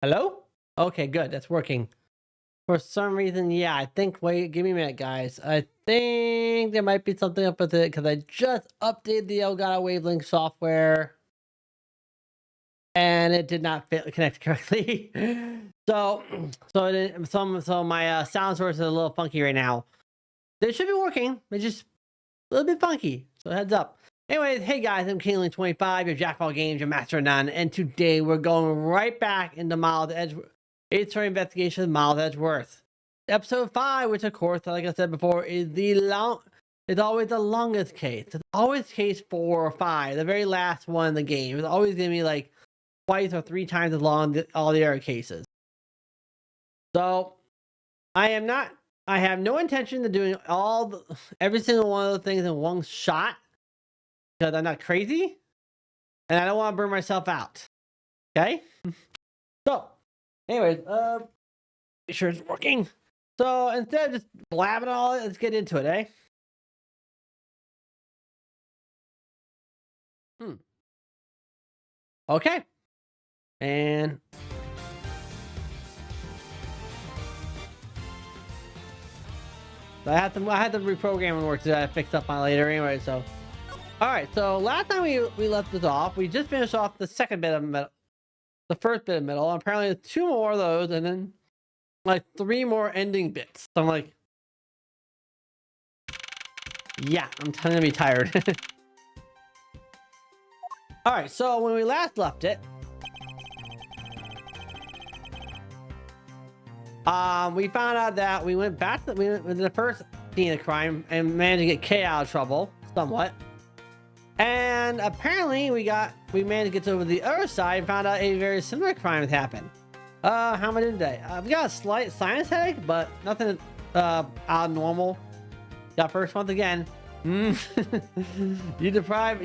Hello? Okay, good. That's working. For some reason, yeah, I think, wait, give me a minute, guys. I think there might be something up with it because I just updated the Elgato Wavelength software and it did not connect correctly. so my sound source is a little funky right now. They should be working. It's just a little bit funky. So heads up. Anyways, hey guys, I'm King25, your Jack of all games, your master of none, and today we're going right back into aceattorneyinvestigations, Investigation Miles Edgeworth. Episode 5, which of course, like I said before, is it's always the longest case. It's always case 4 or 5, the very last one in the game. It's always gonna be like twice or 3 times as long as all the other cases. So I have no intention of doing every single one of the things in one shot because I'm not crazy and I don't want to burn myself out. Okay? So, anyways, make sure it's working. So instead of just blabbing all it, let's get into it, eh? Okay. And I had to reprogram and work to fix up my later anyway. So, all right. So last time we left this off, we just finished off the second bit of metal, the first bit of metal. And apparently, there's 2 more of those, and then like 3 more ending bits. So I'm like, yeah, I'm gonna be tired. All right. So when we last left it, we found out that we went back to the first scene of crime and managed to get Kay out of trouble somewhat. And apparently we managed to get over the other side and found out a very similar crime had happened. How am I doing today? I've got a slight sinus headache, but nothing out of normal. Got first once again. You deprive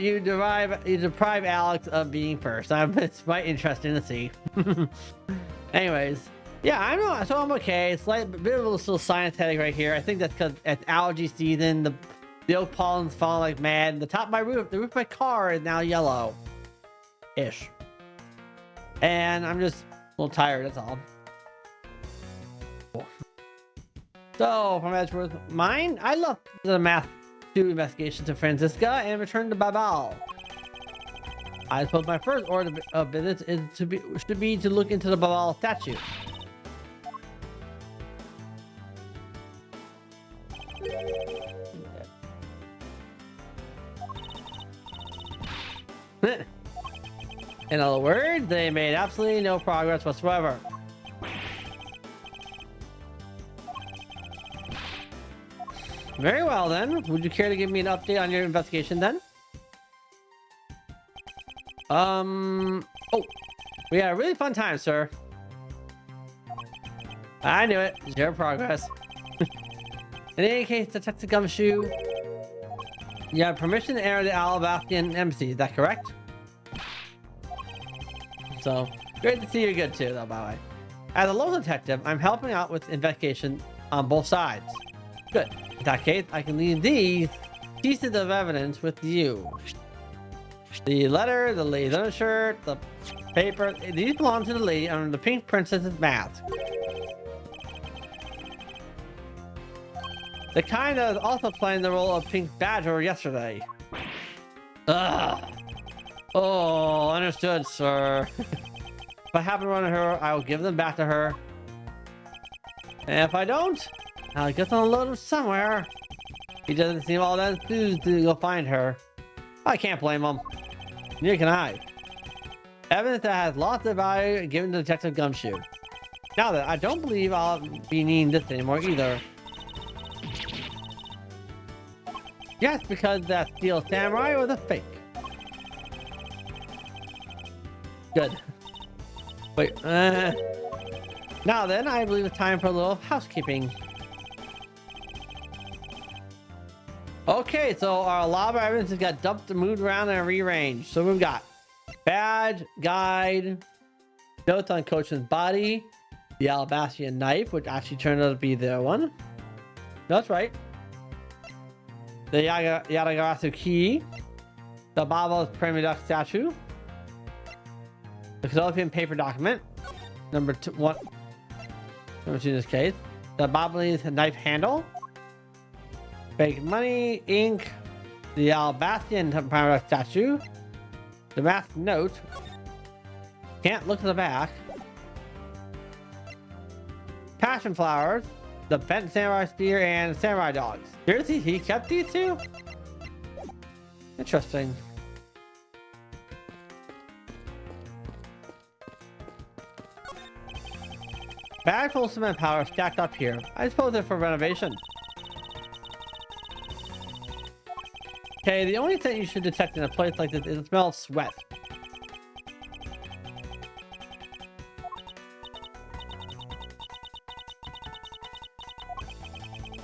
Alex of being first. It's quite interesting to see. Anyways. Yeah, I know. So I'm okay. It's like a bit of a little sinus headache right here. I think that's because it's allergy season. The oak pollen's falling like mad. The top of my roof, the roof of my car is now yellow-ish. And I'm just a little tired, that's all. Cool. So, from Edgeworth, I left the math 2 investigation to Francisca and returned to Babal. I suppose my first order of business should be to look into the Babal statue. In other words, they made absolutely no progress whatsoever. Very well then. Would you care to give me an update on your investigation then? Oh, we had a really fun time, sir. I knew it. Zero progress. In any case, Detective Gumshoe, you have permission to enter the Alabastian embassy, is that correct? So, great to see you're good too, though, by the way. As a local detective, I'm helping out with investigation on both sides. Good. In that case, I can leave these pieces of evidence with you. The letter, the lady's undershirt, the paper, these belong to the lady under the pink princess's mask. The kind that was also playing the role of Pink Badger yesterday. Ugh. Oh, understood, sir. If I happen to run into her, I will give them back to her. And if I don't, I'll get them unloaded somewhere. He doesn't seem all that enthused to go find her. I can't blame him. Neither can I. Evidence that has lots of value given to Detective Gumshoe. Now that I don't believe I'll be needing this anymore either. Yes, because that steel samurai was a fake. Good. Wait, now then, I believe it's time for a little housekeeping. Okay, so our lava evidence has got dumped and moved around and rearranged. So we've got badge, guide, notes on Coachman's body, the Alabastian knife, which actually turned out to be the one. That's right. The Yatagarasu key, the Baba's Premier Duck statue, the Catholic paper document, Number two, what? Number two in this case. The Balinese knife handle. Fake money, ink. The Albastian Empire statue. The mask note. Can't look at the back. Passion flowers. The bent samurai spear and samurai dogs. Seriously, he kept these two? Interesting. Bag full of cement powder stacked up here. I suppose they're for renovation. Okay, the only thing you should detect in a place like this is the smell of sweat.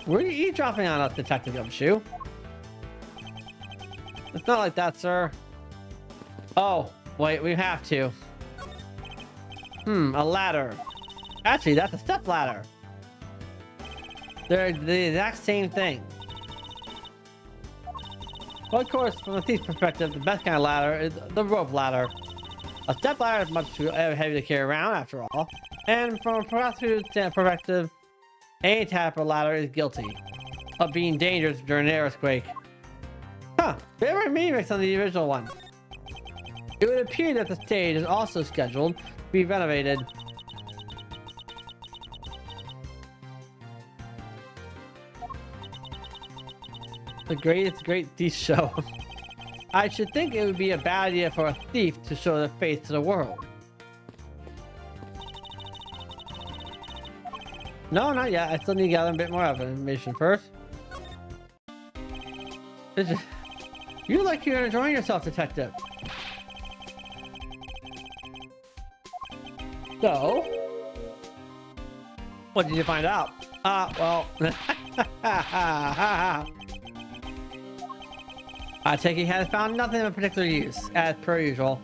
Were you eavesdropping on us, Detective Gumshoe? It's not like that, sir. Oh, wait, we have to. A ladder. Actually, that's a step ladder. They're the exact same thing. Well, of course, from a thief's perspective, the best kind of ladder is the rope ladder. A step ladder is much too heavy to carry around, after all. And from a prostitute's perspective, any type of ladder is guilty of being dangerous during an earthquake. Huh, they were remakes on the original one. It would appear that the stage is also scheduled to be renovated. The greatest great thief show. I should think it would be a bad idea for a thief to show their face to the world. No, not yet. I still need to gather a bit more information first. You look like you're enjoying yourself, Detective. So, what did you find out? Well, I take it he has found nothing of particular use, as per usual.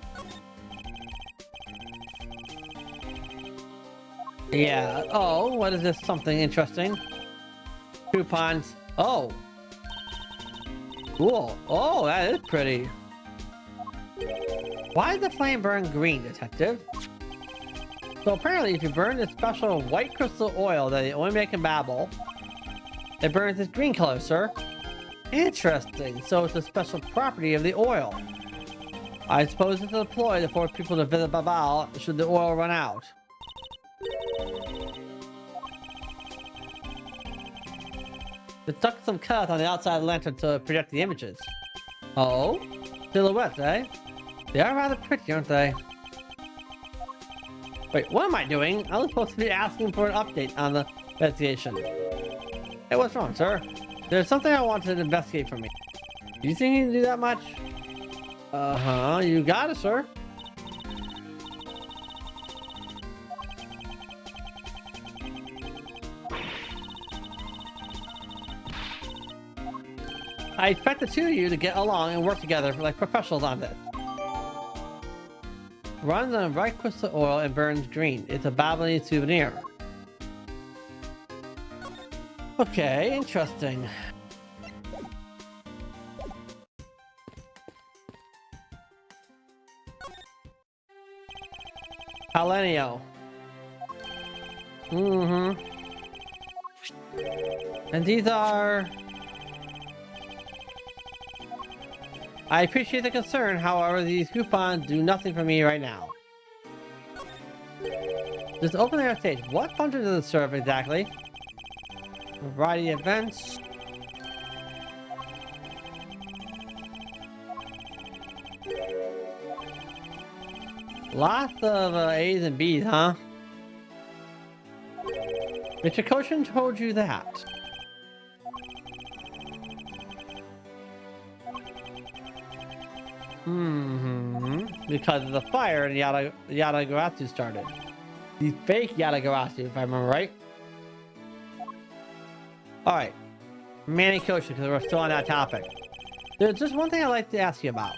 Yeah. Oh, what is this? Something interesting. Coupons. Oh. Cool. Oh, that is pretty. Why did the flame burn green, Detective? So apparently, if you burn this special white crystal oil that they only make in Babel, it burns this green color, sir. Interesting. So it's a special property of the oil. I suppose it's deployed to force people to visit Babel should the oil run out. They stuck some cuts on the outside of the lantern to project the images. Oh? Silhouettes, eh? They are rather pretty, aren't they? Wait, what am I doing? I was supposed to be asking for an update on the investigation. Hey, what's wrong, sir? There's something I wanted to investigate for me. Do you think you can do that much? Uh-huh, you got it, sir. I expect the two of you to get along and work together like professionals on this. Runs on bright crystal oil and burns green. It's a Balinese souvenir. Okay, interesting. Palenio. And these are... I appreciate the concern, however, these coupons do nothing for me right now. This open air stage, what function does it serve exactly? A variety of events. Lots of A's and B's, huh? Mr. Koshin told you that. Because of the fire and Yatagarasu started. The fake Yatagarasu, if I remember right. Alright. Manny Koshin, because we're still on that topic. There's just one thing I'd like to ask you about.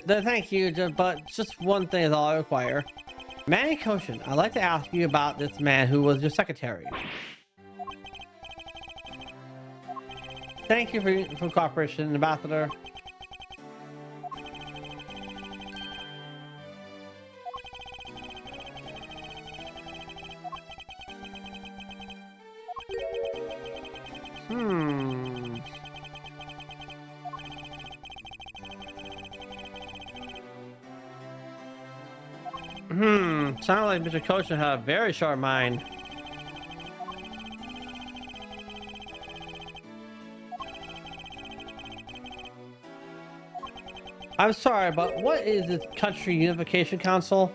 Thank you, but just one thing is all I require. Manny Koshin, I'd like to ask you about this man who was your secretary. Thank you for cooperation, Ambassador. Sounds like Mr. Koshin had a very sharp mind. I'm sorry, but what is this Country Unification Council?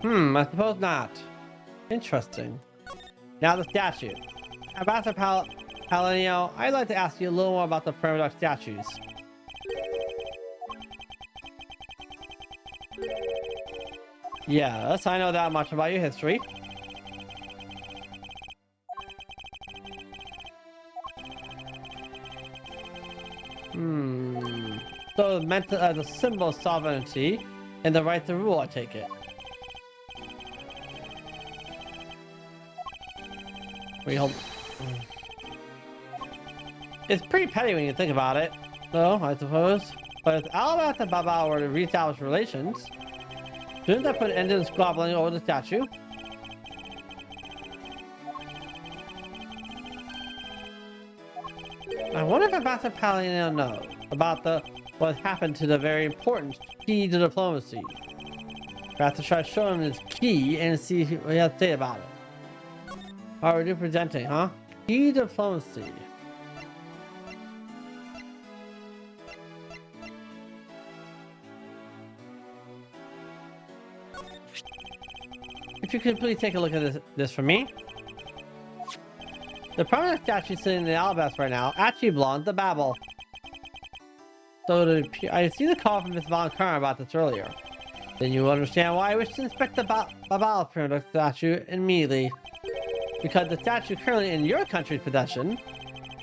I suppose not. Interesting. Now the statue. Ambassador Palinio, I'd like to ask you a little more about the Permaduck statues. Yes, I know that much about your history. So meant as a symbol of sovereignty and the right to rule, I take it. It's pretty petty when you think about it, though, I suppose. But if Alabasta and Baba were to reestablish relations, shouldn't that put an end to the squabbling over the statue? I wonder if Ambassador Palino knows about what happened to the very important key to diplomacy. We have to try to show him his key and see what he has to say about it. What are we presenting, huh? Key diplomacy. If you could please take a look at this for me. The permanent statue sitting in the alabaster right now actually belongs to Babel. So I see the call from Miss Von Karn about this earlier. Then you understand why I wish to inspect the Babel permanent statue immediately. Because the statue currently in your country's possession.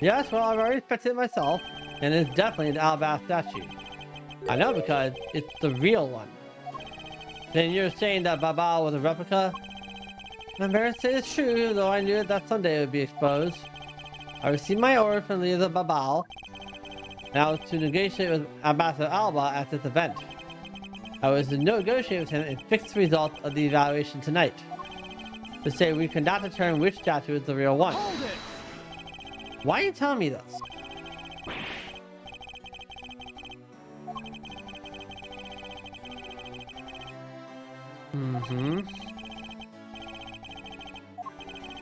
Yes, well, I've already inspected it myself, and it's definitely an alabaster statue. I know because it's the real one. Then you're saying that Babal was a replica? I'm embarrassed to say it's true, though I knew that someday it would be exposed. I received my order from the leader of Babal, and I was to negotiate with Ambassador Alba at this event. I was to negotiate with him and fix the results of the evaluation tonight. To say we could not determine which statue is the real one. Hold it! Why are you telling me this?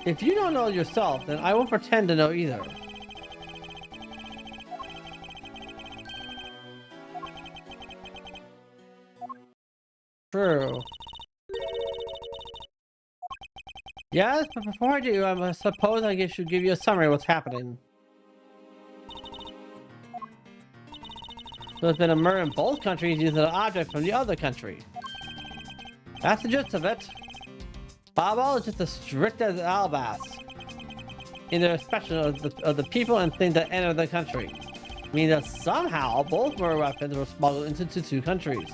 If you don't know yourself, then I won't pretend to know either. True. Yes, but before I do, I suppose I should give you a summary of what's happening. There's been a murder in both countries using an object from the other country. That's the gist of it. Babal is just as strict as Albas in their inspection of the people and things that enter the country. Meaning that somehow both murder weapons were smuggled into two countries.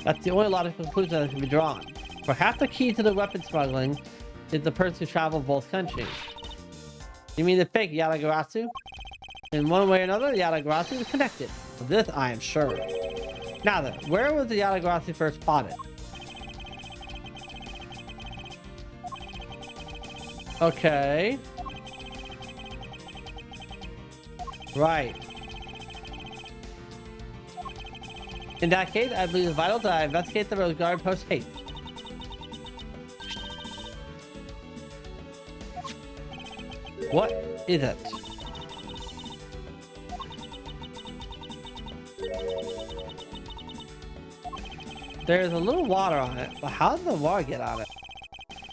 That's the only logical conclusion that can be drawn. Perhaps the key to the weapon smuggling is the person who traveled both countries. You mean the fake Yatagarasu? In one way or another, the Yatagarasu is connected. Of this I am sure. Now then, where was the Yatagarasu first spotted? Okay. Right. In that case, I believe it's vital that I investigate the road guard post haste. What is it? There's a little water on it, but how did the water get on it?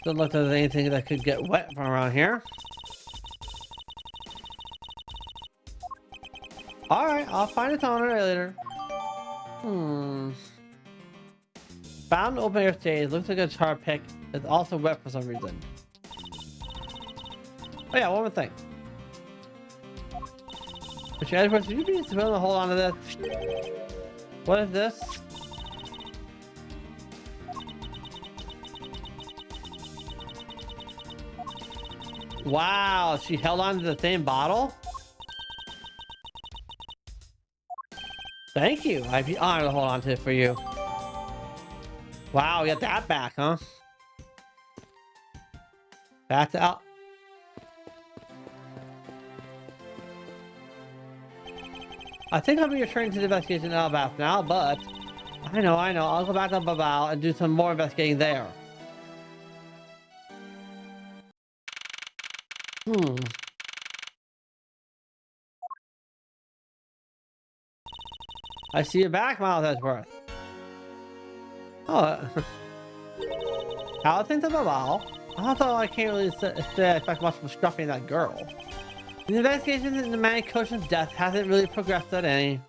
Doesn't look like there's anything that could get wet from around here. Alright, I'll find its owner later. Found open air stage, looks like a tar pick. It's also wet for some reason. Oh yeah, one more thing. Mr. Edwards, would you be willing to hold on to this? What is this? Wow, she held on to the same bottle? Thank you. I'd be honored to hold on to it for you. Wow, we got that back, huh? Back to out. I think I'll be returning to the investigation in Albath now, but I know. I'll go back to Babao and do some more investigating there. I see you back, Miles Edgeworth. Oh, how things of Babao? Although I can't really expect much from scruffing that girl. The investigation into Manikoshin's death hasn't really progressed at any.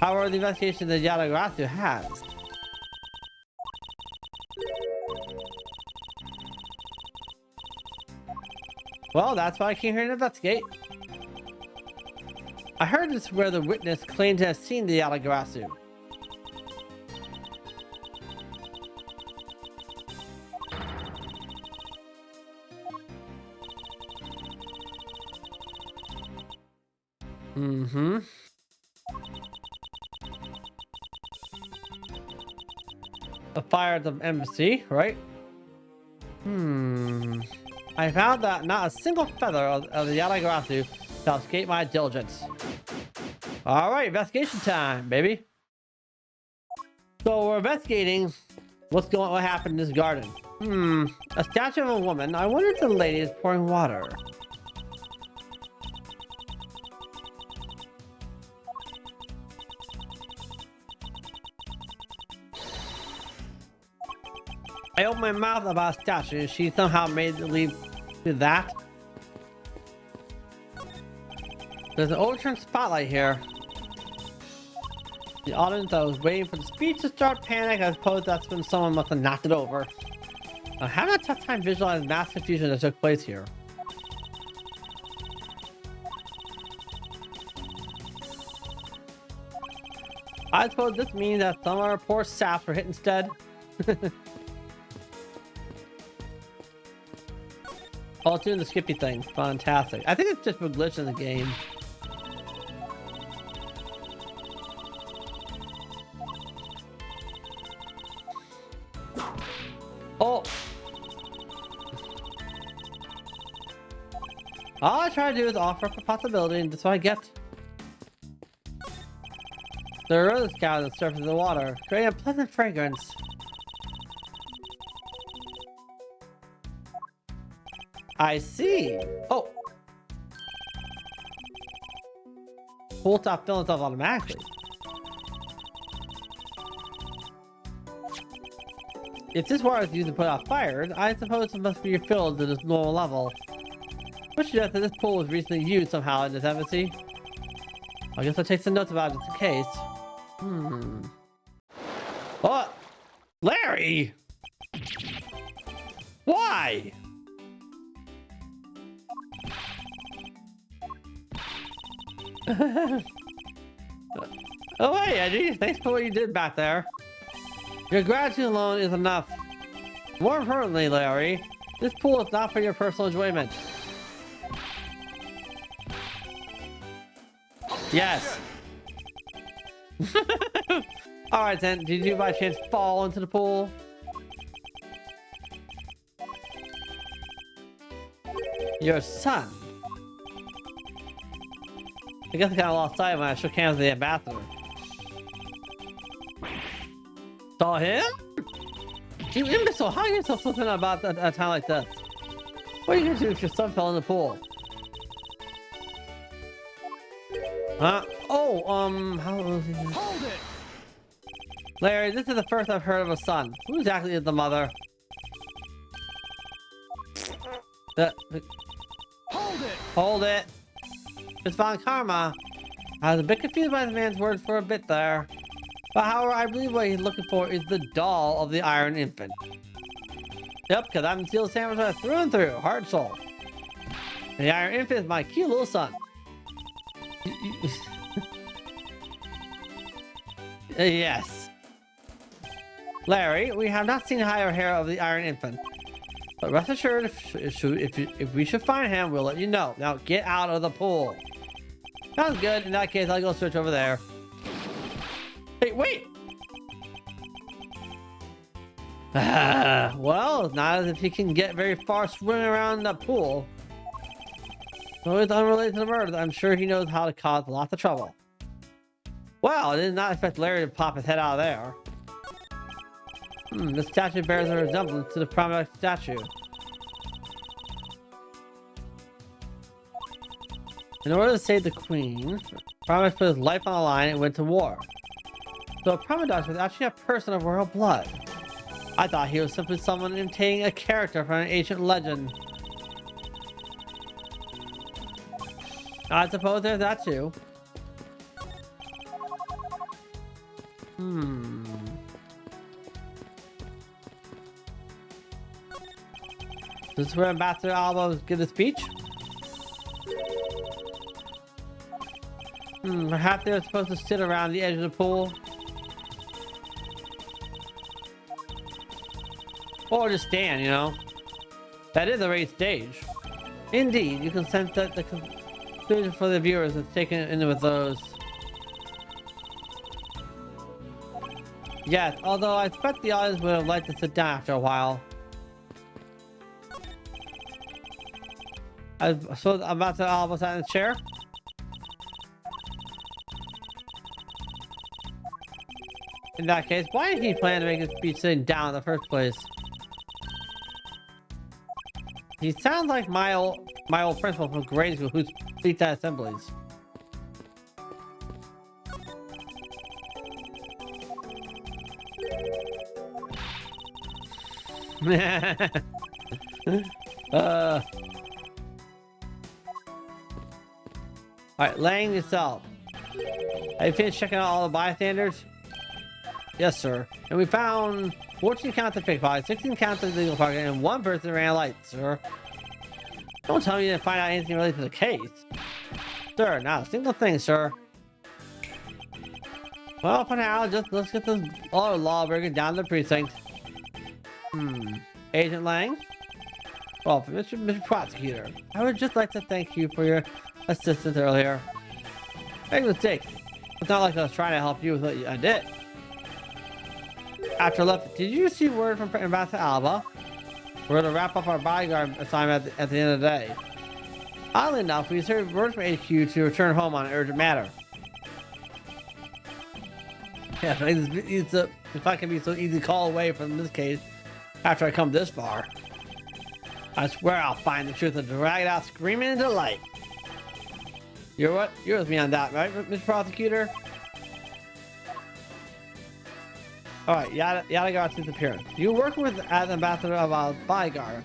However, the investigation that Yatagarasu has. Well, that's why I came here to investigate. I heard this where the witness claimed to have seen the Yatagarasu. A fire at the embassy, right? I found that not a single feather of the Yatagarasu shall escape my diligence. Alright, investigation time, baby. So we're investigating what happened in this garden. A statue of a woman. I wonder if the lady is pouring water. I opened my mouth about a statue and she somehow made it lead to that. There's an overturned spotlight here. The audience that was waiting for the speech to start panic. I suppose that's when someone must have knocked it over. I'm having a tough time visualizing mass confusion that took place here. I suppose this means that some of our poor saps were hit instead. Oh, it's doing the skippy thing. Fantastic. I think it's just a glitch in the game. Oh! All I try to do is offer up a possibility, and that's what I get. There are other scouts on the surface of the water, creating a pleasant fragrance. I see. Oh. Pool stop filling itself automatically. If this water is used to put out fires, I suppose it must be refilled to this normal level. Which suggests that this pool was recently used somehow in this embassy. I guess I'll take some notes about it just in case. What? Larry! Why? Oh hey, Eddie, thanks for what you did back there. Your gratitude alone is enough. More importantly, Larry, this pool is not for your personal enjoyment. Yes. Alright then, did you by chance fall into the pool? Your son. I guess I kind of lost sight when I shook hands with the ambassador. Saw him? You imbecile, how are you so flippant about a time like this? What are you gonna do if your son fell in the pool? Huh? Oh, how was he? Hold it! Larry, this is the first I've heard of a son. Who exactly is the mother? Hold it! Hold it! It's Von Karma. I was a bit confused by the man's words for a bit there. But however, I believe what he's looking for is the doll of the Iron Infant. Yep, because I'm Steel Samurai through and through, heart and soul. And the Iron Infant is my cute little son. Yes. Larry, we have not seen higher hair of the Iron Infant. But rest assured, if we should find him, we'll let you know. Now get out of the pool. Sounds good. In that case, I'll go search over there. Hey, wait! Well, not as if he can get very far swimming around the pool. So it's unrelated to the murder. I'm sure he knows how to cause lots of trouble. Well, I did not expect Larry to pop his head out of there. The statue bears a resemblance to the prominent statue. In order to save the queen, Promise put his life on the line and went to war. So Prometheus was actually a person of royal blood. I thought he was simply someone imitating a character from an ancient legend. I suppose there's that too. This is where Ambassador Alba gives a speech? Perhaps they were supposed to sit around the edge of the pool. Or just stand, you know. That is a raised stage. Indeed, you can sense that the conclusion for the viewers is taken in with those. Yes, although I expect the audience would have liked to sit down after a while. So I'm about to almost sat in the chair. In that case, why did he plan to make his speech sitting down in the first place? He sounds like my old principal from grade school who speaks at assemblies. Alright, laying yourself. Have you finished checking out all the bystanders? Yes, sir. And we found 14 counts of pickpockets, 16 counts of illegal parking, and 1 person ran a light, sir. Don't tell me you didn't find out anything related to the case. Sir, not a single thing, sir. Well, for now, let's get this lawbreaker down to the precinct. Agent Lang? Well, for Mr. Prosecutor, I would just like to thank you for your assistance earlier. Make a mistake. It's not like I was trying to help you with what I did. After left, did you receive word from Ambassador Alba? We're going to wrap up our bodyguard assignment at the end of the day. Oddly enough, we received word from HQ to return home on an urgent matter. Yeah, if I can be so easy to call away from this case after I come this far, I swear I'll find the truth and drag it out screaming into light. You're with me on that, right, Mr. Prosecutor? Alright, Yatagarasu appearance. You work with as ambassador of our bodyguard.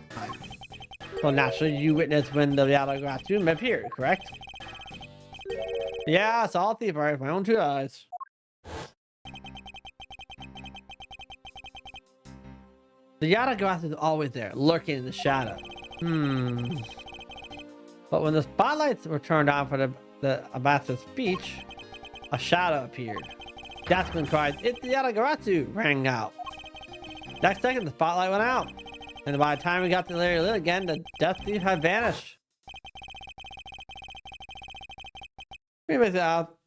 Well, naturally, you witnessed when the Yatagarasu appeared, correct? Yeah, I saw a thief right with my own 2 eyes. The Yatagarasu is always there, lurking in the shadow. But when the spotlights were turned on for the ambassador's speech, a shadow appeared. That's when cries, "It's the Yatagarasu!" rang out. Next second, the spotlight went out. And by the time we got to Larry Lit again, the death thief had vanished.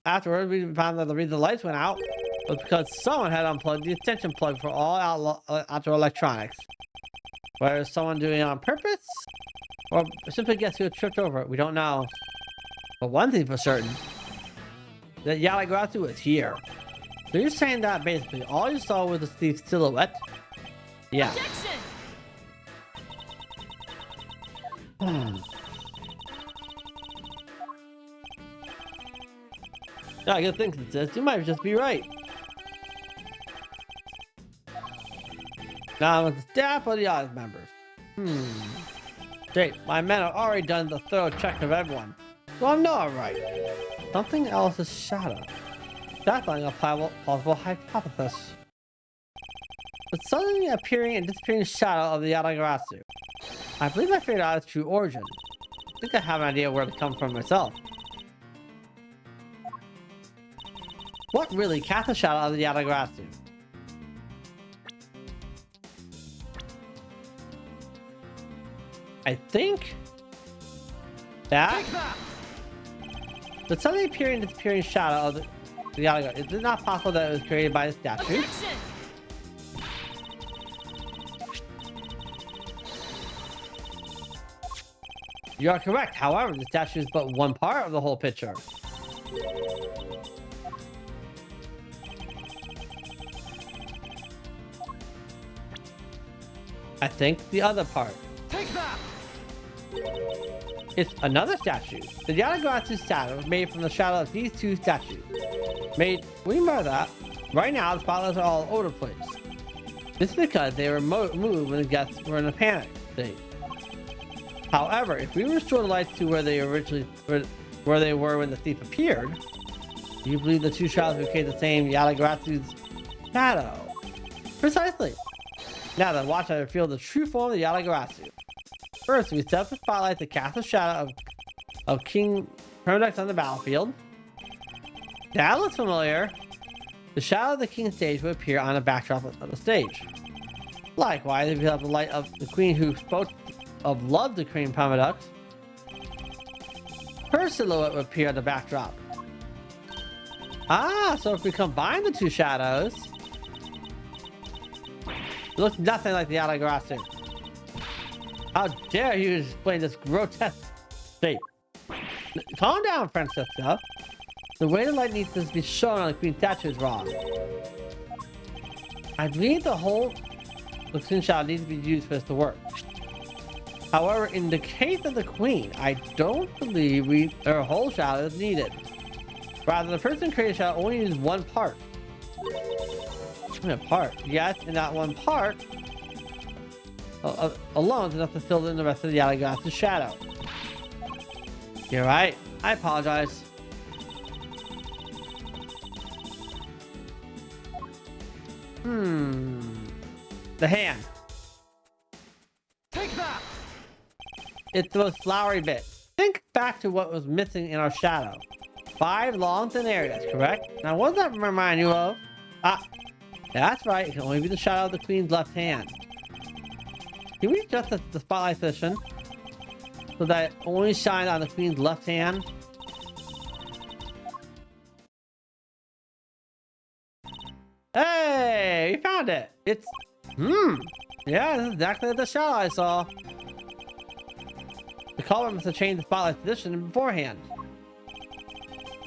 Afterwards, we found that the reason the lights went out was because someone had unplugged the extension plug for all outdoor electronics. Whether someone doing it on purpose, or simply guess who had tripped over it, we don't know. But one thing for certain, that Yatagarasu was here. So you're saying that basically all you saw was the thief's silhouette? Yeah. Yeah, good thing this. You might just be right. Now with the staff or the audience members? Great, my men have already done the thorough check of everyone. So I'm not right. Something else is shadow. That's like a plausible hypothesis. The suddenly appearing and disappearing shadow of the Yatagarasu. I believe I figured out its true origin. I think I have an idea where it comes from myself. What really cast a shadow of the Yatagarasu? I think that the suddenly appearing and disappearing shadow of the Yatagarasu. Is it not possible that it was created by the statue? You are correct. However, the statue is but one part of the whole picture. I think the other part. Take that! It's another statue. The Yatagarasu shadow was made from the shadow of these two statues. We remember that. Right now, the spotlights are all over the place. This is because they were moved when the guests were in a panic state. However, if we restore the lights to where they were when the thief appeared, do you believe the two shadows would create the same Yatagarasu's shadow? Precisely. Now then, watch how I reveal the true form of the Yatagarasu. First, we set up the spotlight to cast a shadow of King Permadex on the battlefield. That looks familiar. The shadow of the King's stage would appear on the backdrop of the stage. Likewise, if you have the light of the Queen who spoke of love to Queen Permadex, her silhouette would appear on the backdrop. Ah, so if we combine the two shadows, it looks nothing like the Yatagarasu. How dare you explain this grotesque shape? Calm down, Francesca. The way the light needs to be shown on the Queen's statue is wrong. I believe the whole Queen shadow needs to be used for this to work. However, in the case of the Queen, I don't believe her whole shadow is needed. Rather, the person created shadow only uses one part. Yes, and that one part alone is enough to fill in the rest of the Yatagarasu shadow. You're right. I apologize. The hand. Take that! It's the most flowery bit. Think back to what was missing in our shadow. 5 long thin areas, correct? Now what does that remind you of? Ah, that's right. It can only be the shadow of the Queen's left hand. Can we adjust the spotlight position so that it only shines on the Queen's left hand? Hey, we found it. It's, yeah, this is exactly the shadow I saw. The culprit must have changed the spotlight position beforehand.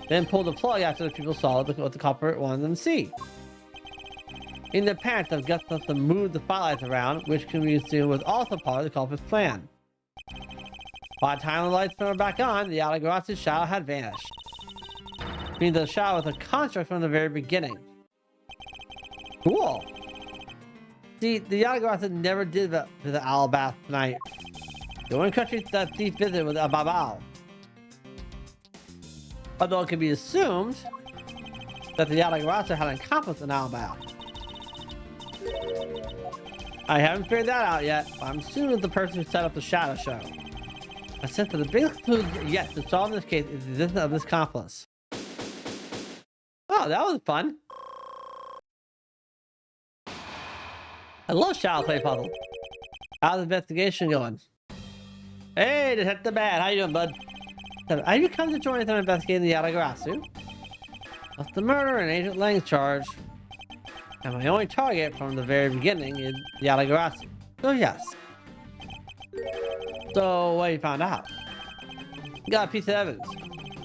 Then pulled the plug after the people saw what the culprit wanted them to see. In the panic, the guests must have moved the spotlights around, which can be assumed was also part of the culprit's plan. By the time the lights were back on, the Yatagarasu shadow had vanished. Meaning the shadow was a construct from the very beginning. Cool. See, the Yatagarasu never did the owl bath tonight. The only country that thief visited was Babao. Although it can be assumed that the Yatagarasu had an accomplice in owl bath. I haven't figured that out yet, but I'm assuming the person who set up the shadow show. I sense that the biggest clue yet to solve this case is the existence of this accomplice. Oh, that was fun. I love shadow play puzzle. How's the investigation going? Hey, Detective Bad, how you doing, bud? Have you come to join us in investigating the Yatagarasu? What's the murder and Agent Lang's charge? And my only target from the very beginning is Yatagarasu. So yes. So what you found out? Got a piece of evidence.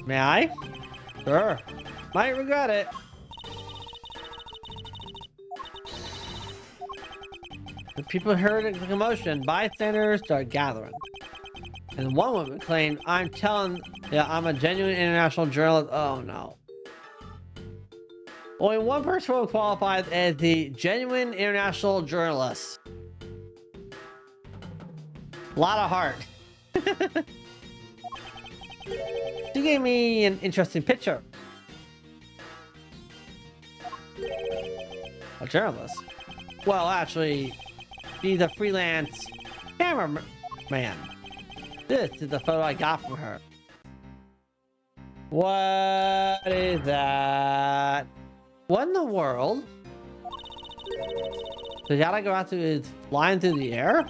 May I? Sure. Might regret it. When people heard the commotion, bystanders started gathering. And one woman claimed, I'm a genuine international journalist. Oh no. Only one person will qualify as the genuine international journalist. A lot of heart. She gave me an interesting picture. A journalist? Well, actually, she's a freelance cameraman. This is the photo I got from her. What is that? What in the world? The Yatagarasu is flying through the air?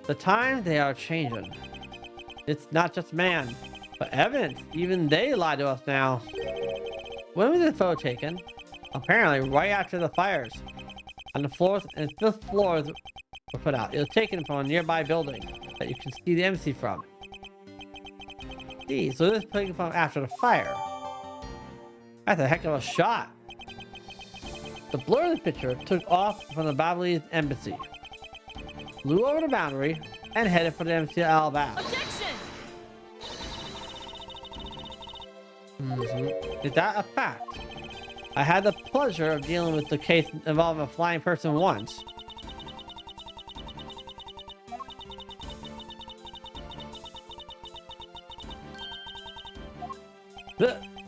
The times they are changing. It's not just man, but evidence. Even they lie to us now. When was this photo taken? Apparently right after the fires. On the floors and 5th floors were put out. It was taken from a nearby building that you can see the embassy from. see. So this is putting from after the fire. That's a heck of a shot. The blur in the picture took off from the Babalese embassy, flew over the boundary, and headed for the embassy at Alabama. Is that a fact? I had the pleasure of dealing with the case involving a flying person once.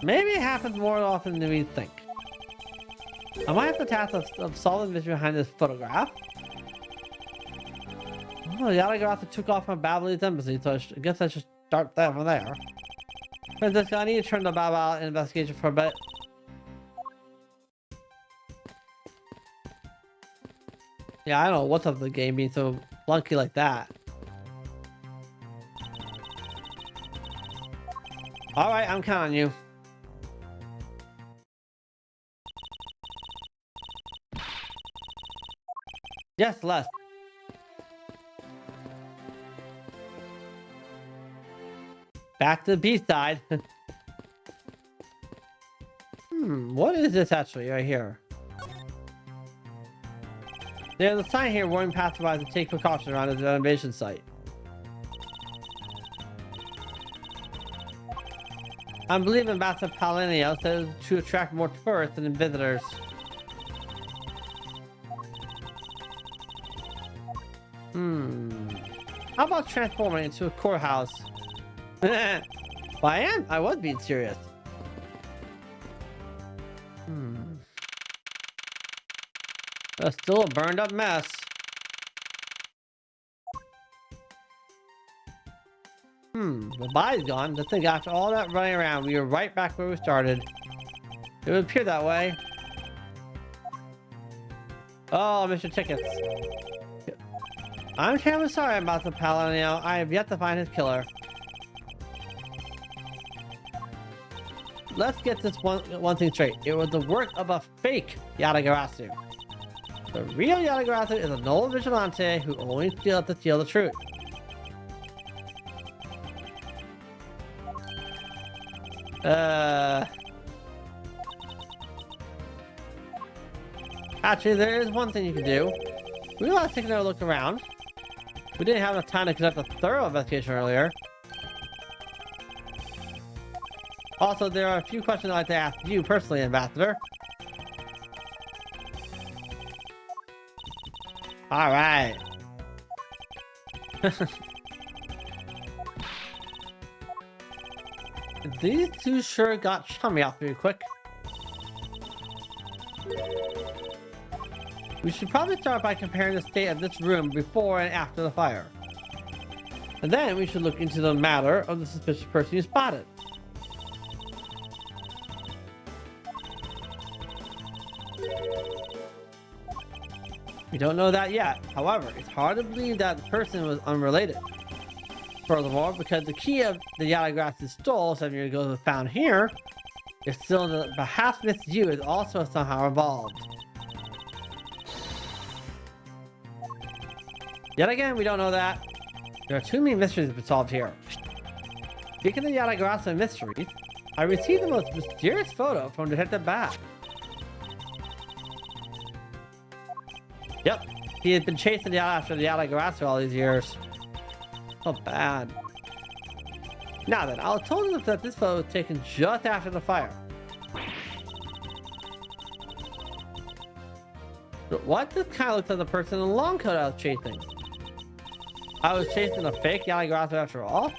Maybe it happens more often than we think. I might have the task of solving the mystery behind this photograph. Oh, Yatagarasu took off from Babalese embassy, so I guess I should start that from there. Francisco, I need to turn the Babal investigation for a bit. Yeah, I don't know what's up with the game being so clunky like that. Alright, I'm counting on you. Yes, less. Back to the B-side. What is this actually right here? There's a sign here warning passersby to take precautions around the renovation site. I believe Ambassador Palinio says to attract more tourists than visitors. How about transforming into a courthouse? Well, I was being serious. That's still a burned up mess. The body's gone. To think after all that running around, we were right back where we started. It would appear that way. Oh, Mr. Tickets. I'm terribly sorry about the Palinio. I have yet to find his killer. Let's get this one thing straight. It was the work of a fake Yatagarasu. The real Yatagarasu is a noble vigilante who only steals to steal the truth. Actually, there is one thing you can do. We want to take another look around. We didn't have enough time to conduct a thorough investigation earlier. Also, there are a few questions I'd like to ask you personally, Ambassador. Alright. These two sure got chummy out pretty quick. We should probably start by comparing the state of this room before and after the fire. And then we should look into the matter of the suspicious person you spotted. We don't know that yet. However, it's hard to believe that the person was unrelated. Furthermore, because the key of the Yatagarasu stole 7 years ago was found here, it's still that perhaps Miss Yu is also somehow involved. Yet again, we don't know that. There are too many mysteries to be solved here. Speaking of Yatagarasu mysteries, I received the most mysterious photo from Detective Bat. Yep, he had been chasing after the Yatagarasu all these years. So bad. Now then, I was told that this photo was taken just after the fire. But what? This kind of looks like the person in the long coat I was chasing. I was chasing a fake Yatagarasu after all?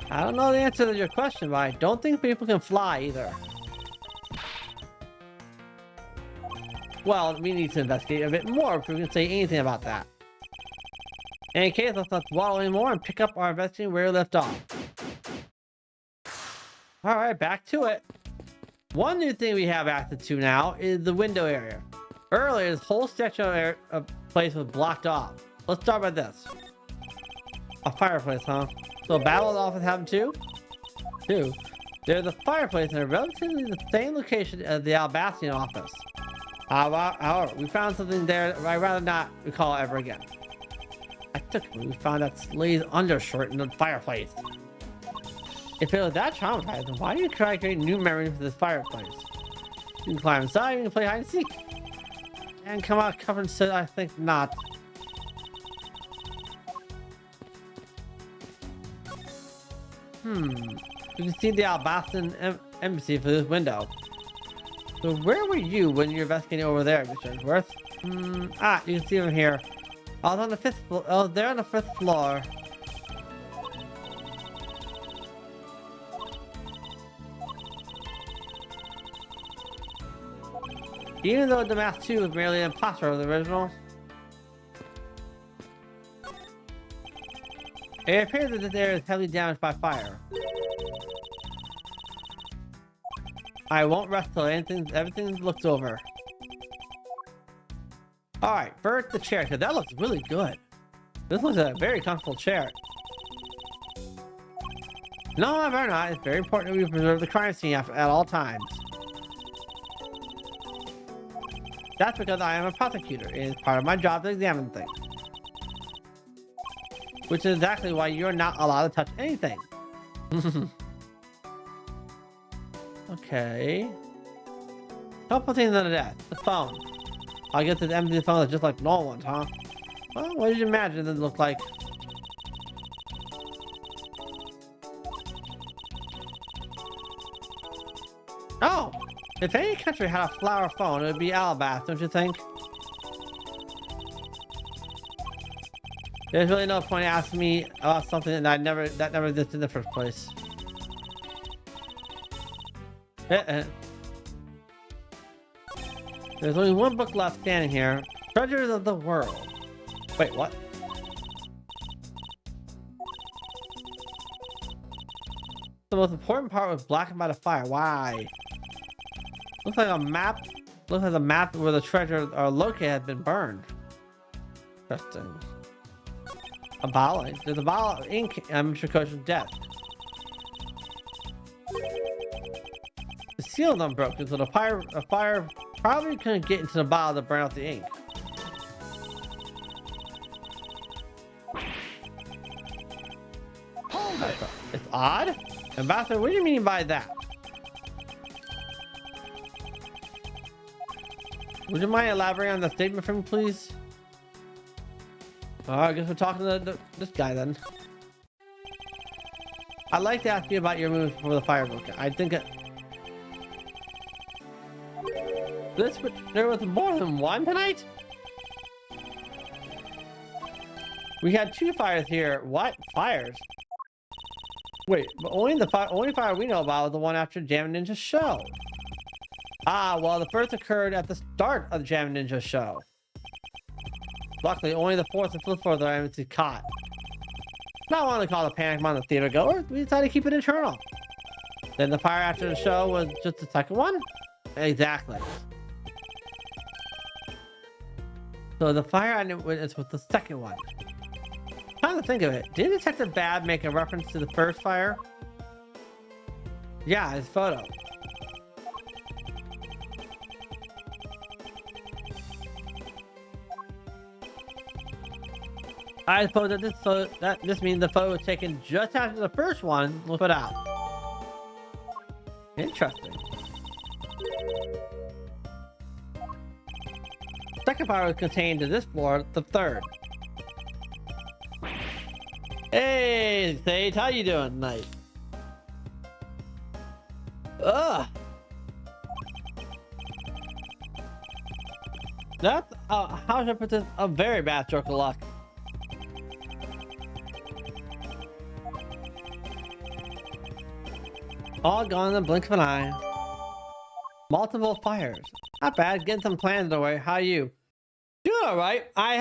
I don't know the answer to your question, but I don't think people can fly either. Well, we need to investigate a bit more if we can say anything about that. In any case, let's not dawdle anymore and pick up our investigation where we left off. Alright, back to it. One new thing we have access to now is the window area. Earlier, this whole section of place was blocked off. Let's start by this. A fireplace, huh? So Battle's office have them too? There's a fireplace in a relatively the same location as the Albacian office. However, we found something there I'd rather not recall ever again. I took it when we found that Slade's undershirt in the fireplace. If it was that traumatized, then why do you try to create new memories for this fireplace? You can climb inside, you can play hide and seek. And come out covered in soot, I think not. You can see the Albaston embassy through this window. So where were you when you were investigating over there, Mr. Edgeworth? You can see them here. I was on the 5th floor. Oh, they're on the 5th floor. Even though the Mask 2 was merely an imposter of the original, it appears that this area is heavily damaged by fire. I won't rest till everything looks over. Alright, first the chair, because that looks really good. This looks like a very comfortable chair. No, I'm not. It's very important that we preserve the crime scene at all times. That's because I am a prosecutor. It is part of my job to examine things. Which is exactly why you're not allowed to touch anything. Okay. Couple things under that. The phone. I guess this empty phone is just like normal ones, huh? Well, what did you imagine it looked like? Oh! If any country had a flower phone, it would be Alabama, don't you think? There's really no point asking me about something that never existed in the first place. There's only one book left standing here. Treasures of the World. Wait, what? The most important part was blackened by the fire. Why? Looks like a map. Looks like the map where the treasures are located has been burned. Interesting. A bottle. There's a bottle of ink on Mr. Coach's desk. The seal is unbroken, so the fire probably couldn't get into the bottle to burn out the ink. It's odd. Ambassador, what do you mean by that? Would you mind elaborating on the statement for me, please? I guess we're talking to this guy then. I'd like to ask you about your moves before the fire broke out. I think there was more than one tonight? We had 2 fires here. What? Fires? Wait, but only fire we know about was the one after Jam Ninja's show. Well, the first occurred at the start of the Jam Ninja show. Luckily, only the 4th and 5th floors are able to be caught. Not wanting to call the panic among the theater goers, we decided to keep it internal. Then the fire after the show was just the second one? Exactly. So the fire I didn't witness was the second one. Come to think of it, didn't Detective Bab make a reference to the first fire? Yeah, his photo. I suppose that this means the photo was taken just after the first one was put out. Interesting. The second fire was contained to this floor, the 3rd. Hey, Sage, how you doing tonight? Ugh. That's how should I put this? A very bad stroke of luck. All gone in the blink of an eye. Multiple fires. Not bad. Getting some plans away. How are you? Doing all right. I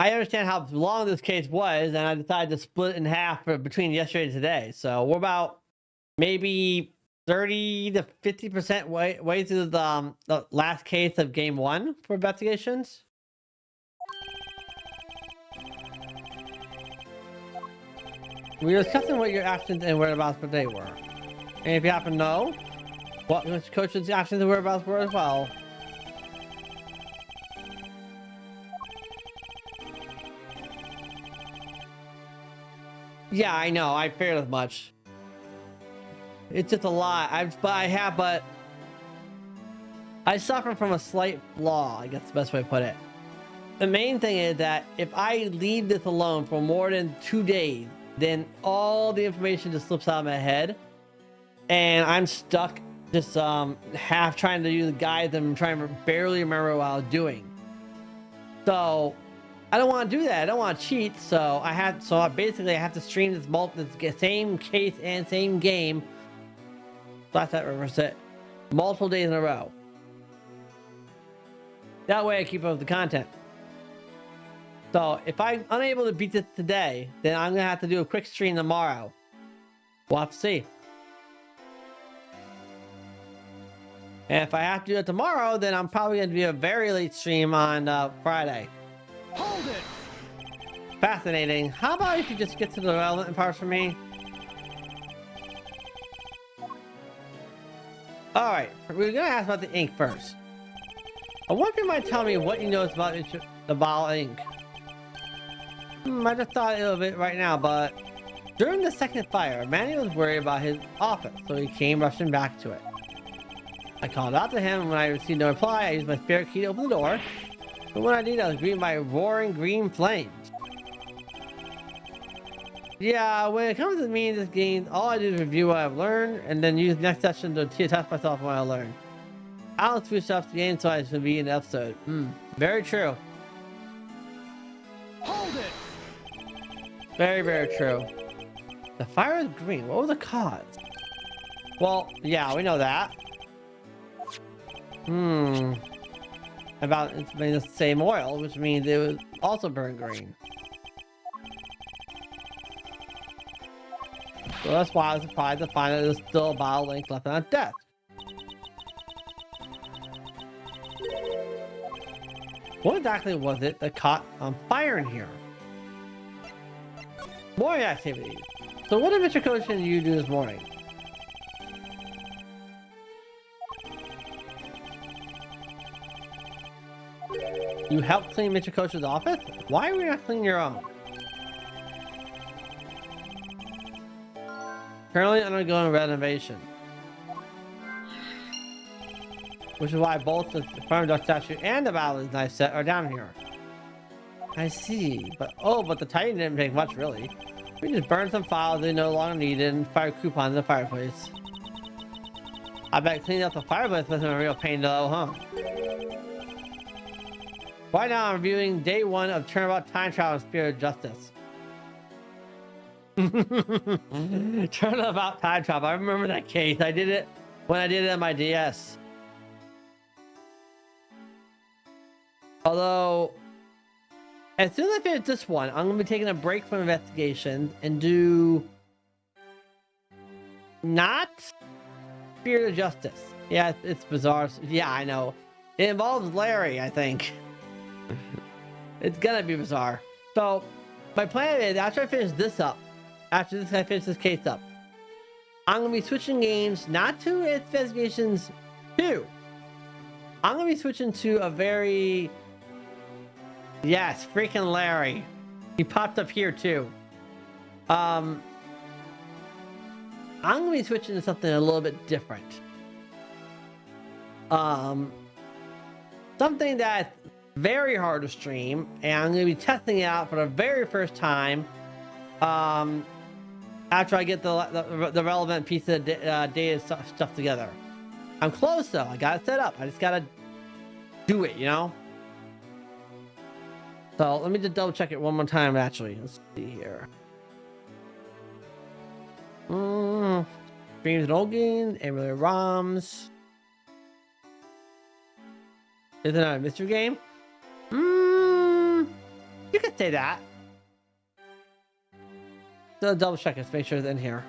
understand how long this case was, and I decided to split it in half between yesterday and today. So we're about maybe 30 to 50% way through the last case of game 1 for investigations. We were discussing what your actions and whereabouts per day were. And if you happen to know what Mr. Coach's actions and whereabouts were as well. Yeah, I know. I figured as much. It's just a lot. But I suffer from a slight flaw. I guess the best way to put it. The main thing is that if I leave this alone for more than 2 days, then all the information just slips out of my head, and I'm stuck just half trying to use the guides and trying to barely remember what I was doing. So I don't want to do that. I don't want to cheat. So I have to stream this same case and same game. That's that reverse it. Multiple days in a row. That way I keep up with the content. So if I'm unable to beat this today, then I'm gonna have to do a quick stream tomorrow. We'll have to see. And if I have to do it tomorrow, then I'm probably gonna do a very late stream on Friday. Hold it! Fascinating. How about if you just get to the relevant parts for me? Alright, we're gonna ask about the ink first. I wonder if you might tell me what you know about the bottle of ink. I just thought a little bit right now, but during the second fire, Manny was worried about his office, so he came rushing back to it. I called out to him, and when I received no reply, I used my spirit key to open the door. But when I did, I was greeted by roaring green flames. Yeah, when it comes to me in this game, all I do is review what I've learned, and then use the next session to test myself on what I learned. I don't switch up the game so I should be in the episode. Very true. Hold it! Very, very true. The fire is green. What was the cause? Well, yeah, we know that. About it's made the same oil, which means it was also burn green. So that's why I was surprised to find that there's still a bottle of ink left on the desk. What exactly was it that caught on fire in here? Morning activity. So what adventure coach did you do this morning? You helped clean Mr. Coach's office? Why are we not cleaning your own? Currently undergoing renovation. Which is why both the farm duck statue and the Battle's knife set are down here. I see, but the Titan didn't take much really. We just burned some files they no longer needed and fired coupons in the fireplace. I bet cleaning up the fireplace wasn't a real pain though, huh? Right now I'm reviewing day 1 of Turnabout Time Travel and Spirit of Justice. Turnabout Time Travel, I remember that case. I did it when I did it on my DS. Although, as soon as I finish this one, I'm going to be taking a break from investigations and do not Spirit of Justice. Yeah, it's bizarre. Yeah, I know. It involves Larry, I think. It's gonna be bizarre. So, my plan is after I finish this up, I finish this case up, I'm gonna be switching games, not to Investigations 2. I'm gonna be switching to a very... Yes, freaking Larry. He popped up here too. I'm gonna be switching to something a little bit different. Something that's very hard to stream, and I'm gonna be testing it out for the very first time. After I get the relevant piece of data stuff together. I'm close though. I got it set up. I just gotta do it, you know. So let me just double check it one more time. Actually, let's see here. Streams and old games, emulator ROMs. Is it a mystery game? You could say that. So double check it. Make sure it's in here.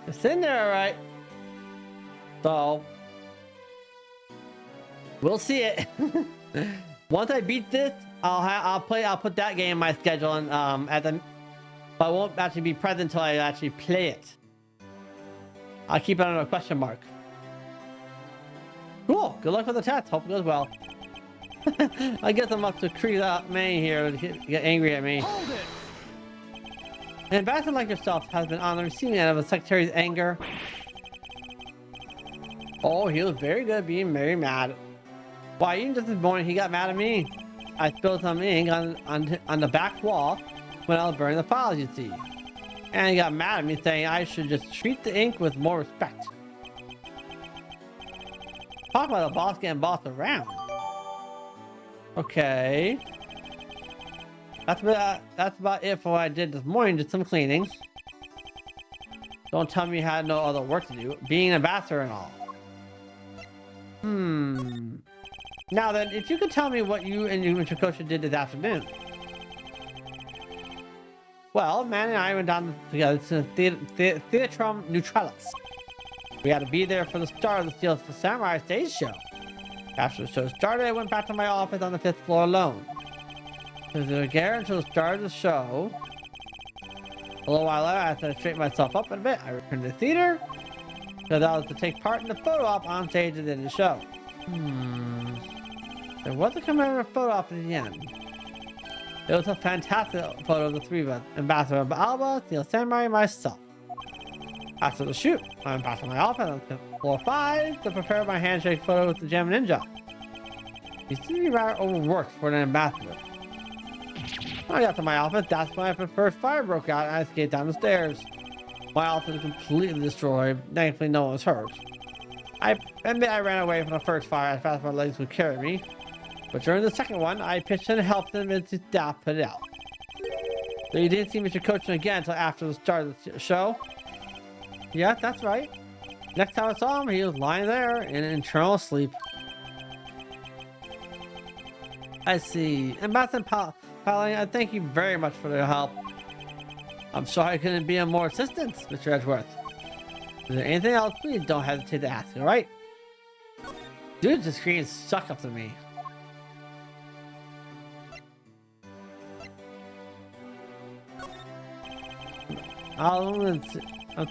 It's in there, all right. So we'll see it. Once I beat this, I'll put that game in my schedule and but I won't actually be present until I actually play it. I'll keep it on a question mark. Cool. Good luck with the test. Hope it goes well. I guess I'm up to creep up May here to get angry at me. Hold it. An ambassador like yourself has been on the receiving end of a secretary's anger. Oh, he was very good at being very mad. Why, even just this morning, he got mad at me. I spilled some ink on the back wall when I was burning the files, you see. And he got mad at me, saying I should just treat the ink with more respect. Talk about the boss getting bossed around. Okay. That's about it for what I did this morning. Just some cleaning. Don't tell me you had no other work to do. Being an ambassador and all. Now then, if you could tell me what you and Mr. Kosha did this afternoon. Well, Man and I went down together to the Theatrum Neutralis. We had to be there for the start of the Steel Samurai stage show. After the show started, I went back to my office on the 5th floor alone. So there until the start of the show. A little while later, after I straightened myself up a bit, I returned to the theater because I was to take part in the photo op on stage at the end of the show. There was a commemorative photo op at the end. It was a fantastic photo of the three of us, Ambassador Alba, Steel Samurai, and myself. After the shoot, I went back to my office on floor 5 to prepare my handshake photo with the Gem Ninja. He seemed to be rather overworked for an ambassador. When I got to my office, that's when the first fire broke out and I escaped down the stairs. My office was completely destroyed. Thankfully, no one was hurt. I admit I ran away from the first fire as fast as my legs would carry me. But during the second one, I pitched in and helped them and to put it out. So you didn't see Mr. Coachman again until after the start of the show? Yeah, that's right. Next time I saw him, he was lying there in eternal sleep. I see. Ambassador Paladin, I thank you very much for your help. I'm sorry I couldn't be of more assistance, Mr. Edgeworth. Is there anything else? Please don't hesitate to ask, alright? Dude, the screens suck up to me.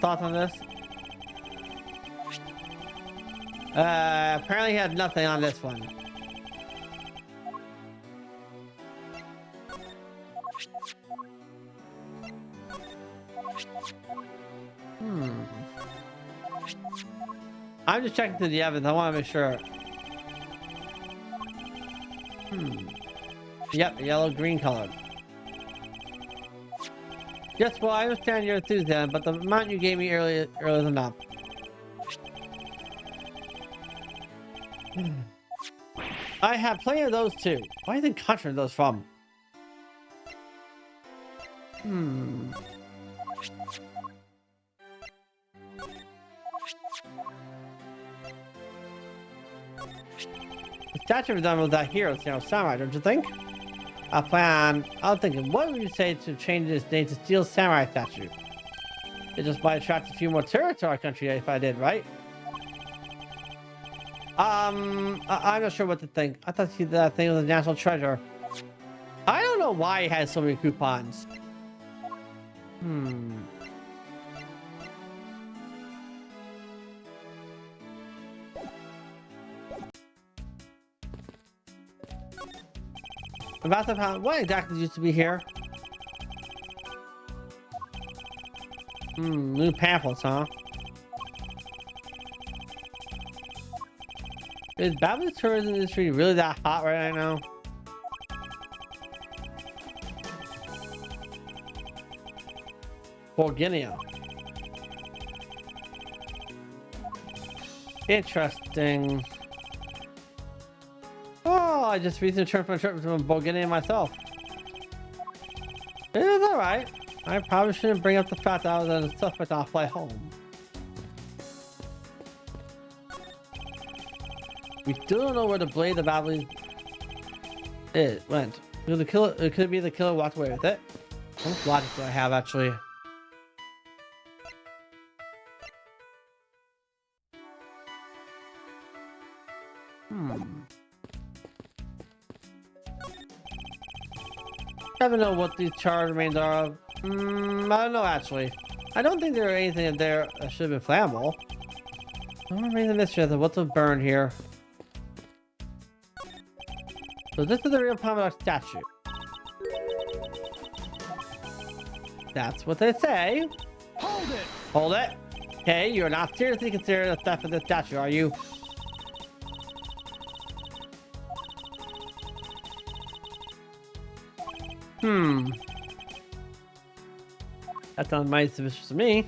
Thoughts on this? Apparently he had nothing on this one. I'm just checking through the evidence. I want to make sure. Yep, yellow-green colored. Yes, well, I understand your enthusiasm, but the amount you gave me earlier is enough. I have plenty of those too. Why do you think country those from? The statue resembles that hero's samurai, don't you think? I was thinking, what would you say to change this name to Steel Samurai statue? It just might attract a few more tourists to our country if I did, right? I'm not sure what to think. I thought that thing was a national treasure. I don't know why he has so many coupons. What exactly used to be here? New pamphlets, huh? Is Babylon's tourism industry really that hot right now? Borginia. Interesting. Oh, I just recently returned from a trip to Borginia myself. It was alright. I probably shouldn't bring up the fact that I was on a suspect on a flight home. We still don't know where the blade of Babylon went. It could be the killer walked away with it. How much logic do I have actually? I don't know what these charred remains are of. I don't know actually. I don't think there are anything in there that should have been flammable. I don't remain the mystery of what's burned here. So this is the real Pomodoro statue. That's what they say. Hold it! Hold it. Okay, you're not seriously considering the theft of the statue, are you? That sounds mighty suspicious to me.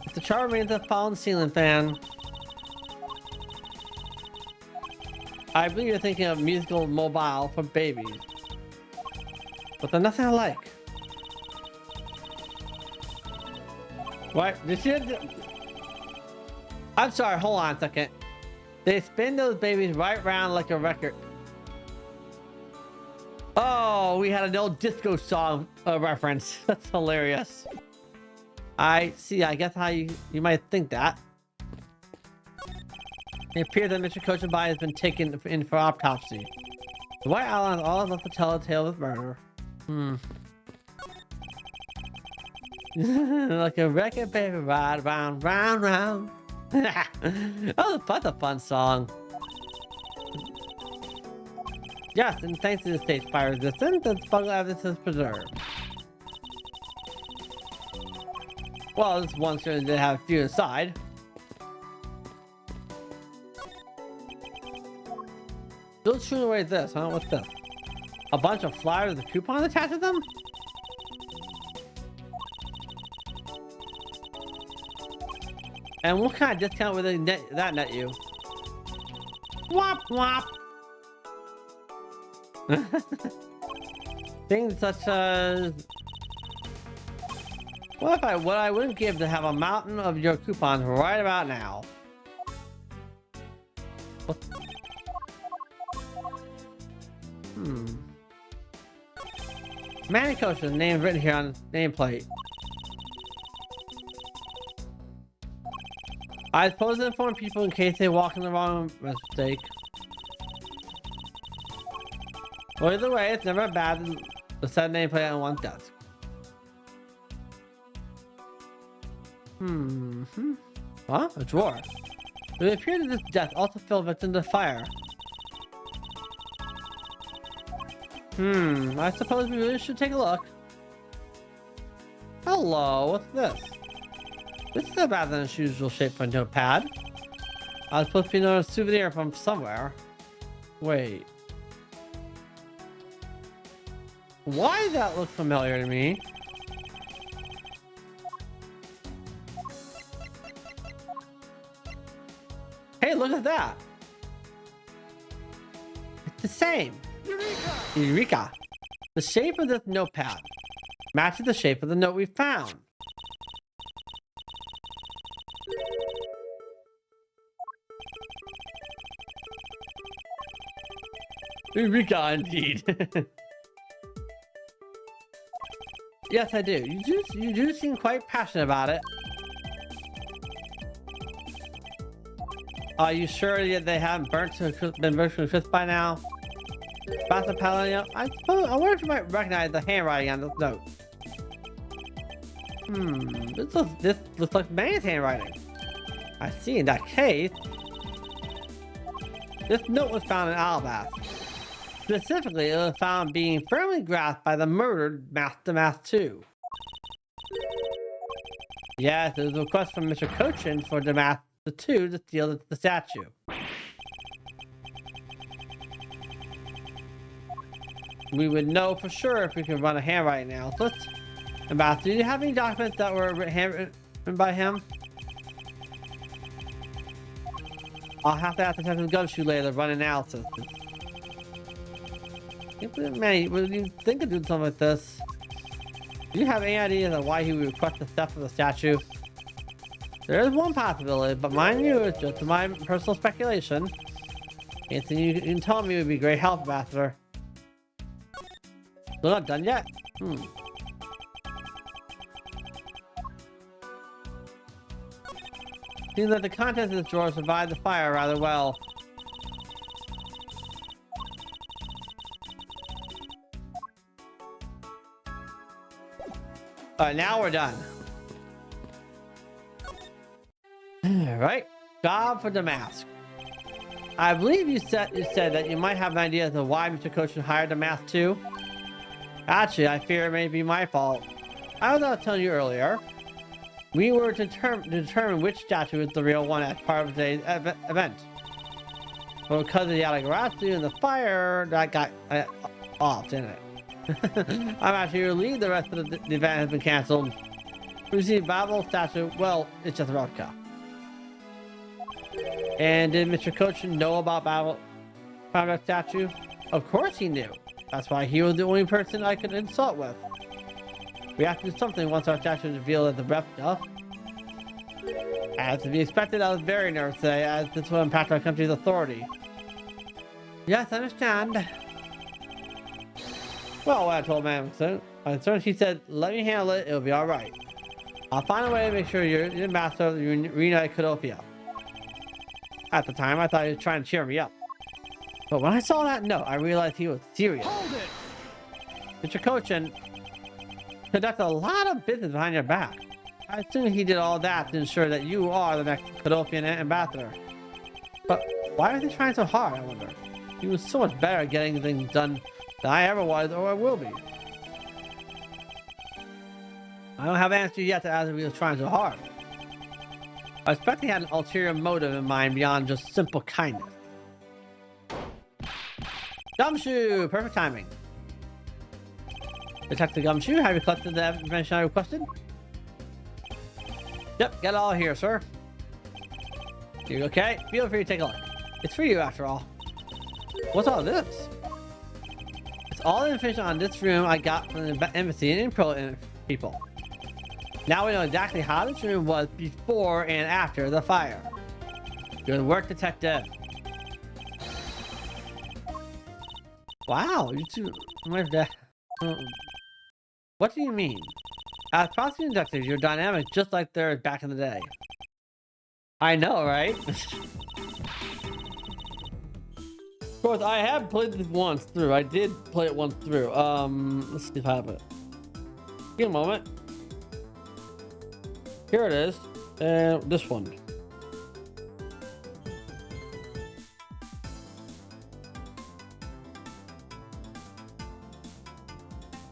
If the charm remains a fallen ceiling fan, I believe you're thinking of musical mobile for babies. But they're nothing alike. What? Did you? I'm sorry, hold on a second. They spin those babies right round like a record. Oh, we had an old disco song reference. That's hilarious. I see. I guess how you might think that. It appears that Mr. Kochenbai has been taken in for autopsy. The White Owl has all left to tell a tale of murder. Like a record, baby, ride round, round, round. Oh, that's a fun song. Yes, and thanks to the state's fire resistance, the smuggled evidence is preserved. Well, this one certainly did have a few inside. Still chewing away at this, huh? What's this? A bunch of flyers with coupons attached to them? And what kind of discount would they net you? Wop wop! Things such as what I wouldn't give to have a mountain of your coupons right about now. What? Manny Coach's name written here on nameplate. I suppose to inform people in case they walk in the wrong mistake. Well, either way, it's never bad to set a nameplate on one's desk. Huh? A drawer. It appears that this death also fell victim to fire. I suppose we really should take a look. Hello, what's this? This is a rather unusual shape for a notepad. I was supposed to be a souvenir from somewhere. Wait. Why does that look familiar to me? Hey, look at that. It's the same. Eureka! The shape of this notepad matches the shape of the note we found. Eureka, indeed. Yes, I do. You do seem quite passionate about it. Are you sure that they haven't been burnt to a crisp by now? Master Paladin, I wonder if you might recognize the handwriting on this note. This looks like Manny's handwriting. I see. In that case, this note was found in Alabama. Specifically, it was found being firmly grasped by the murdered Master Math 2. Yes, it was a request from Mr. Cochin for the Math 2 to steal the statue. We would know for sure if we could run a handwriting analysis. About, do you have any documents that were handwritten by him? I'll have to ask Detective Gumshoe later to run analysis. Man, would you think of doing something like this? Do you have any ideas of why he would request the theft of the statue? There is one possibility, but mind you, it's just my personal speculation. Anthony, you can tell me it would be great help, Ambassador. Still not done yet? Seems like the contents of this drawer survived the fire rather well. Alright, now we're done. Alright, job for the mask. I believe you said that you might have an idea as to why Mr. Koshin hired the mask too. Actually, I fear it may be my fault. I was telling you earlier. We were to determine which statue is the real one as part of today's event. But because of the Yatagarasu and the fire, that got off, didn't it? I'm actually relieved the rest of the event has been cancelled. We see Babel statue. Well, it's just a replica. And did Mr. Koshin know about Babel statue? Of course he knew. That's why he was the only person I could insult with. We have to do something once our statue is revealed as the replica. As to be expected, I was very nervous today, as this will impact our country's authority. Yes, I understand. Well, what I told Madam Concerned, she said, let me handle it, it'll be alright. I'll find a way to make sure you're the master of the reunited Kotopia. At the time, I thought he was trying to cheer me up. But when I saw that note, I realized he was serious. Hold it! Mr. Koshin conducts a lot of business behind your back. I assume he did all that to ensure that you are the next Kotopian ambassador. But why is he trying so hard, I wonder? He was so much better at getting things done than I ever was or will be. I don't have an answer yet to ask if he was trying so hard. I expect he had an ulterior motive in mind beyond just simple kindness. Gumshoe! Perfect timing. Detective Gumshoe, have you collected the information I requested? Yep, got it all here, sir. You okay? Feel free to take a look. It's for you, after all. What's all this? It's all the information on this room I got from the embassy and Imperial people. Now we know exactly how this room was before and after the fire. Good work, detective. Wow, you two... What do you mean? As prosecuting detectives, you're dynamic just like they're back in the day. I know, right? Of course, I have played this once through. I did play it once through. Let's see if I have it. Give me a moment. Here it is. This one.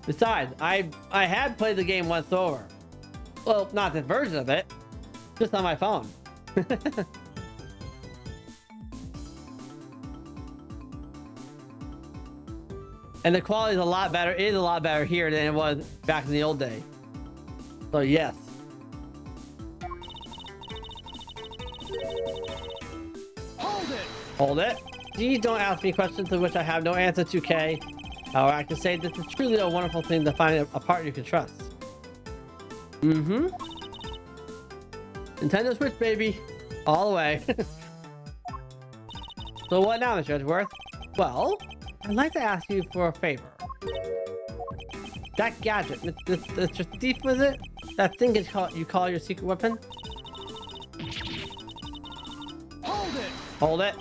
Besides, I had played the game once over. Well, not this version of it, just on my phone. And the quality is a lot better. It is a lot better here than it was back in the old day. So yes. Hold it! Hold it. Please don't ask me questions to which I have no answer to, Kay. However, I can say this is truly a wonderful thing to find a partner you can trust. Mm-hmm. Nintendo Switch, baby. All the way. So what now, Mr. Edgeworth? Well, I'd like to ask you for a favor. That gadget, Mr. Thief, was it? That thing you call your secret weapon? Hold it! Hold it.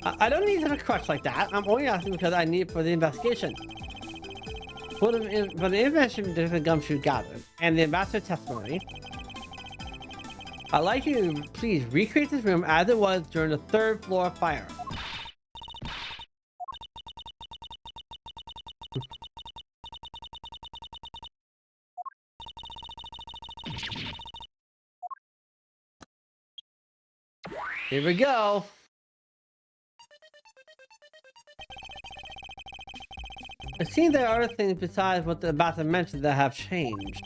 I don't need a crutch like that. I'm only asking because I need it for the investigation. For the information different Gumshoe gathered and the ambassador testimony, I'd like you to please recreate this room as it was during the 3rd floor fire. Here we go. It seems there are other things besides what they're about to mention that have changed.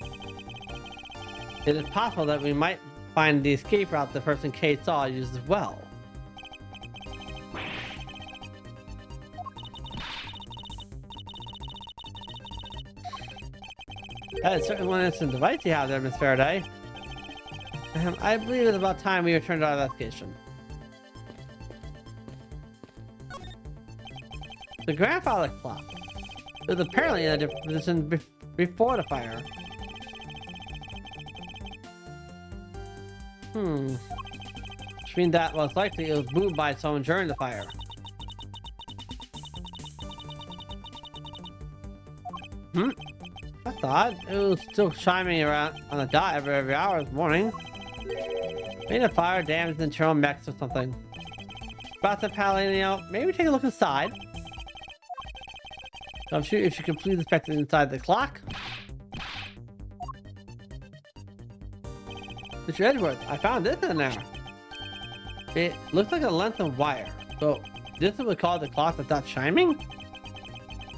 It is possible that we might find the escape route the person Kate saw used as well. That is certainly one instant device you have there, Miss Faraday. I believe it's about time we returned to our investigation. The grandfather clock. It was apparently in a different position before the fire. Which means that most likely it was moved by someone during the fire. That's odd. It was still chiming around on the dot every hour this morning. Maybe the fire damaged the internal mechs or something. About the Palino, maybe take a look inside. I'm sure if you complete the spectacle inside the clock. Mr. Edwards, I found this in there. It looks like a length of wire. So this is what we call the clock that's not chiming?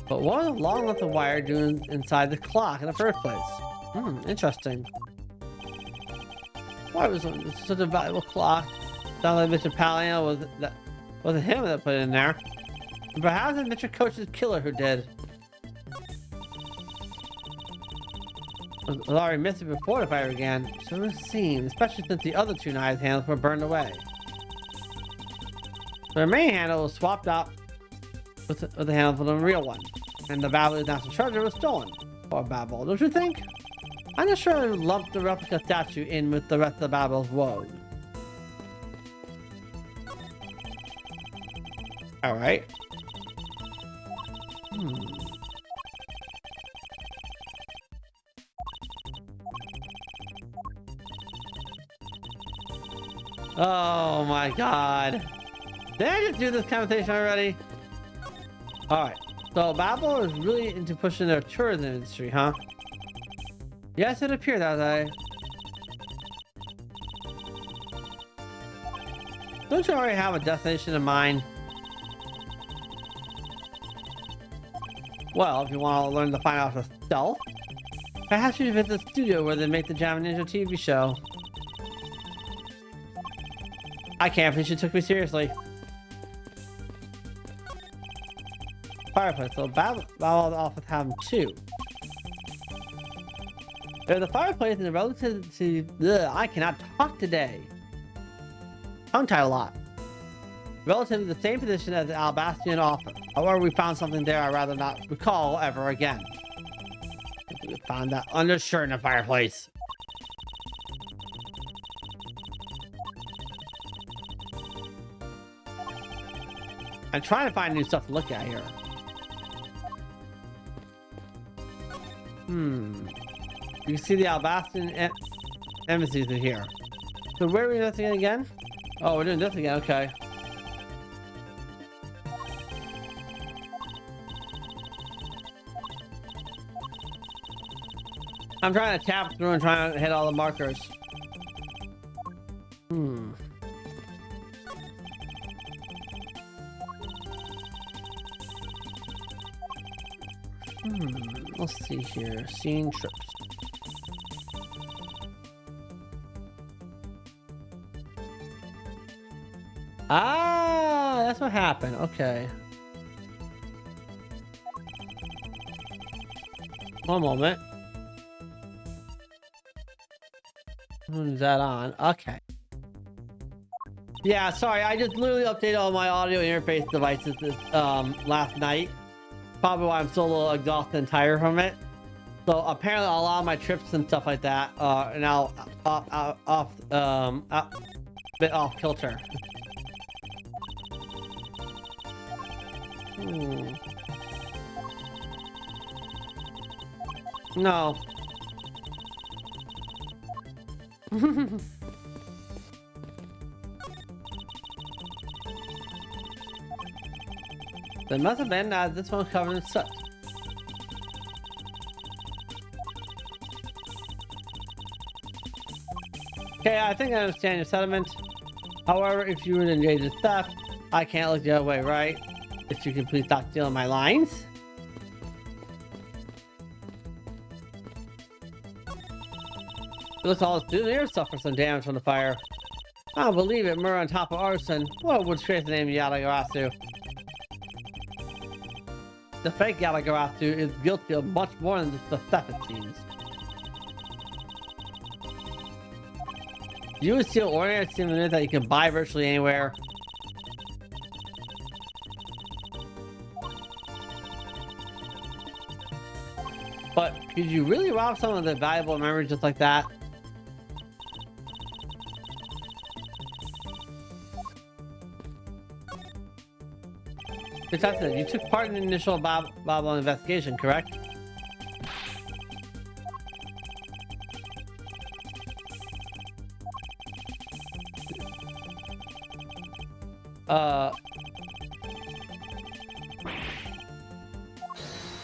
But what was a long length of wire doing inside the clock in the first place? Interesting. Why was it such a valuable clock? Sounds like Mr. Palino wasn't him that put it in there. Perhaps it's Mr. Coach's killer who did. I was already missing before the fire began. So it seems, especially since the other two knives handles were burned away. The main handle was swapped out with the handle for the real one, and the Babel's national treasure was stolen. Poor Babel, don't you think? I'm not sure I would lump the replica statue in with the rest of the Babel's woes. All right. Oh my god. Did I just do this conversation already? Alright. So Babel is really into pushing their tourism industry, huh? Yes, it appeared that way. Don't you already have a destination in mind? Well, if you want to learn to find out for yourself, perhaps you should visit the studio where they make the Jam Ninja TV show. I can't believe she took me seriously. Fireplace, so Babel often have them too. There's a fireplace in the relative to. I cannot talk today. Tongue tied a lot. Relative to the same position as the Alabastrian offer. However, we found something there I'd rather not recall ever again. We found that undershirt in the fireplace. I'm trying to find new stuff to look at here. You can see the Alabastrian embassies in here. So where are we investigating again? Oh, we're doing this again, okay. I'm trying to tap through and trying to hit all the markers. Let's see here. Scene trips. Ah, that's what happened. Okay. One moment. Who's that on? Okay. Yeah, sorry. I just literally updated all my audio interface devices this, last night. Probably why I'm still a little exhausted and tired from it. So apparently a lot of my trips and stuff like that are now bit off kilter. No. There must have been this one covered in soot. Okay, I think I understand your sentiment. However, if you would engage in theft, I can't look the other way, right? If you could please stop stealing my lines. It looks all this here suffer some damage from the fire. I don't believe it, murder on top of arson. What would trace the name of Yatagarasu? The fake Yatagarasu is guilty of much more than just the theft, it seems. You would steal ordinary souvenirs that you can buy virtually anywhere. But could you really rob someone of their valuable memories just like that? Detective, you took part in the initial Babel investigation, correct?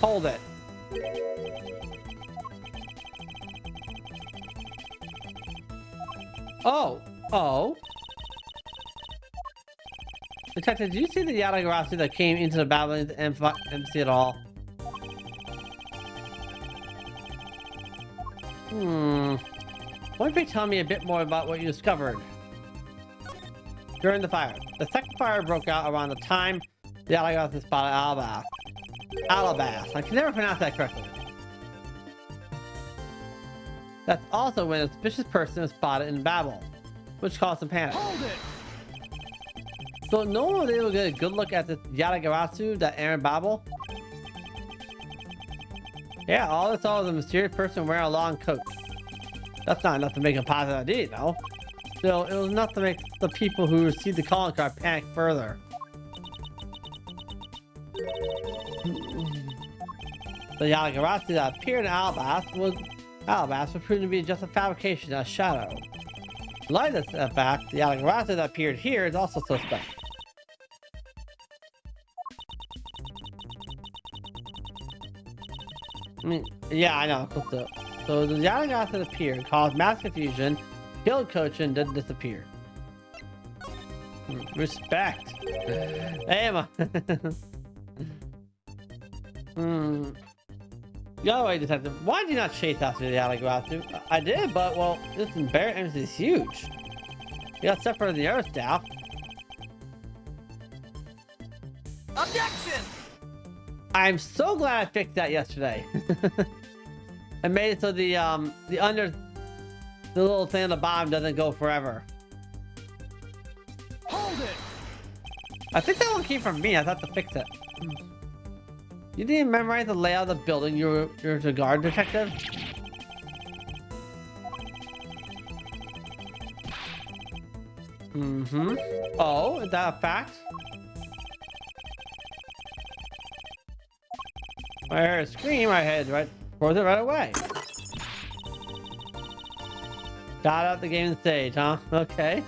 Hold it. Oh. Oh. Detective, did you see the Yatagarasu that came into the Babylon embassy at all? Why don't you tell me a bit more about what you discovered during the fire? The second fire broke out around the time the Yatagarasu spotted Alabas. I can never pronounce that correctly. That's also when a suspicious person was spotted in Babel, which caused some panic. Hold it! So no one was able to get a good look at the Yatagarasu that entered Babel? Yeah, all they saw was a mysterious person wearing a long coat. That's not enough to make a positive idea, though. Still, it was enough to make the people who received the calling card panic further. The Yatagarasu that appeared in Alabas was proven to be just a fabrication, a shadow. In light of that fact, the Yatagarasu that appeared here is also suspect. I mean, yeah, I know. So the Yatagarasu that appeared caused mass confusion, killed Coach, and then disappeared. Respect. Hey, Emma. The other way, Detective, why did you not chase after the Yatagarasu? I did, but, well, this embarrassment is huge. You got separated from the other staff. Objection! I'm so glad I fixed that yesterday. I made it so the little thing on the bottom doesn't go forever. Hold it! I think that one came from me. I thought to fix it. You didn't memorize the layout of the building. You're a guard detective. Oh, is that a fact? I heard a scream. I had froze it right away. Got out the game stage, huh? Okay.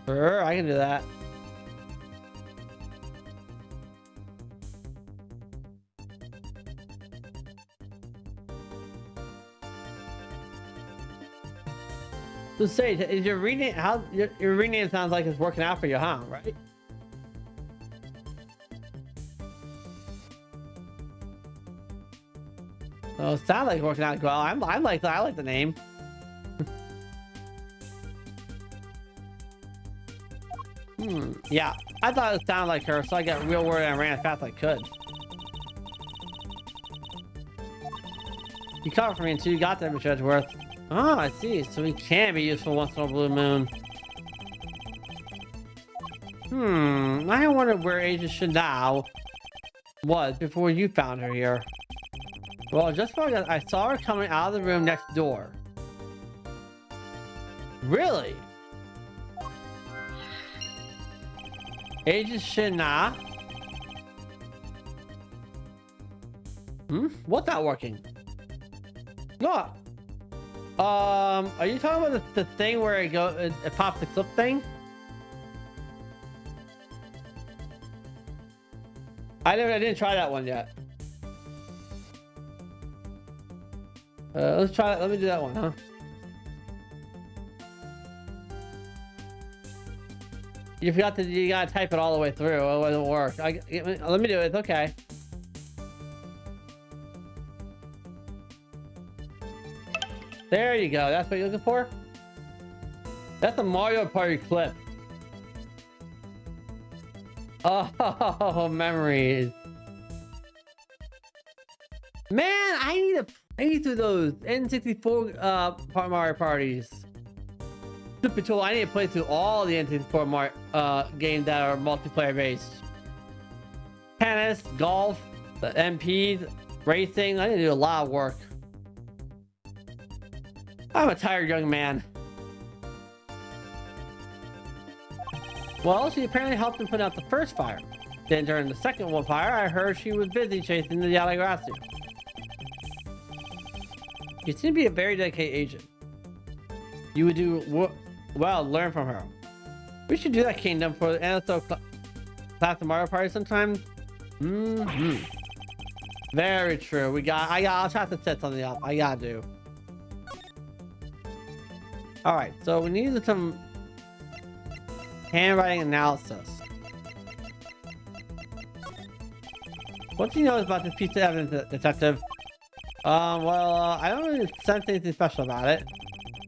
Sure, I can do that. So Sage, is your rename your rename sounds like it's working out for you, huh? Right? Oh, it sounds like it's working out well. I like the name. Yeah, I thought it sounded like her, so I got real worried and ran as fast as I could. You covered for me until you got there, Mr. Edgeworth. Oh, I see. So he can be useful once in a blue moon. I wondered where Agent Shadao was before you found her here. Well, just because I saw her coming out of the room next door. Really? Agent Shina? What's not working? No. Are you talking about the thing where it pops the clip thing? I didn't try that one yet. Let's try it. Let me do that one, huh? You forgot that you gotta type it all the way through. It won't work. Let me do it. It's okay. There you go. That's what you're looking for? That's a Mario Party clip. Oh, memories. Man, I need to do those N64 Mario parties. Super cool. I need to play through all the N64 Mario games that are multiplayer based. Tennis, golf, the MPs, racing. I need to do a lot of work. I'm a tired young man. Well, she apparently helped him put out the first fire. Then during the second one fire, I heard she was busy chasing the Yatagarasu. You seem to be a very dedicated agent. You would do well, learn from her. We should do that, Kingdom, for the NSO class of Mario Party sometime. Very true. I'll try to set something up. I gotta do. Alright, so we need some handwriting analysis. What do you know about this piece of evidence, detective? I don't really sense anything special about it,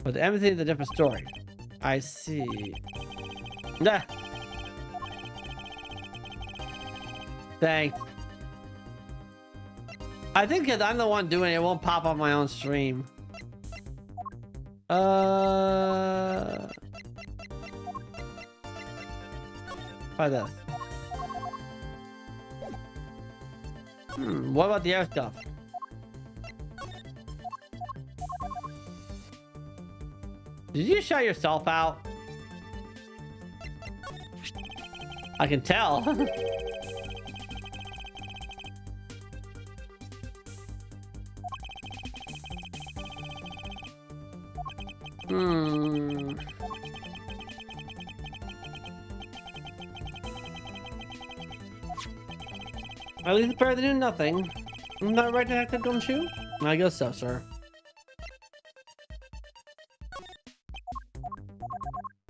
but the evidence is a different story. I see. Nah. Thanks. I think because I'm the one doing it, it won't pop on my own stream. Try this. What about the air stuff? Did you shout yourself out? I can tell. At least it's better than doing nothing. Isn't that right, Detective Gumshoe? I guess so, sir.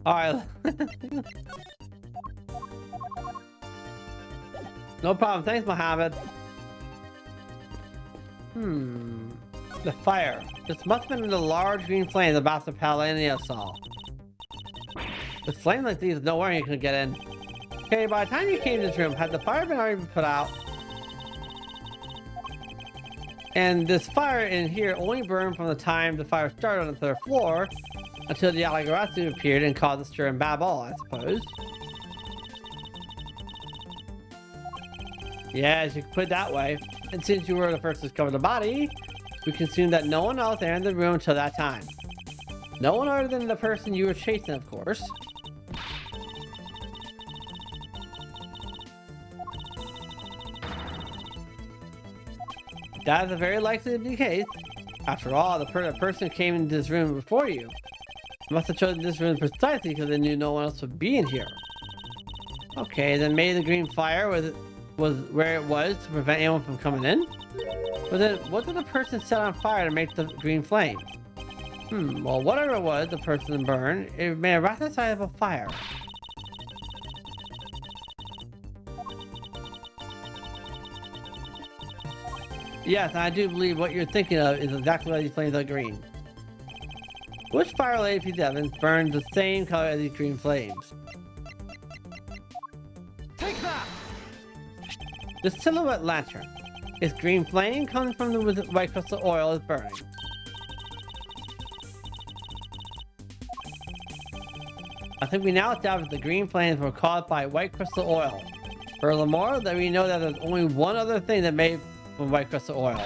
Alright. No problem. Thanks, Mohammed. The fire. This must have been the large green flames about the Paladino saw. With flames like these, no worry you couldn't get in. Okay, by the time you came to this room, had the fire been already put out? And this fire in here only burned from the time the fire started on the third floor until the Yatagarasu appeared and caused a stir and babble, I suppose. Yes, you can put it that way. And since you were the first to discover the body, we can assume that no one else entered the room until that time. No one other than the person you were chasing, of course. That is very likely to be the case. After all, the person who came into this room before you must have chosen this room precisely because they knew no one else would be in here. Okay, then maybe the green fire was where it was to prevent anyone from coming in? But then, what did the person set on fire to make the green flames? Well, whatever it was, the person burned, it made a rather sizable fire. Yes, I do believe what you're thinking of is exactly why these flames are green. Which fire-related piece of evidence burned the same color as these green flames? Take that! The silhouette lantern. Its green flame comes from the white crystal oil is burning. I think we now established the green flames were caused by white crystal oil. Furthermore, that we know that there's only one other thing that made from white crystal oil.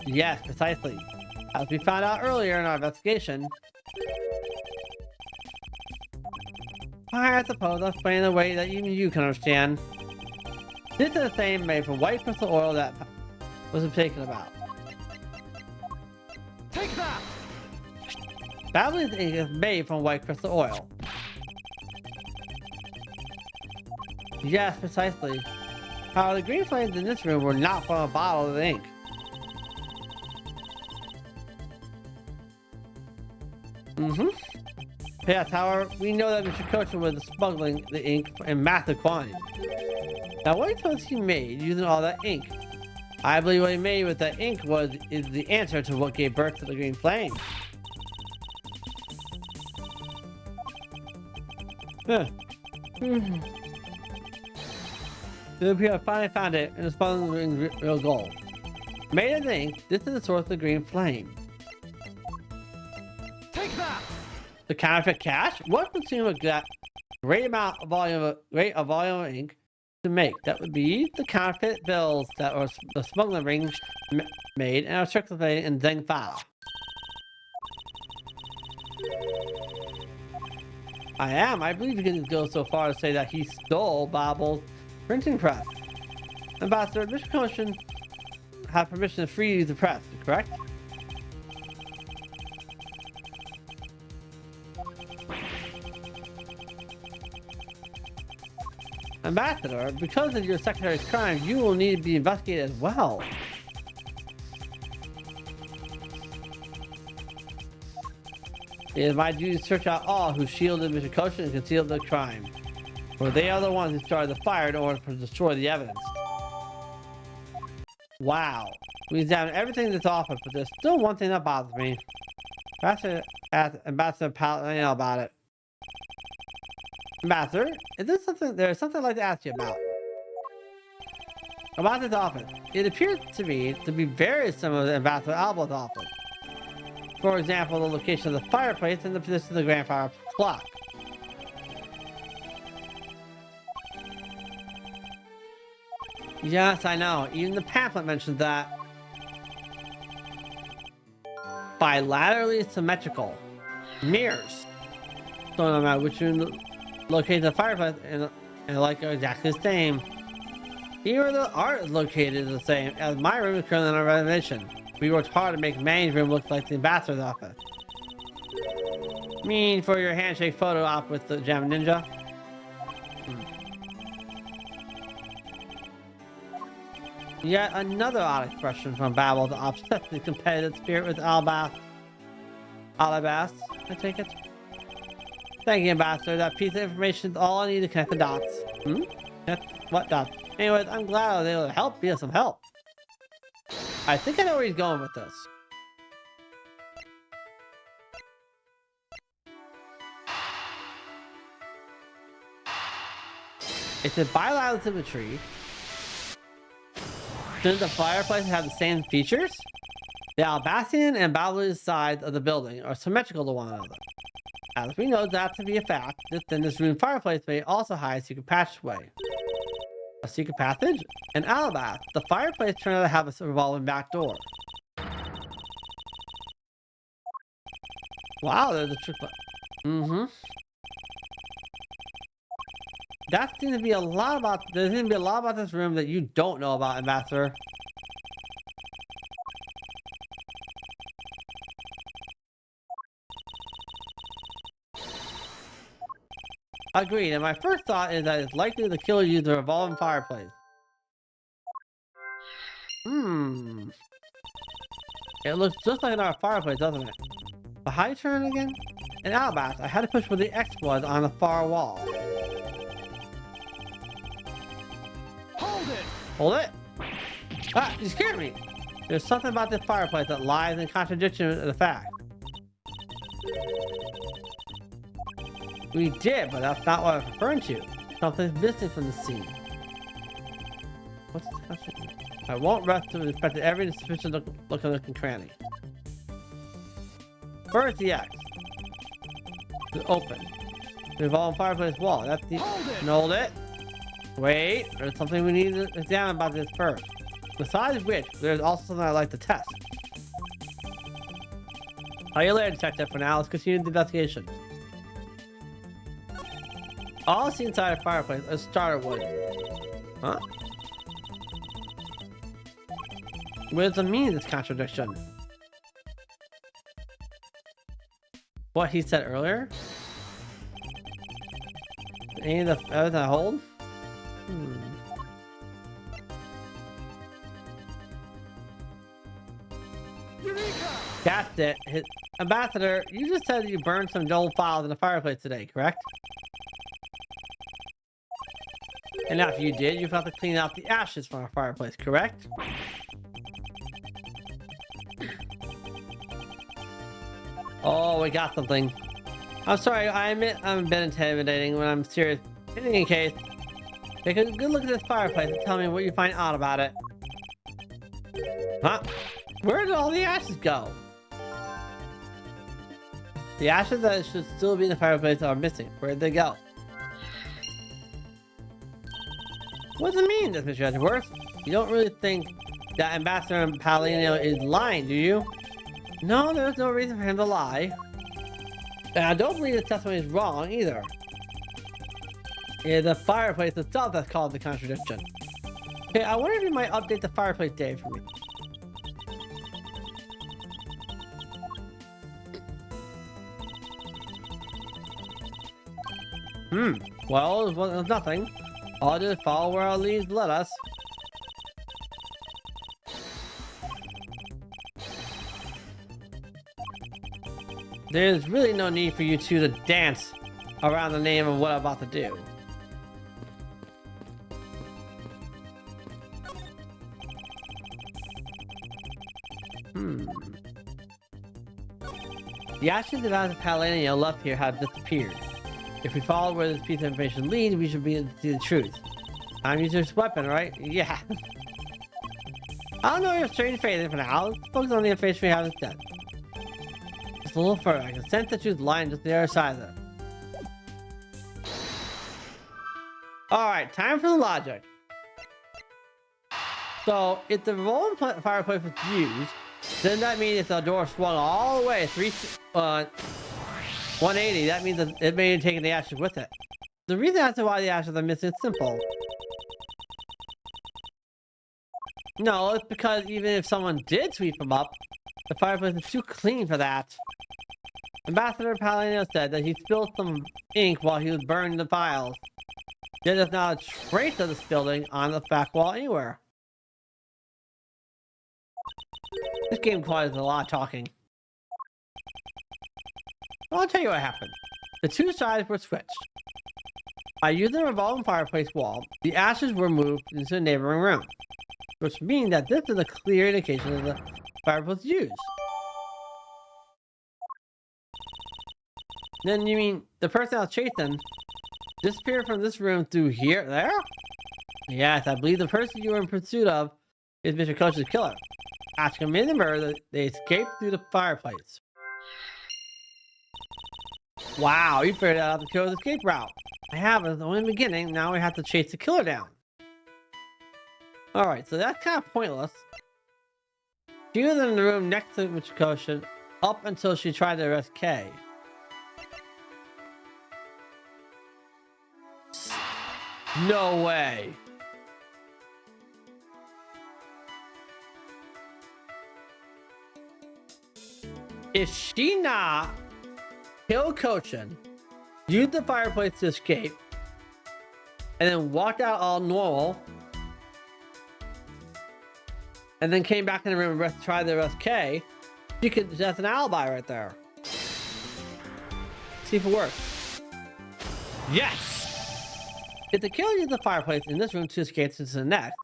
Yes, precisely. As we found out earlier in our investigation. I suppose I'll explain in a way that even you can understand. This is the same made from white crystal oil that was taken about. Take that! Babylon's ink is made from white crystal oil. Yes, precisely. However, the green flames in this room were not from a bottle of ink. Yes, however, we know that Mr. Kocha was smuggling the ink in massive quantities. Now, what he told he made using all that ink? I believe what he made with that ink is the answer to what gave birth to the green flame. We have finally found it, and it's smuggling real gold. Made of ink, this is the source of the green flame. Take that! The counterfeit cash? What consume a great amount of volume of ink to make? That would be the counterfeit bills that was the smuggling ring made and are circulated in Zeng file. I believe you can go so far to say that he stole Babel's printing press. Ambassador, Mr. Koshin have permission to free use the press, correct? Ambassador, because of your secretary's crime, you will need to be investigated as well. It is my duty to search out all who shielded Mr. Koshin and concealed the crime. For they are the ones who started the fire in order to destroy the evidence. Wow. We examined everything that's offered, but there's still one thing that bothers me. Ambassador Palladino about it. Ambassador, there's something I'd like to ask you about. About this office. It appears to me to be very similar to Ambassador Alba's office. For example, the location of the fireplace and the position of the grandfather clock. Yes, I know. Even the pamphlet mentions that. Bilaterally symmetrical. Mirrors. So no matter which room locates the fireplace and like exactly the same. Even the art is located the same as my room is currently on renovation. We worked hard to make Manny's room look like the ambassador's office. Mean for your handshake photo op with the Jam Ninja? Yet another odd expression from Babel to offset the competitive spirit with Alabast, I take it. Thank you, Ambassador. That piece of information is all I need to connect the dots. What dots? Anyways, I'm glad I was able to help. Be of some help. I think I know where he's going with this. It's a bilateral symmetry. Shouldn't the fireplace have the same features? The Albastian and Babalu's sides of the building are symmetrical to one another. As we know that to be a fact, then this room fireplace may also hide a secret passageway. A secret passage? An Alabast. The fireplace turned out to have a revolving back door. Wow, there's a trick. That seems to be a lot about. There seems to be a lot about this room that you don't know about, Ambassador. Agreed, and my first thought is that it's likely the killer used a revolving fireplace. It looks just like our fireplace, doesn't it? The high turn again? An Alabast. I had to push where the X was on the far wall. Hold it! Hold it! Ah, you scared me! There's something about this fireplace that lies in contradiction with the fact. We did, but that's not what I'm referring to. Something's missing from the scene. What's the question? I won't rest to respect every suspicious look and cranny. First, the X. The open. The revolving fireplace wall. That's the. Hold it! Wait, there's something we need to examine about this first. Besides which, there's also something I'd like to test. How you later, Detective? For now, let's continue the investigation. All I see inside a fireplace is starter wood. Huh? What does it mean, this contradiction? What he said earlier? Any of the evidence I hold? That's it. Ambassador, you just said that you burned some old files in the fireplace today, correct? And after you did, you have to clean out the ashes from our fireplace, correct? Oh, we got something. I'm sorry, I admit I'm a bit intimidating when I'm serious. In any case, take a good look at this fireplace and tell me what you find odd about it. Huh? Where did all the ashes go? The ashes that should still be in the fireplace are missing. Where did they go? What does it mean, this Mr. Edgeworth? You don't really think that Ambassador Palladino is lying, do you? No, there's no reason for him to lie. And I don't believe his testimony is wrong either. It's the fireplace itself that's caused the contradiction. Okay, I wonder if you might update the fireplace date for me. Well, it was nothing. I'll just follow where our leads let us. There's really no need for you two to dance around the name of what I'm about to do. The ashes of Paladino left here have disappeared. If we follow where this piece of information leads, we should be able to see the truth. I'm using this weapon, right? Yeah. I don't know your strange faith for now. Let's focus on the information we have instead. Just a little further. I can sense the truth lying just the other side of it. Alright, time for the logic. So, if the revolving fireplace was used, then that means if the door swung all the way 180, that means that it may have taken the ashes with it. The reason as to why the ashes are missing is simple. No, it's because even if someone did sweep them up, the fireplace is too clean for that. Ambassador Paladino said that he spilled some ink while he was burning the files. There's not a trace of this building on the back wall anywhere. This game requires a lot of talking. Well, I'll tell you what happened. The two sides were switched. By using the revolving fireplace wall, the ashes were moved into a neighboring room, which means that this is a clear indication of the fireplace used. Then you mean the person I was chasing disappeared from this room through here? There? Yes, I believe the person you were in pursuit of is Mr. Coach's killer. After committing the murder, they escaped through the fireplace. Wow, you figured out the killer's escape route. I have it only in the beginning, now we have to chase the killer down. Alright, so that's kind of pointless. She was in the room next to Mr. Koshin up until she tried to arrest Kay. No way. If she not killed Koshin, used the fireplace to escape, and then walked out all normal, and then came back in the room and tried to arrest Kay, that's an alibi right there. See if it works. Yes! If the killer used the fireplace in this room to escape into the next,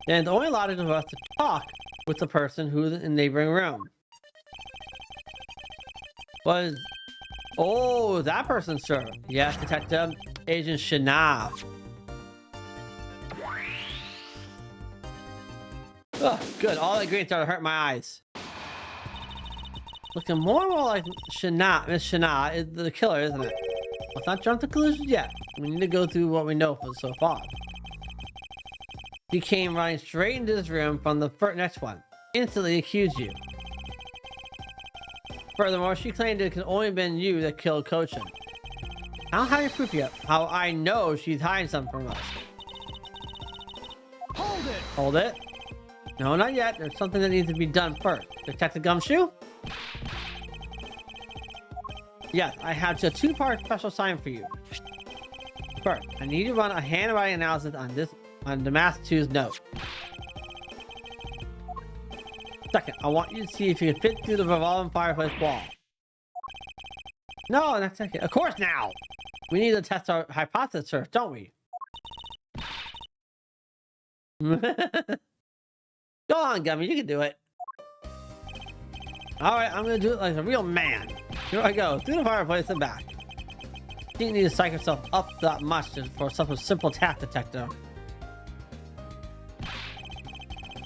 then the only logical for us to talk with the person who's in the neighboring room. Was... Oh, that person, sir. Yes, Detective Agent Shana. Oh, good. All that green started to hurt my eyes. Looking more and more like Shana. Miss Shana is the killer, isn't it? Let's not jump to conclusions yet. We need to go through what we know so far. She came running straight into this room from the next one. Instantly accused you. Furthermore, she claimed it could only have been you that killed Koshin. I don't have any proof yet. How I know she's hiding something from us. Hold it! Hold it? No, not yet. There's something that needs to be done first. Detective Gumshoe? Yes, I have a two-part special assignment for you. First, I need to run a handwriting analysis on Damask2's note. Second, I want you to see if you can fit through the revolving fireplace wall. No, that's okay. Of course now! We need to test our hypothesis first, don't we? Go on, Gummy, you can do it. Alright, I'm gonna do it like a real man. Here I go, through the fireplace and back. You don't need to psych yourself up that much for such a simple task, Detective.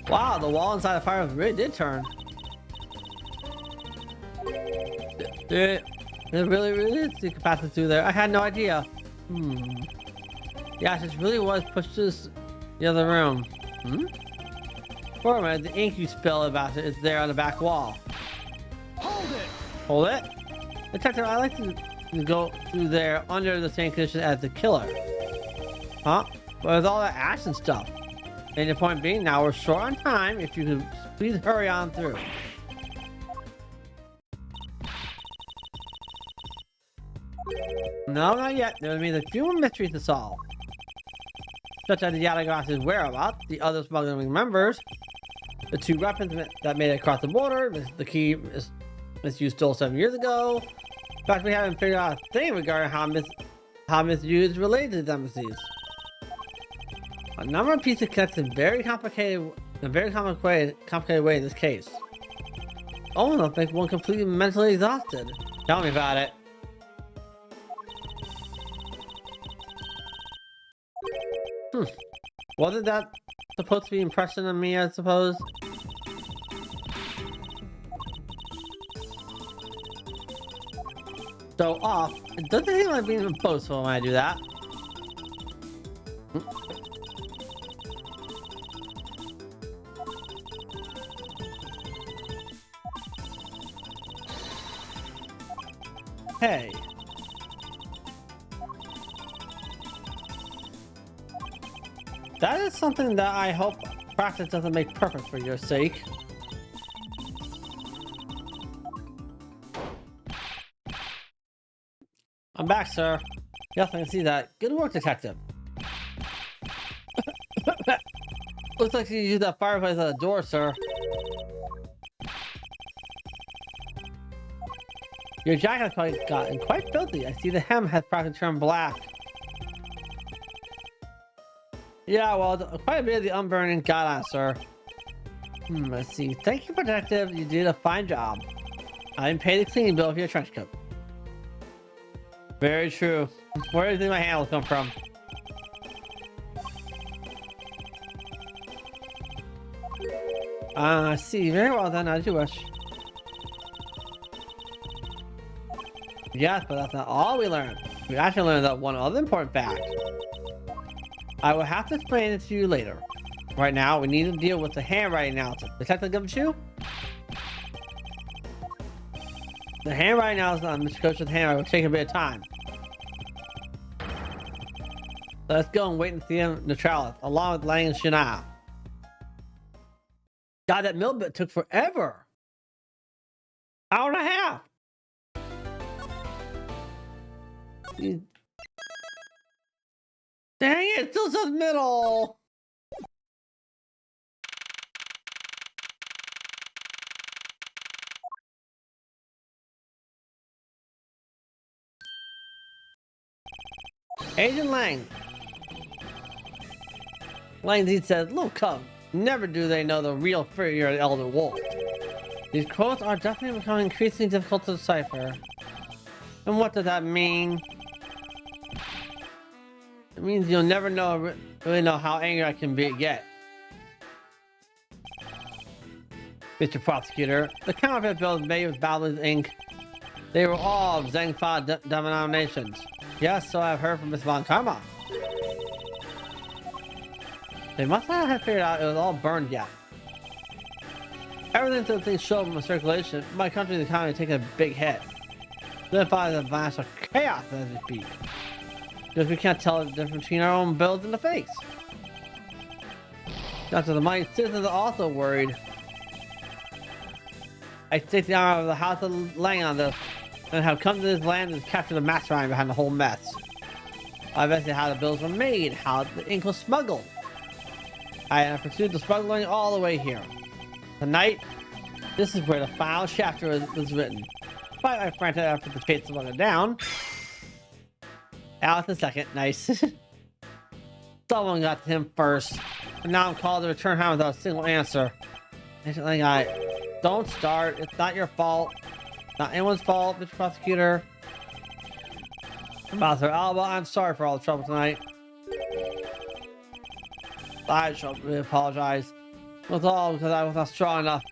Wow, the wall inside the fireplace really did turn. It really is the capacity through there. I had no idea. Yeah, it really was pushed to the other room. For a minute, the ink you spilled about it is there on the back wall. Hold it! Hold it? Detective, I like to go through there under the same condition as the killer. Huh? But with all that ash and stuff. And the point being, now we're short on time. If you could please hurry on through. No, not yet. There'll be a few more mysteries to solve. such as the Yatagarasu's whereabouts, the other smuggling members, the 2 weapons that made it across the border, the key Miss Yu stole 7 years ago. In fact, we haven't figured out a thing regarding how Miss Yu is related to the embassies. A number of pieces connect in a very complicated way in this case. Oh, enough to make one completely mentally exhausted. Tell me about it. Wasn't that supposed to be impression on me, I suppose? So off. It doesn't seem like being boastful when I do that. Hey. That is something that I hope practice doesn't make perfect for your sake. I'm back, sir. Yes, I can see that. Good work, detective. Looks like you used that fireplace at the door, sir. Your jacket has gotten quite filthy. I see the hem has practically turned black. Yeah, well, quite a bit of the unburning got on, sir. Let's see. Thank you, detective. You did a fine job. I didn't pay the cleaning bill for your trench coat. Very true. Where do you think my hand will come from? I see. Very well then, as you wish. Yes, but that's not all we learned. We actually learned that one other important fact. I will have to explain it to you later. Right now, we need to deal with the handwriting analysis. Detective Gumshoe? The handwriting analysis on Mr. Coach's handwriting will take a bit of time. So let's go and wait and see him neutralis, along with Lang and Shana. God, that mill bit took forever. Hour and a half. Dang it, still says middle. Agent Lang. Langzy says, look, come. Never do they know the real figure of the Elder Wolf. These quotes are definitely becoming increasingly difficult to decipher. And what does that mean? It means you'll never really know how angry I can get. Mr. Prosecutor, the counterfeit bills made with Bowler's ink, they were all of Zhengfa denominations. Yes, so I've heard from Miss Von Karma. They must not have figured out it was all burned yet. Everything to the things showed from circulation, my country's economy is taking a big hit. Then follows a vast of chaos as we speak. Because we can't tell the difference between our own bills and the fakes. Not to the mighty citizens are also worried. I take the honor of the House of Lang on this, and have come to this land and captured the mastermind behind the whole mess. I investigated how the bills were made, how the ink was smuggled. I have pursued the smuggling all the way here. Tonight, this is where the final chapter was written. Despite my frantic effort to chase the smuggler down. Alice in second, nice. Someone got to him first, and now I'm called to return home without a single answer. Don't start. It's not your fault. Not anyone's fault, Mr. Prosecutor. Master Alba, I'm sorry for all the trouble tonight. I shall really apologize. It was all because I was not strong enough.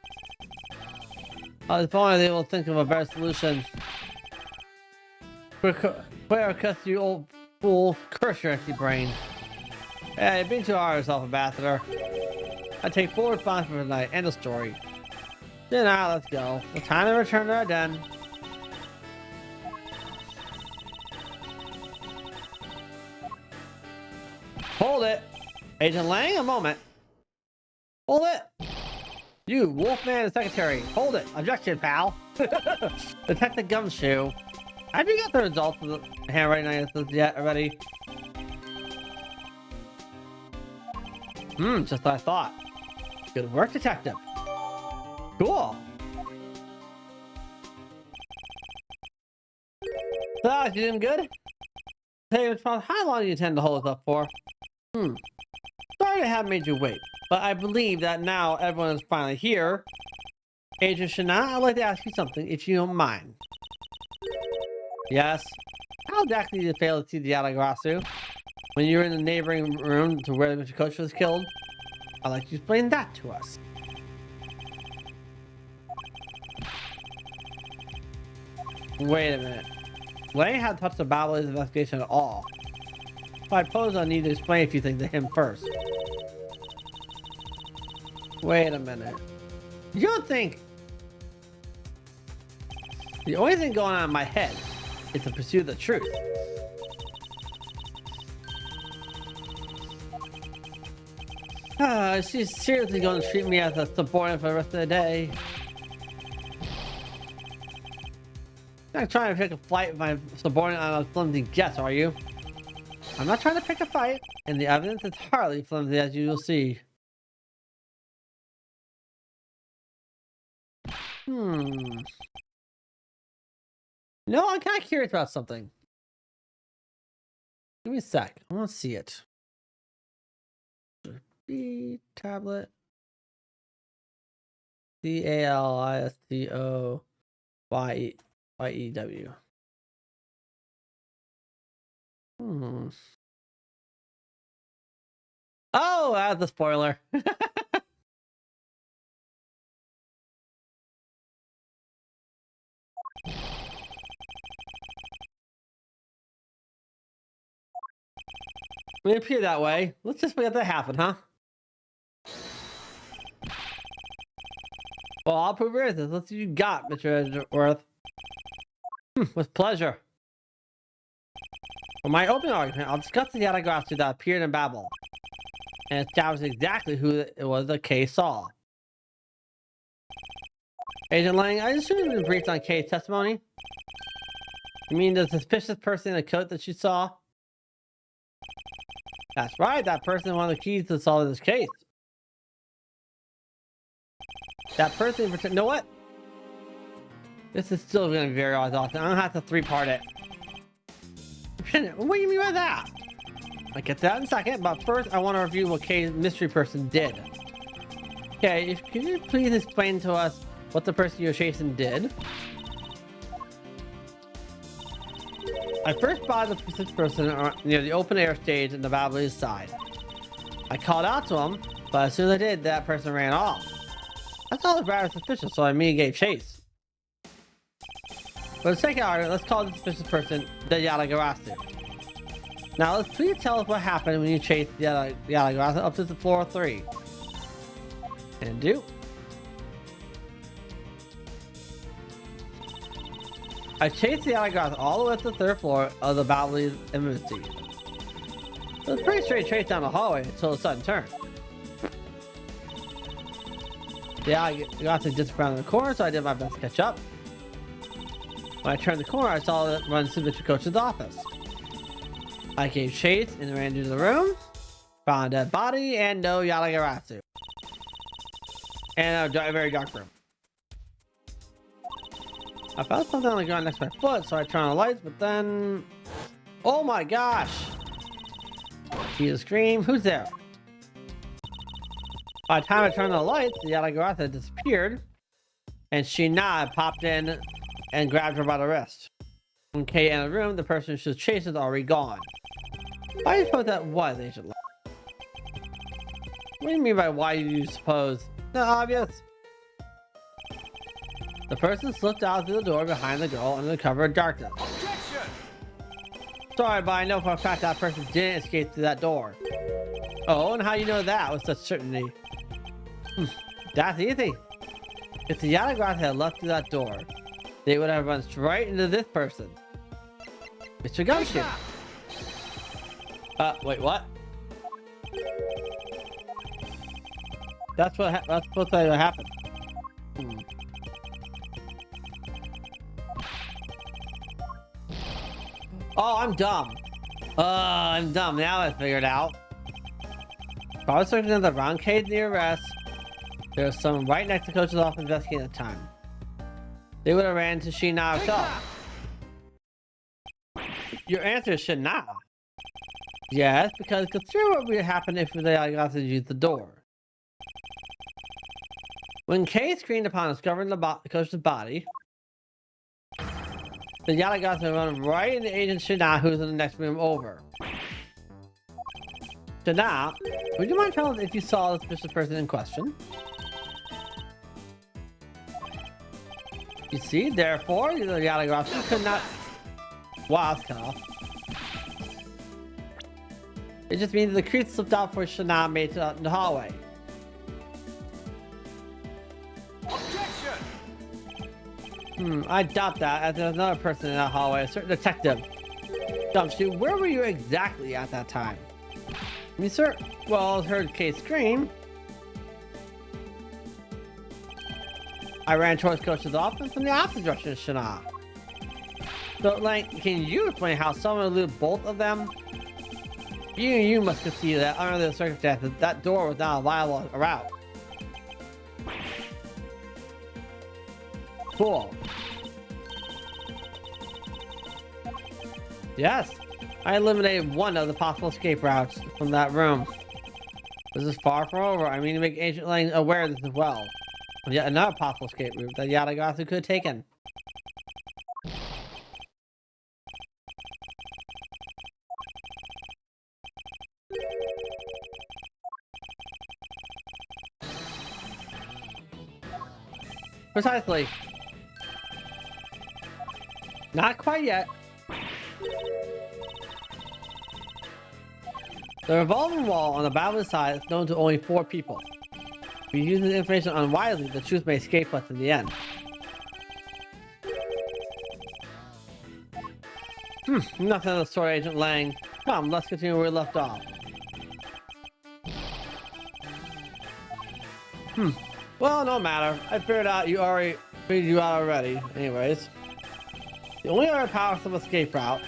If only they will think of a better solution. Where curse you old fool, curse your empty brain. Hey, you're being too hard on yourself, Ambassador. I take full responsibility for tonight. End of story. Then now let's go. It's time to return to our den. Hold it! Agent Lang, a moment. Hold it! You, Wolfman and Secretary, hold it! Objection, pal! Detective Gumshoe. Have you got the results of the handwriting analysis yet already? Just what I thought. Good work, detective. Cool. So, you doing good? Hey, how long do you intend to hold us up for? Sorry to have made you wait, but I believe that now everyone is finally here. Agent Shana, I'd like to ask you something, if you don't mind. Yes? How exactly did you fail to see the Yatagarasu? When you were in the neighboring room to where Mr. Coach was killed? I'd like you to explain that to us. Wait a minute. Wayne hadn't touched the Babbler's investigation at all. So I suppose I need to explain a few things to him first. Wait a minute. You don't think the only thing going on in my head is to pursue the truth? She's seriously going to treat me as a subordinate for the rest of the day. You're not trying to pick a fight with my subordinate on a flimsy guess, are you? I'm not trying to pick a fight, and the evidence is hardly flimsy, as you will see. No, I'm kind of curious about something. Give me a sec. I want to see it. B tablet. CALISTOYEW. Oh, that's a spoiler. It appeared that way. Let's just let that happen, huh? Well, I'll prove resistance. Let's see what you got, Mr. Edgeworth. With pleasure. For my opening argument, I'll discuss the Yatagarasu that appeared in Babel and establish exactly who it was that Kay saw. Agent Lang, I assume you've been briefed on Kay's testimony? You mean the suspicious person in the coat that you saw? That's right, that person is one of the keys to solve this case. That person in particular. You know what? This is still going to be very odd. I'm going to have to three-part it. What do you mean by that? I'll get to that in a second, but first I want to review what Kay's mystery person did. Okay, can you please explain to us what the person you're chasing did? I first spotted the specific person near the open air stage in the Babbler's side. I called out to him, but as soon as I did, that person ran off. I thought it was rather suspicious, so I immediately gave chase. For the second argument, let's call the suspicious person the Yatagarasu. Now, let's please tell us what happened when you chased the Yatagarasu up to the floor 3. And do. I chased the Yatagarasu all the way to the 3rd floor of the Babbler's embassy. It was a pretty straight chase down the hallway until a sudden turn. Yeah, I got to just around the corner, so I did my best to catch up. When I turned the corner, I saw it run to Mr. Coach's office. I gave chase and ran into the room, found a dead body, and no Yatagarasu. And a very dark room. I found something on the ground next to my foot, so I turned on the lights, but then... Oh my gosh! She screamed, who's there? By the time I turned on the lights, the Yatagarasu had disappeared, and Shina popped in and grabbed her by the wrist. When Kay entered the room, the person she was chasing was already gone. Why do you suppose that was, Agent Lang? What do you mean by why do you suppose? Not obvious. The person slipped out through the door behind the girl under the cover of darkness. Objection! Sorry, but I know for a fact that person didn't escape through that door. Oh, and how do you know that with such certainty? That's easy. If the Yatagarasu had left through that door, they would have run straight into this person. Mr. Gumshoe. Wait, what? That's supposed to happen. Oh, I'm dumb. I'm dumb. Now I figured out. Probably searching in the round cave near arrest. There's someone right next to Coach's office investigating at the time. They would have ran to Sheena herself. Your answer is Sheena. Yes, because consider what would happen if the Yatagarasu used the door. When Kay screamed upon discovering the Coach's body, the Yatagarasu run right into Agent Sheena, who's in the next room over. Sheena, would you mind telling us if you saw the suspicious person in question? You see, therefore, the Yatagarasu could not. Wow, that's cut off. It just means the creep slipped out for Sheena made it out in the hallway. I doubt that, as there's another person in that hallway, a certain detective. Jumpsuit, where were you exactly at that time? I mean, sir, well, I heard Kay scream. I ran towards Coach's office in the opposite direction of Sheena. So, like, can you explain how someone would loot both of them? You must concede that under the circumstances, that door was not a viable route. Cool. Yes, I eliminated one of the possible escape routes from that room. This is far from over. I mean to make Agent Lang aware of this as well. And yet another possible escape route that Yatagarasu could have taken. Precisely. Not quite yet. The revolving wall on the battlefield side is known to only 4 people. If you use this information unwisely, the truth may escape us in the end. Nothing of the sort, Agent Lang. Come, let's continue where we left off. Well, no matter. I figured you out already. Anyways. The only other powerful escape route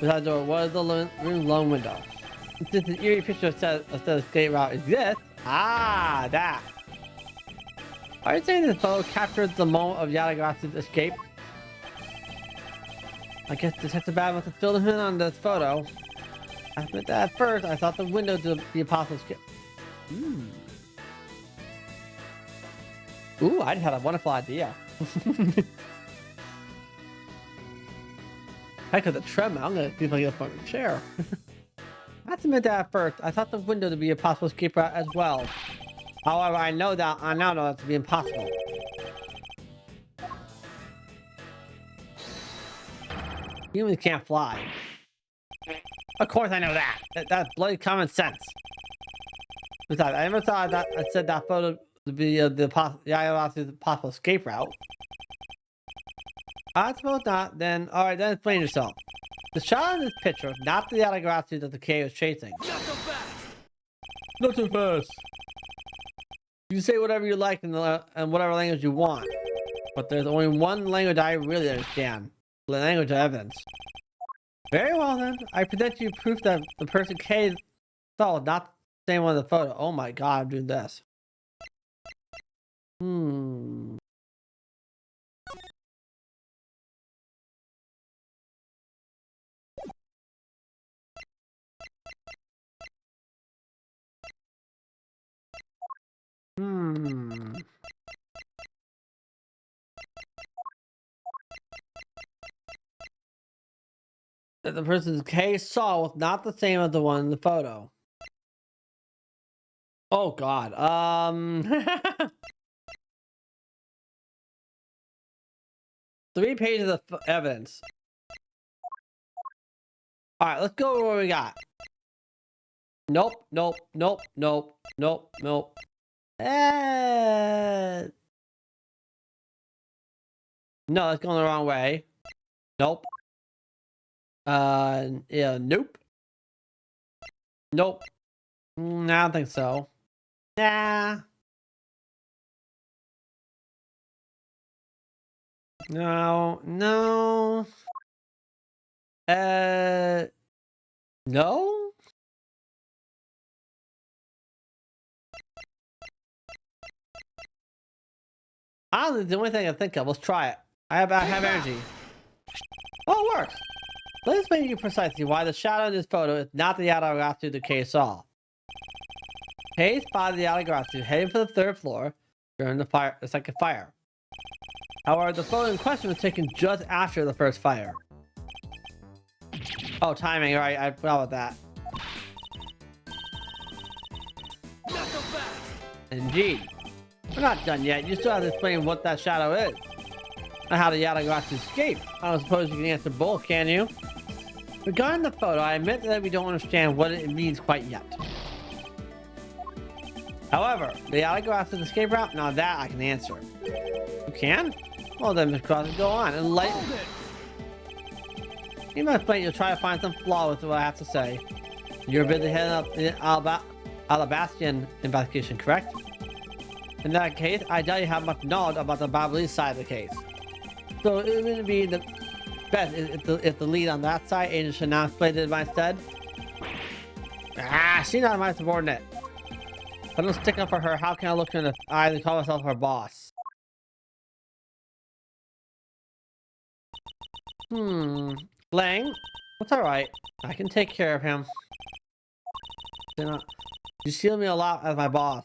besides the door was the room lone window. And since the eerie picture says the escape route exists, that. Are you saying this photo captures the moment of Yatagarasu's escape? I guess Detective Bad must have filled him in on this photo. I admit that at first I thought the window to the Apostle's escape. Ooh, I just had a wonderful idea. Heck of the treadmill. I'm gonna see if I can get up on a chair. I have to admit that at first I thought the window to be a possible escape route as well. However, I now know that to be impossible. Humans can't fly. Of course I know that. That's bloody common sense. Besides, I never thought that I said that photo to be the possible escape route. I suppose not. Then, alright, then explain yourself. The shot in this picture is not the Yatagarasu that the K was chasing. Not so fast! Not so fast. You say whatever you like in whatever language you want. But there's only one language I really understand. The language of evidence. Very well then. I present you proof that the person K saw was not the same one in the photo. Oh my god, I'm doing this. That the person's K saw was not the same as the one in the photo. Oh god. 3 pages of evidence. Alright, let's go over what we got. Nope. No, that's going the wrong way. Nope. Yeah, nope. Nope. I don't think so. Nah. No. No. No? Honestly, the only thing I can think of. Let's try it. I have energy. Oh, it works. Let us make you precisely why the shadow in this photo is not the Yatagarasu the case saw. Kay spotted the Yatagarasu heading for the 3rd floor during the second fire. However, the photo in question was taken just after the first fire. Oh, timing, right? I forgot about that. Not so fast. Indeed. We're not done yet. You still have to explain what that shadow is. And how the Yatagarasu escaped. I don't suppose you can answer both, can you? Regarding the photo, I admit that we don't understand what it means quite yet. However, the Yatagarasu escape route, now that I can answer. You can? Well then, Mr. Cross, go on. Enlighten me. You must explain you'll try to find some flaw with what I have to say. You're busy heading up the Alabastian investigation, correct? In that case, I doubt you have much knowledge about the Babalese side of the case. So it would be the best if the lead on that side, Agent Shana, explained it in my stead. Ah, she's not my subordinate. If I don't stick up for her, how can I look in the eye and call myself her boss? Lang, that's alright. I can take care of him. You seal me a lot as my boss,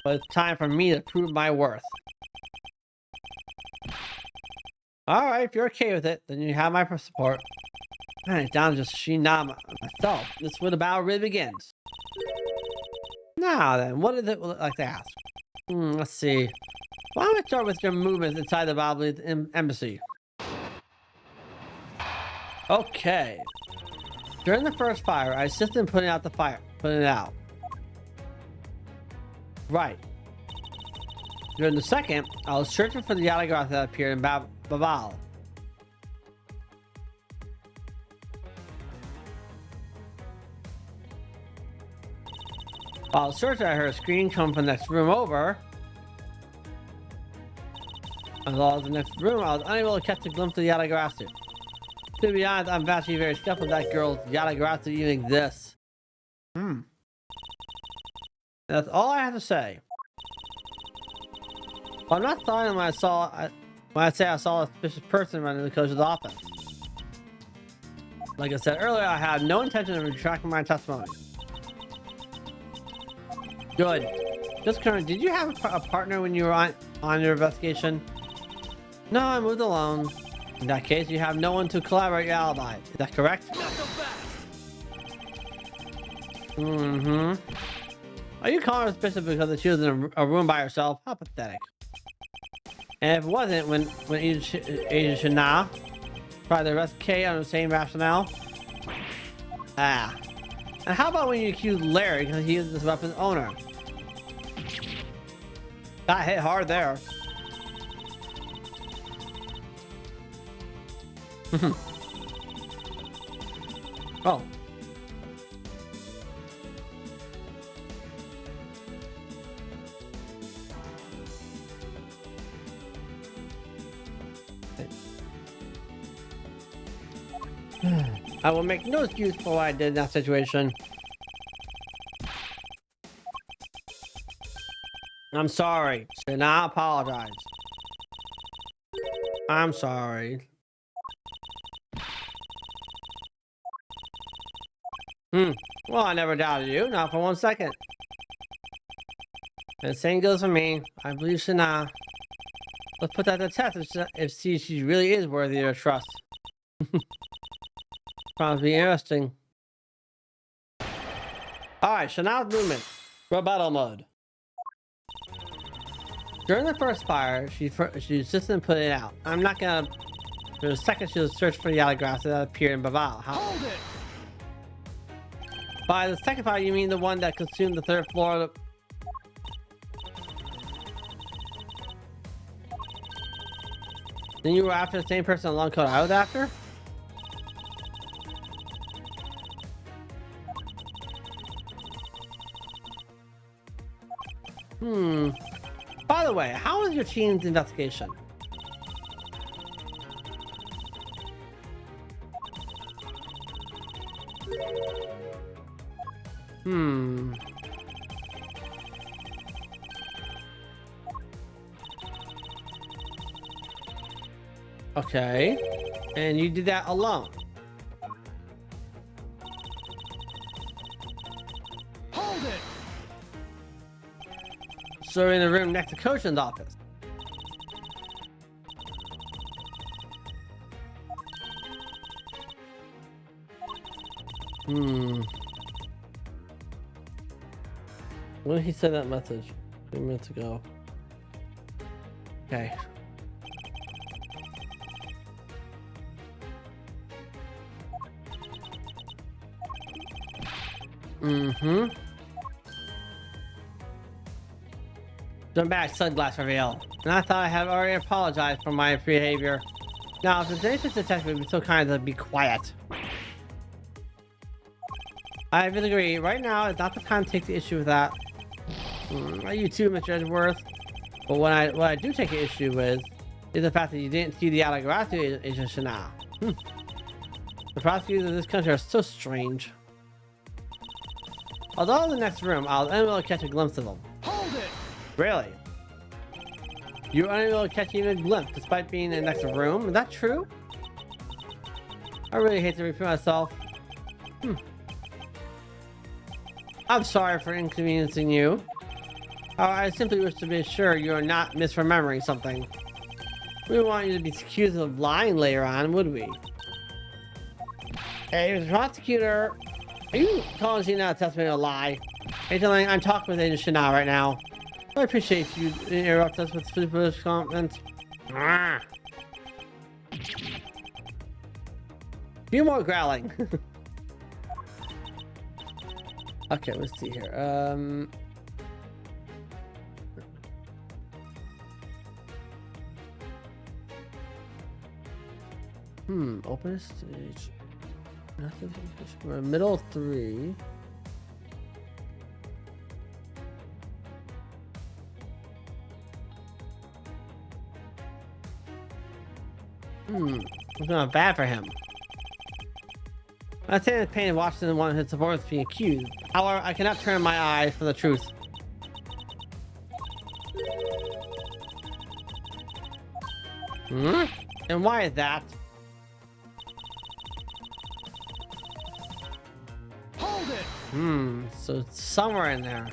but it's time for me to prove my worth. Alright, if you're okay with it, then you have my support. Alright, down to just Shinama myself. This is where the battle really begins. Now then, what does it look like to ask? Let's see. Why don't we start with your movements inside the Babalese embassy? Okay. During the first fire, I assisted in putting out the fire. Putting it out. Right. During the second, I was searching for the Yatagarasu that appeared in Babal. While I was searching, I heard a scream come from the next room over. As well as the next room, I was unable to catch a glimpse of the Yatagarasu. To be honest, I'm actually very skeptical that girl's Yatagarasu even exists. That's all I have to say. Well, I'm not sorry when I say I saw a suspicious person running the coach's office. Like I said earlier, I had no intention of retracting my testimony. Good. Just current, did you have a partner when you were on your investigation? No, I moved alone. In that case, you have no one to collaborate your alibi. Is that correct? Not so fast. Are you calling her suspicious because she was in a room by herself? How pathetic. And if it wasn't, when Agent Shana tried to arrest Kay on the same rationale? Ah. And how about when you accused Larry because he is this weapon's owner? Got hit hard there. Oh. I will make no excuse for what I did in that situation. I'm sorry, and I apologize. I'm sorry. Well, I never doubted you, not for 1 second. And the same goes for me. I believe Shana. Let's put that to the test if see if she really is worthy of your trust. Probably interesting. Alright, Shana's movement. Rebuttal mode. During the first fire, she insisted in putting it out. I'm not gonna. For a second, she was searching for the Yatagarasu that appeared in Babal. Hold it! By the second fire, you mean the one that consumed the 3rd floor? Then you were after the same person along code I was after? By the way, how was your team's investigation? Okay. And you did that alone. Hold it! So we're in the room next to Koshin's office. When did he send that message? 3 minutes ago. Okay. Jump back, sunglass reveal. And I thought I had already apologized for my behavior. Now, if there's anything to detect, would be so kind to be quiet. I would agree. Right now is not the time to take the issue with that. You too, Mr. Edgeworth. But what I do take an issue with is the fact that you didn't see the Yatagarasu agent Shana. The prosecutors of this country are so strange. Although in the next room, I was unable to catch a glimpse of them. Hold it! Really? You were unable to catch even a glimpse despite being in the next room? Is that true? I really hate to repeat myself. I'm sorry for inconveniencing you. I simply wish to be sure you are not misremembering something. We don't want you to be accused of lying later on, would we? Hey, Mr. Prosecutor, are you calling Shana testimony a lie? Hey, I'm talking with Agent Shana right now. I appreciate you interrupt us with stupid comments. Few more growling. Okay, let's see here. Open a stage. Nothing. We're middle 3. It's not bad for him. I think it's pain watching one who supports being accused. However, I cannot turn my eyes from the truth. And why is that? Hold it! So it's somewhere in there.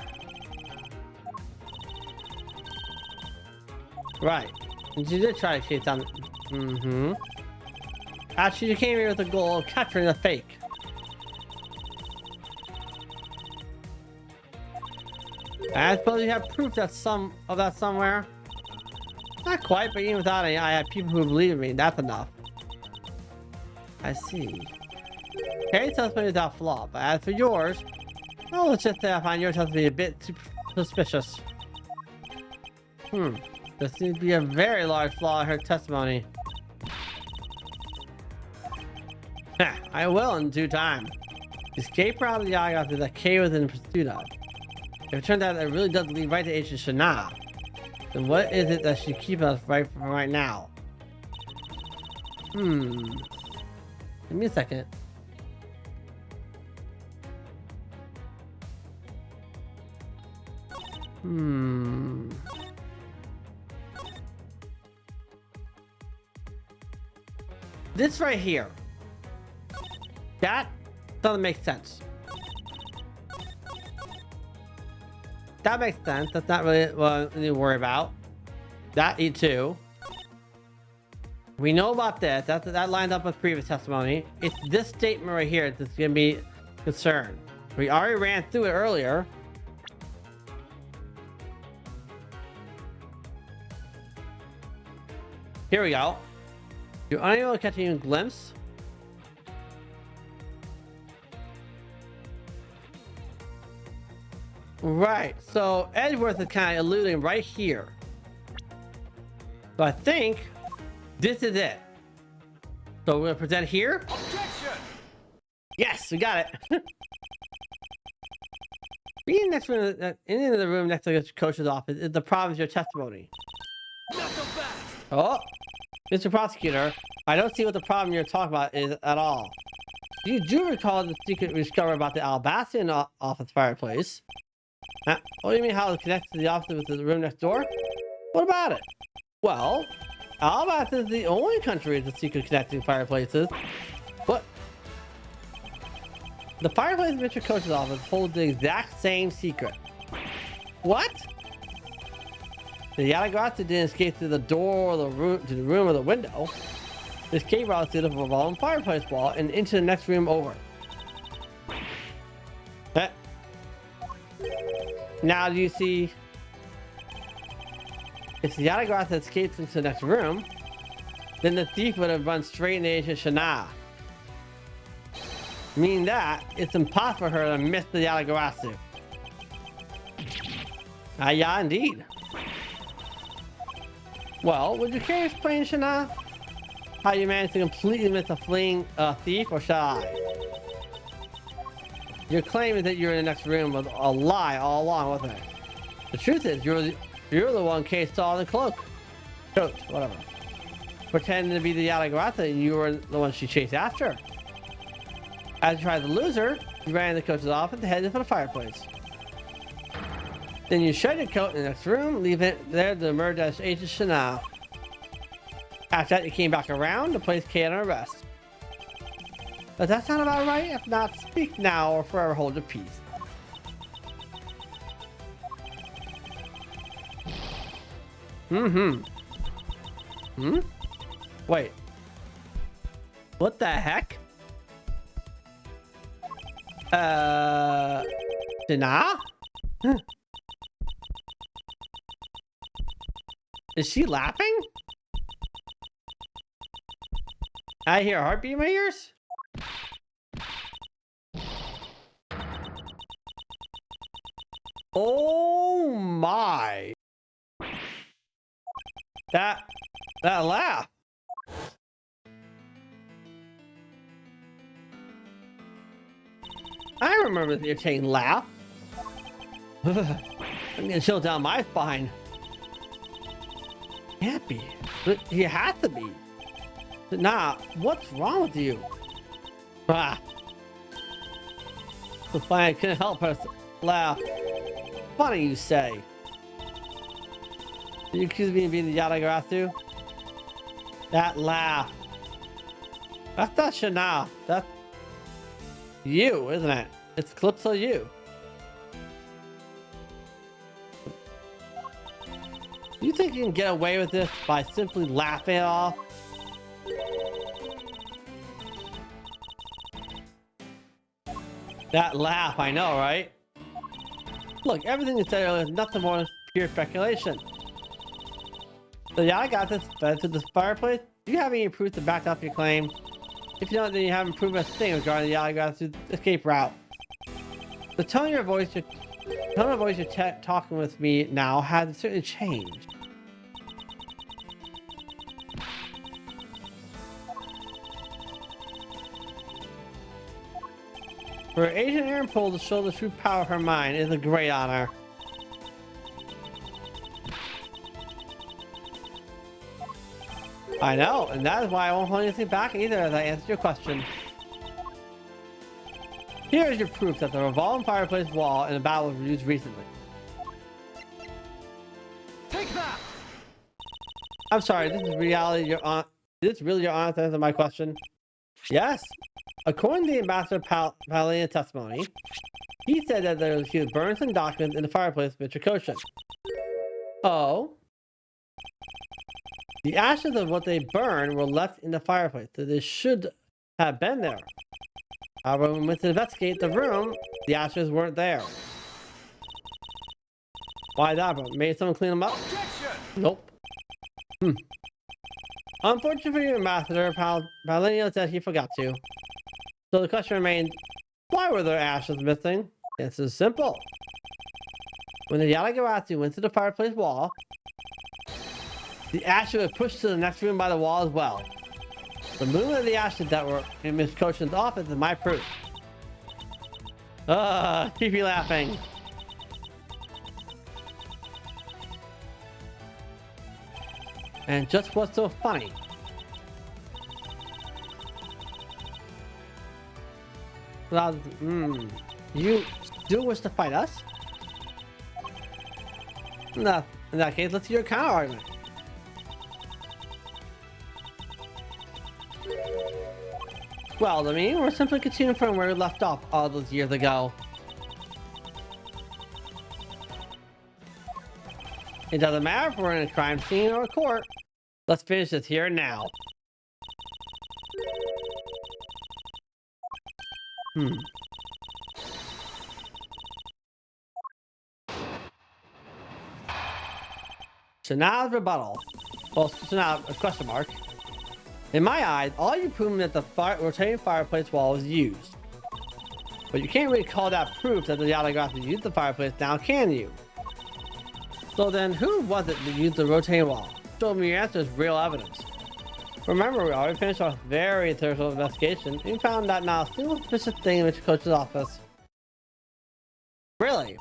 Right. And you did try to chase down. Actually, you came here with the goal of capturing the fake. I suppose you have proof that of that somewhere. Not quite, but even without it, I have people who believe in me. That's enough. I see. Carrie's testimony is without flaw, but as for yours, well, let's just say I find your testimony a bit too suspicious. There seems to be a very large flaw in her testimony. I will in due time. Escape out of the Yatagarasu that Kay was in pursuit of. If it turns out that it really does lead right to Agent Shana, then what is it that should keep us right from right now? Give me a second. This right here. That doesn't make sense. That makes sense. That's not really what we need to worry about. That E2. We know about this. That lines up with previous testimony. It's this statement right here that's gonna be concerned. We already ran through it earlier. Here we go. You're unable to catch even a glimpse. Right, so Edgeworth is kind of alluding right here. So I think this is it. So we're gonna present here. Objection! Yes, we got it. Being next to in the room next to the coach's office is the problem with your testimony. Oh, Mr. Prosecutor, I don't see what the problem you're talking about is at all. You do recall the secret we discovered about the Albastian office fireplace. What do you mean how it connects to the office with the room next door? What about it? Well, Alabama is the only country with secret connecting fireplaces. What? The fireplace in Mr. Coach's office holds the exact same secret. What? The Yatagarasu didn't escape through the door or the room to the room or the window. They escaped out through the revolving fireplace wall and into the next room over. Now do you see? If the Yatagarasu escapes into the next room, then the thief would have run straight into Shana. Meaning that it's impossible for her to miss the Yatagarasu. Yeah, indeed. Well, would you care to explain, Shana, how you managed to completely miss a fleeing thief, or shall I? Your claim is that you're in the next room was a lie all along, wasn't it? The truth is, you're the one Kay saw in the cloak. Coat, whatever. Pretending to be the Yatagarasu, and you were the one she chased after. As you tried to lose her, you ran in the coach's office and headed for the fireplace. Then you shed your coat in the next room, leaving it there to emerge as Agent Shana. After that, you came back around to place Kay on arrest. Does that sound about right? If not, speak now or forever hold your peace. Wait. What the heck? Shana? Is she laughing? I hear a heartbeat in my ears? Oh my. That laugh. I remember the irritating laugh. I'm gonna chill down my spine. Can't be. You have to be. Nah, what's wrong with you? Ah. So fine, I couldn't help her laugh. Funny you say. You accuse me of being the Yatagarasu? That laugh. That's not Shana. That's you, isn't it? It's Calypso you. You think you can get away with this by simply laughing it off? That laugh, I know, right? Look, everything you said earlier is nothing more than pure speculation. So yeah, I got this fed to this fireplace. Do you have any proof to back up your claim? If you don't, then you haven't proven a thing regarding the Yatagarasu escape route. The tone of your voice, you're talking with me now has certainly changed. For Agent Aaron Poole to show the true power of her mind is a great honor. I know, and that is why I won't hold anything back either as I answer your question. Here is your proof that the revolving fireplace wall in the battle was used recently. Take that! I'm sorry, this is reality is this really your honest answer to my question? Yes. According to the Ambassador Palina's testimony, he said that he was burned some documents in the fireplace with Tricoshan. Oh. The ashes of what they burned were left in the fireplace, so they should have been there. However, when we went to investigate the room, the ashes weren't there. Why that, bro? Maybe someone clean them up? Objection! Nope. Unfortunately, Ambassador Palina said he forgot to. So the question remains, why were their ashes missing? The answer is simple. When the Yatagarasu went to the fireplace wall, the ashes were pushed to the next room by the wall as well. The movement of the ashes that were in Miss Koshin's office is my proof. Keep you laughing. And just what's so funny? You still wish to fight us? No, in that case, let's hear your counter argument. Well, I mean, we're simply continuing from where we left off all those years ago. It doesn't matter if we're in a crime scene or a court. Let's finish this here and now. So now the rebuttal. Well, so now a question mark. In my eyes, all you've proven that the rotating fireplace wall was used. But you can't really call that proof that the Yatagarasu used the fireplace now, can you? So then, who was it that used the rotating wall? Show me your answer is real evidence. Remember, we already finished our very thorough investigation and we found out not a single suspicious thing in Mr. Coach's office. Really?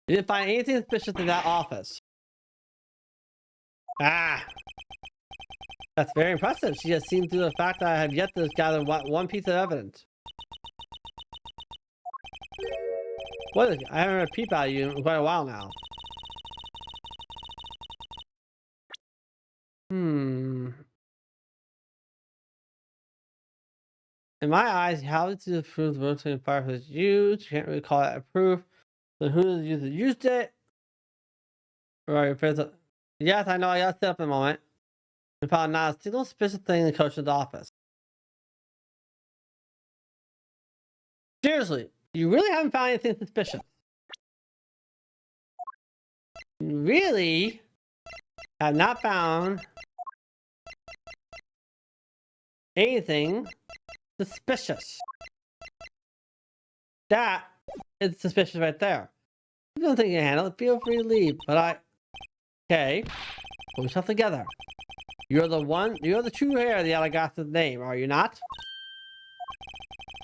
You didn't find anything suspicious in that office. Ah! That's very impressive. She has seen through the fact that I have yet to gather one piece of evidence. What is it? I haven't heard a peep out of you in quite a while now. In my eyes, how did the proof the rotating fireplace used? You can't really call that a proof. So who the user used it? Right, yes, I know, I got set up in a moment. We found not a single suspicious thing in the coach's office. Seriously, you really haven't found anything suspicious? You really have not found anything suspicious. That is suspicious right there. If you don't think you can handle it, feel free to leave. But okay, put yourself together. You're the true heir of the Yatagarasu name, are you not?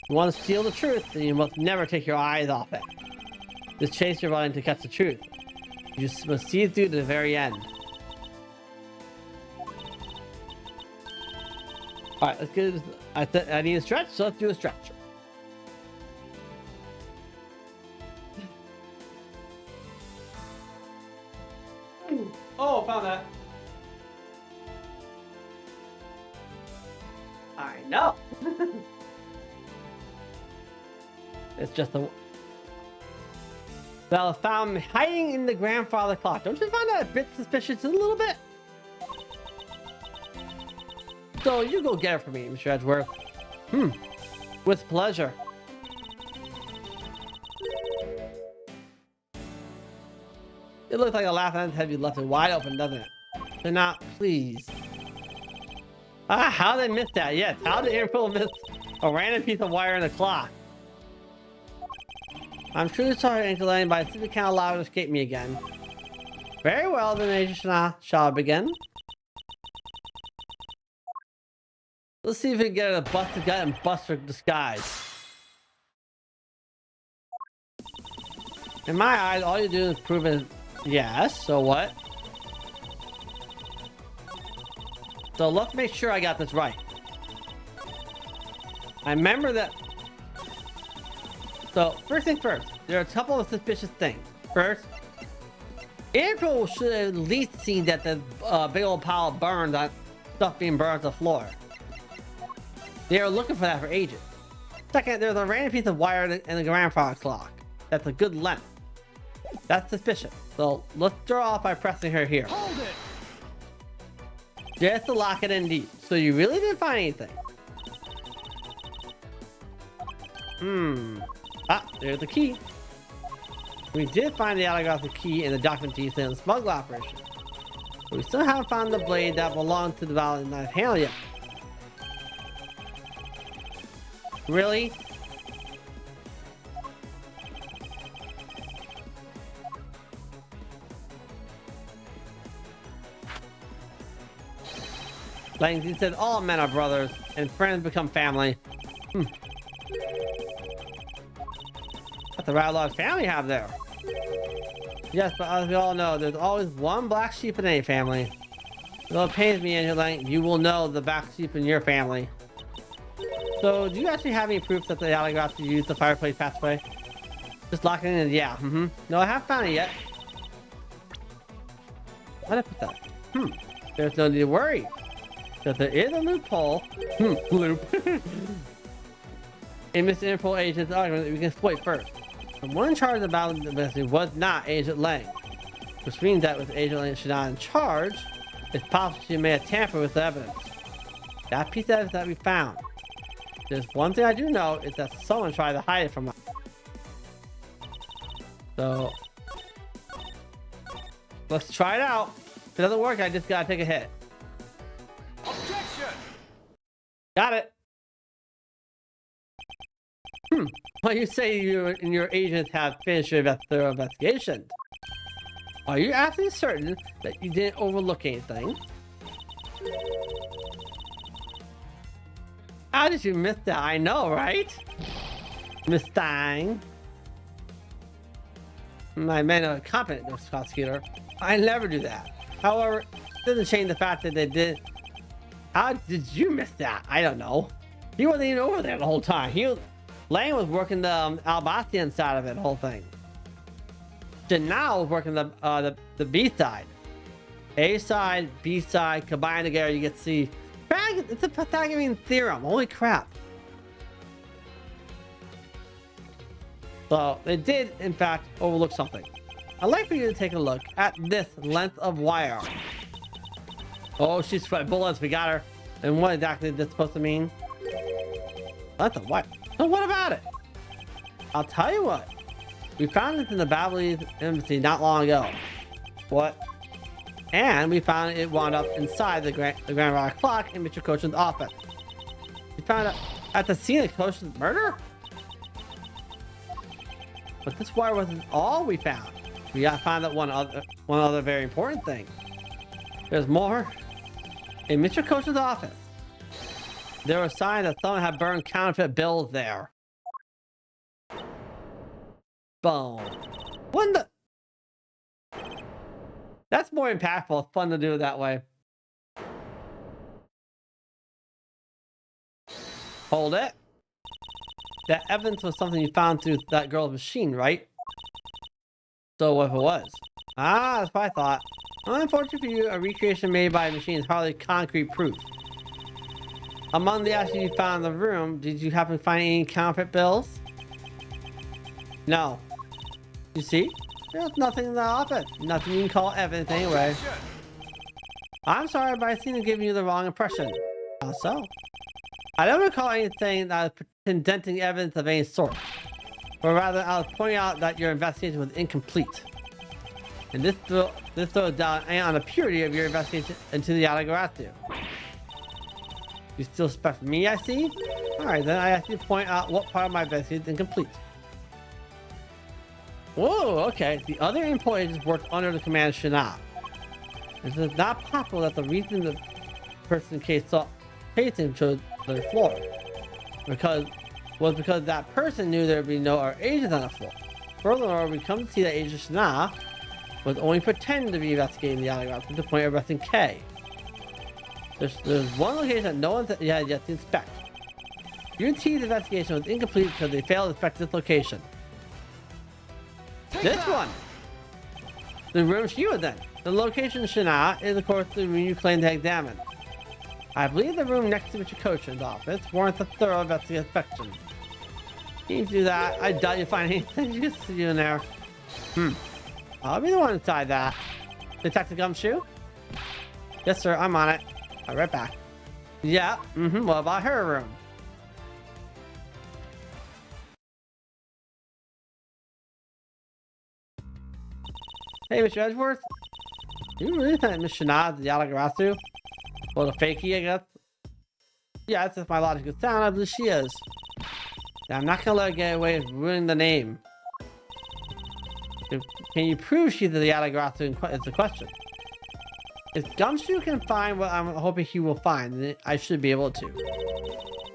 You want to steal the truth, then you must never take your eyes off it. This chase you're running to catch the truth. You must see it through to the very end. Alright, let's get this. I need a stretch, so let's do a stretch. Oh, found that. I know. It's just a... Well, found me hiding in the grandfather clock. Don't you find that a bit suspicious a little bit? So you go get it for me, Mr. Edgeworth. With pleasure. It looks like a last hand have you left it wide open, doesn't it? So now, please. Ah, how did they miss that? Yes, how did April miss a random piece of wire in the clock? I'm truly sorry, Uncle Lane, but I simply can't allow it to escape me again. Very well, then I shall begin. Let's see if we can get a busted gut and bust her disguise. In my eyes, all you do is prove it. Yes, so what? So let's make sure I got this right. I remember that. So first thing first, there are a couple of suspicious things. First, April should have at least seen that the big old pile of burns on stuff being burned to the floor. They are looking for that for ages. Second, there's a random piece of wire in the grandfather clock. That's a good length. That's suspicious. So let's draw off by pressing her here. Hold it. Just to lock it in deep. So you really didn't find anything. Ah, there's the key. We did find the Yatagarasu key in the documentation in the smuggling operation. But we still haven't found the blade that belonged to the Valley Knife handle yet. Really? Like he said, all men are brothers, and friends become family. That's a rather large family you have there. Yes, but as we all know, there's always one black sheep in any family. Though it pains me, Angela, you will know the black sheep in your family. So, do you actually have any proof that the Yatagarasu used the fireplace pathway? Just locking it in, yeah, No, I haven't found it yet. Why did I put that? There's no need to worry. Because there is a loophole. Loop. In Mr. Interpol agent's argument that we can exploit first. The one in charge of the battle investigation was not Agent Lang. Which means that with Agent Lang not in charge, it's possible she may have tampered with the evidence. That piece of evidence that we found. There's one thing I do know is that someone tried to hide it from us. So let's try it out. If it doesn't work, I just gotta take a hit. Objection! Got it. Well, you say you and your agents have finished your thorough investigation. Are you absolutely certain that you didn't overlook anything? How did you miss that? I know, right? Miss Stein. My men are competent, Mr. Prosecutor. I never do that. However, it doesn't change the fact that they did. How did you miss that? I don't know. He wasn't even over there the whole time. Lang was working the Albastian side of it, the whole thing. Janelle was working the B side. A side, B side, combined together, you get to see. It's a Pythagorean theorem. Holy crap. So they did, in fact, overlook something. I'd like for you to take a look at this length of wire. Oh, she's sweating bullets. We got her. And what exactly is this supposed to mean? Length of wire. So what about it? I'll tell you what. We found it in the Babbly's embassy not long ago. What? And we found it wound up inside the Grand Rock clock in Mr. Cochin's office. We found it at the scene of Cochin's murder? But this wire wasn't all we found. We got to find out one other very important thing. There's more. In Mr. Cochin's office, there were signs that someone had burned counterfeit bills there. Boom. When the... That's more impactful. It's fun to do it that way. Hold it. That evidence was something you found through that girl's machine, right? So what if it was? Ah, that's what I thought. Unfortunately for you, a recreation made by a machine is hardly concrete proof. Among the ashes you found in the room, did you happen to find any counterfeit bills? No. You see? There's nothing in the office. Nothing you can call evidence anyway. I'm sorry, but I seem to give you the wrong impression. How so? I don't recall anything that was presenting evidence of any sort. But rather, I was pointing out that your investigation was incomplete. And this throws down on the purity of your investigation into the Yatagarasu. You still suspect me, I see? Alright, then I ask you to point out what part of my investigation is incomplete. Whoa, okay. The other employees worked under the command of Shana. It is not possible that the reason the person case saw Payton chose the floor was because that person knew there would be no other agents on the floor. Furthermore, we come to see that Agent Shana was only pretending to be investigating the Yatagarasu to the point of arresting K. There's one location that no one had yet to inspect. UT's investigation was incomplete because they failed to inspect this location. This one! The room she was in. The location Shana is, of course, the room you claim to examine. I believe the room next to Mr. Cochin's office warrants a thorough investigative inspection. You can do that. I doubt you'll find anything useful in there. I'll be the one inside that. Detective Gumshoe? Yes, sir. I'm on it. I'll be right back. Yeah. What about her room? Hey, Mr. Edgeworth. Do you really think Miss Shana the Yatagarasu? Well, the fakie, I guess. Yeah, that's just my logical sound. I believe she is. Now, I'm not gonna let her get away with ruining the name. Can you prove she's the Yatagarasu? Is the question. If Gumshoe can find what I'm hoping he will find, then I should be able to.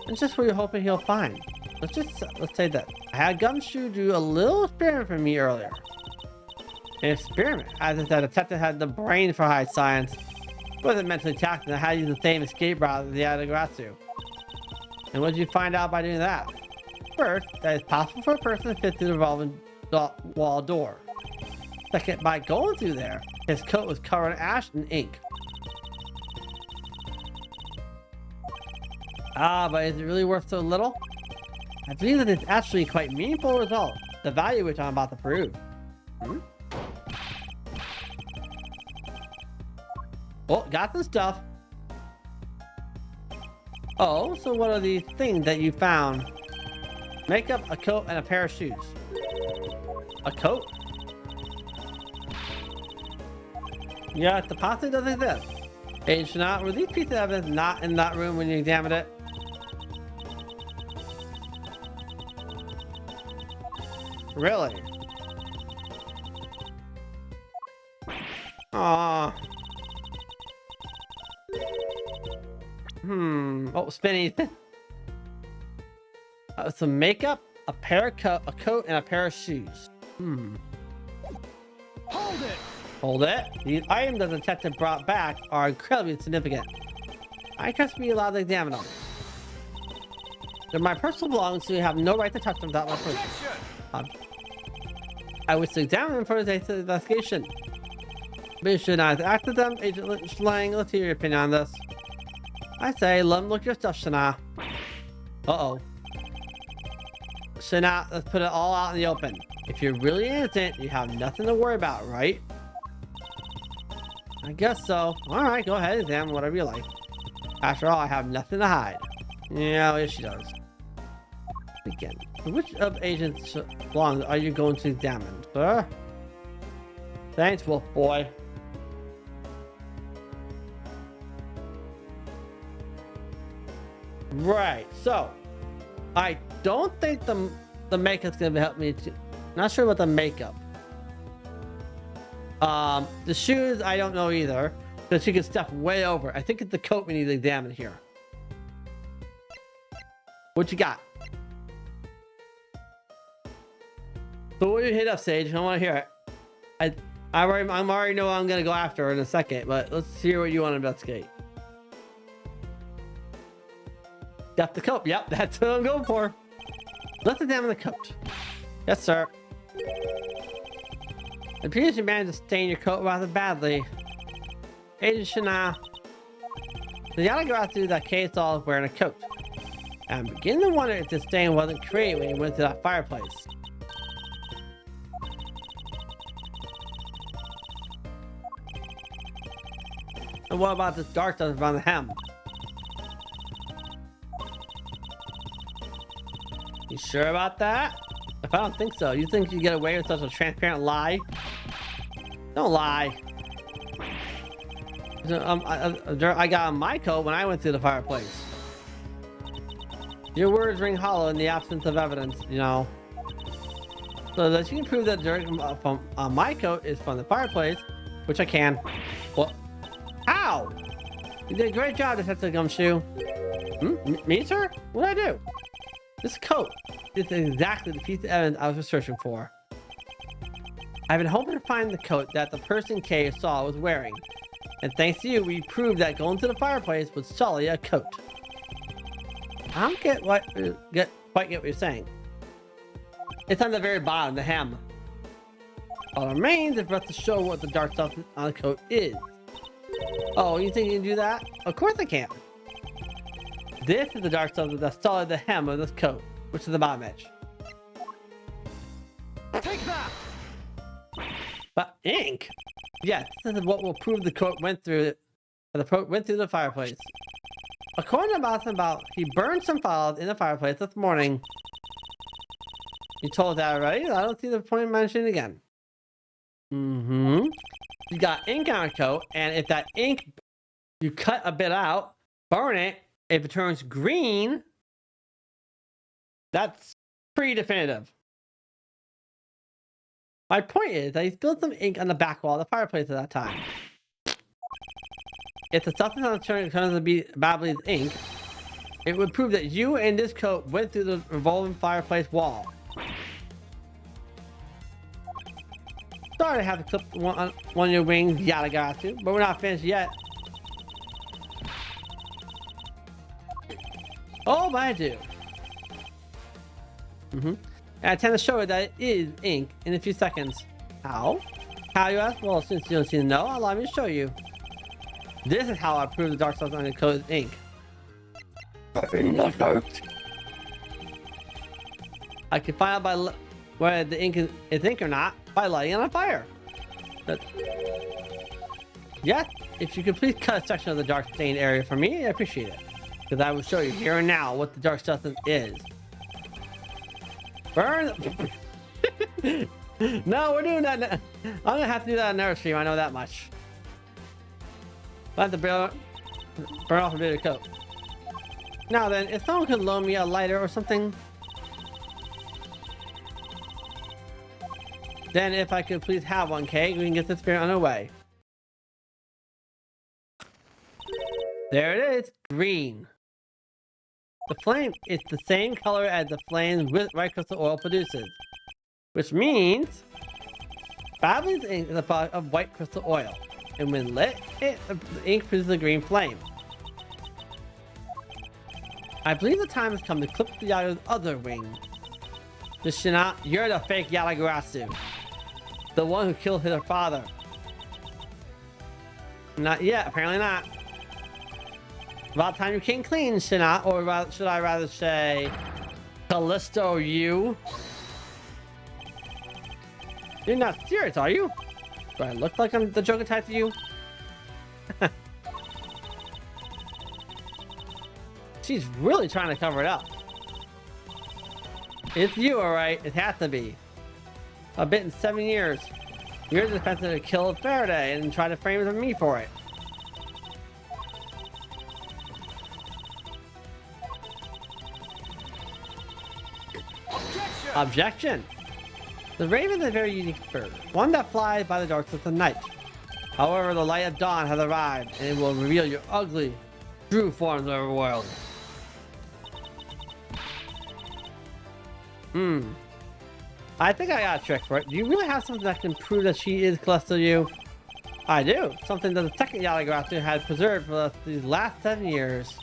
It's just what you're hoping he'll find. Let's say that I had Gumshoe do a little experiment for me earlier. An experiment, as if that detective had the brain for high science, wasn't mentally taxing, and had to use the same escape route as the Yatagarasu. And what did you find out by doing that? First, that it's possible for a person to fit through the revolving wall door. second by going through there. His coat was covered in ash and ink. Ah, but is it really worth so little? I believe that it's actually quite meaningful result. The value which I'm about to prove. Oh, got some stuff. Oh, so what are these things that you found? Makeup, a coat, and a pair of shoes. A coat? Yeah, the possibly doesn't exist. Agent Chanel, were these pieces of evidence not in that room when you examined it? Really? Aww. Oh, Spinny. Some makeup, a coat, and a pair of shoes. Hold it! Hold it. These items the detective brought back are incredibly significant. I trust me allowed to examine them. They're my personal belongings, so you have no right to touch them without my permission. I wish to examine them for the investigation. But you should not have acted them. Agent Lang, let's hear your opinion on this. I say, let them look your stuff, Shana. Uh-oh. Shana, let's put it all out in the open. If you're really innocent, you have nothing to worry about, right? I guess so. Alright, go ahead and examine whatever you like. After all, I have nothing to hide. Yeah, yes she does. Begin. Which of Agent's belongings are you going to examine, sir? Thanks, Wolf Boy. Right, so I don't think the makeup's gonna help me. Not sure about the makeup. The shoes I don't know either, because she could step way over. I think it's the coat we need to examine here. What you got? So what do you hit up, Sage? I want to hear it. I already know I'm gonna go after her in a second, but let's hear what you want to investigate. Got the coat. Yep, that's what I'm going for. Let's examine the coat. Yes, sir. It appears you managed to stain your coat rather badly. Agent Shana. The Yatagarasu that Kay saw is wearing a coat. I'm beginning to wonder if the stain wasn't created when he went to that fireplace. And what about this dark stuff around the hem? You sure about that? If I don't think so, you think you get away with such a transparent lie? Don't lie. I got on my coat when I went through the fireplace. Your words ring hollow in the absence of evidence, you know. So that you can prove that dirt from my coat is from the fireplace, which I can. What? How? You did a great job, Detective Gumshoe. Me, sir? What did I do? This coat is exactly the piece of evidence I was searching for. I've been hoping to find the coat that the person Kay saw was wearing. And thanks to you, we proved that going to the fireplace was solely a coat. I don't quite get what you're saying. It's on the very bottom, the hem. All that remains is for us to show what the dark stuff on the coat is. Oh, you think you can do that? Of course I can. This is the dark stuff that's solid the hem of this coat, which is the bottom edge. Take that! But ink? Yes, this is what will prove the coat went through the fireplace. According to about he burned some files in the fireplace this morning. You told that already? I don't see the point of mentioning it again. You got ink on a coat, and if that ink, you cut a bit out, burn it, if it turns green, that's pretty definitive. My point is that he spilled some ink on the back wall of the fireplace at that time. If the substance on the turns to be Babley's ink, it would prove that you and this coat went through the revolving fireplace wall. Sorry to have to clip one of your wings, Yatagarasu, but we're not finished yet. Oh, but I do. And I tend to show it that it is ink in a few seconds. How? How you ask? Well, since you don't seem to know, allow me to show you. This is how I prove the dark stuff on the code ink. I can find out by whether the ink is ink or not by lighting it on fire. Yeah, if you could please cut a section of the dark stained area for me, I appreciate it. Because I will show you here and now what the dark substance is. Burn. No, we're doing that now. I'm gonna have to do that on another stream, I know that much. I have to burn off a bit of coat. Now then, if someone could loan me a lighter or something. Then if I could please have one, Kate, we can get this spirit on our way. There it is, green. The flame is the same color as the flame white crystal oil produces. Which means Babylon's ink is a product of white crystal oil. And when lit, the ink produces a green flame. I believe the time has come to clip the Yatagara's other wing. Shina, you're the fake Yatagarasu. The one who killed her father. Not yet, apparently not. About time you came clean, Shina, or should I rather say, Callisto, you? You're not serious, are you? Do I look like I'm the Joker type to you? She's really trying to cover it up. It's you, alright. It has to be. A bit in 7 years. You're the defense to kill Faraday and try to frame me for it. Objection! The raven is a very unique bird, one that flies by the dark of the night. However, the light of dawn has arrived, and it will reveal your ugly, true forms of the world. I think I got a trick for it. Do you really have something that can prove that she is Callisto you? I do. Something that the second Yatagarasu has preserved for these last 7 years.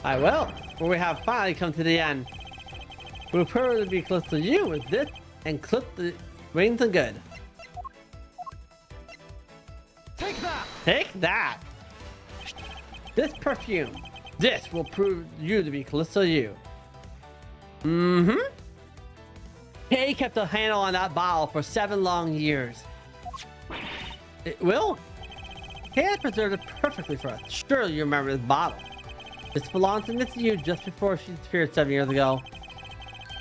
I will. For we have finally come to the end. We'll prove to be close to you with this and clip the wings and good. Take that! Take that! This perfume. This will prove you to be Callisto you. Kay kept a handle on that bottle for 7 long years. It will? Kay had preserved it perfectly for us. Surely you remember this bottle. This belonged to Miss Yu just before she disappeared 7 years ago.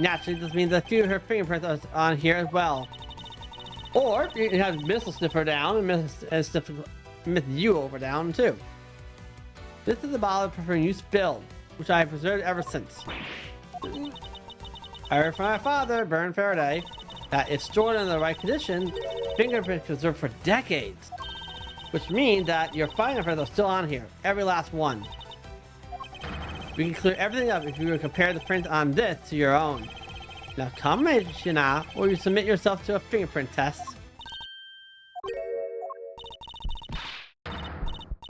Naturally, this means a few of her fingerprints are on here as well. Or you can have Missile Sniffer down and sniff Miss Yu over down too. This is the bottle of perfume you spilled, which I have preserved ever since. I heard from my father, Bern Faraday, that if stored in the right condition, fingerprints preserved for decades. Which means that your fingerprints are still on here, every last one. We can clear everything up if you were to compare the print on this to your own. Now come in, Shina, or you submit yourself to a fingerprint test.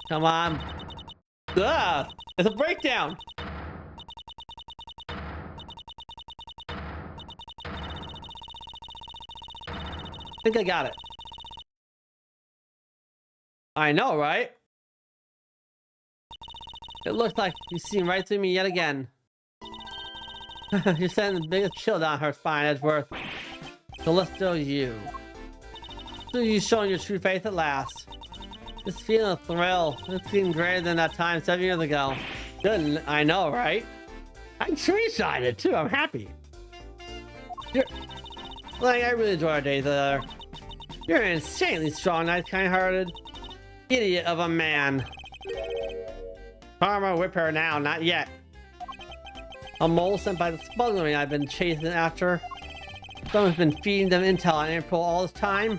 Come on. Ugh! It's a breakdown! I think I got it. I know, right? It looks like you've seen right through me yet again. You're sending the biggest chill down her spine, Edgeworth. Callisto, you. So you've shown your true face at last. This feeling of thrill. It's feeling greater than that time 7 years ago. Good, I know, right? I screenshot it too. I'm happy. Like, I really enjoy our days together. You're an insanely strong, nice, kind-hearted idiot of a man. Karma, whip her now, not yet. A mole sent by the smuggling I've been chasing after. Someone's been feeding them intel on April all this time.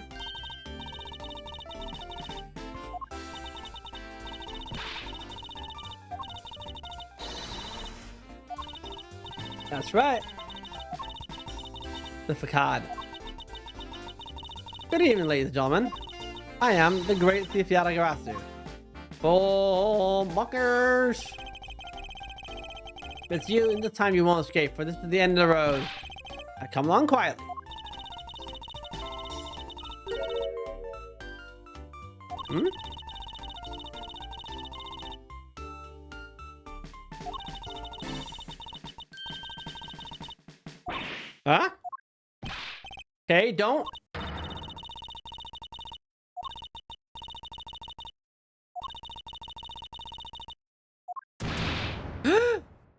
That's right. The facade. Good evening, ladies and gentlemen. I am the great thief Yatagarasu. Oh, muckers! It's you, and this time you won't escape, for this is the end of the road. Now come along quietly. Hmm? Huh? Okay, don't.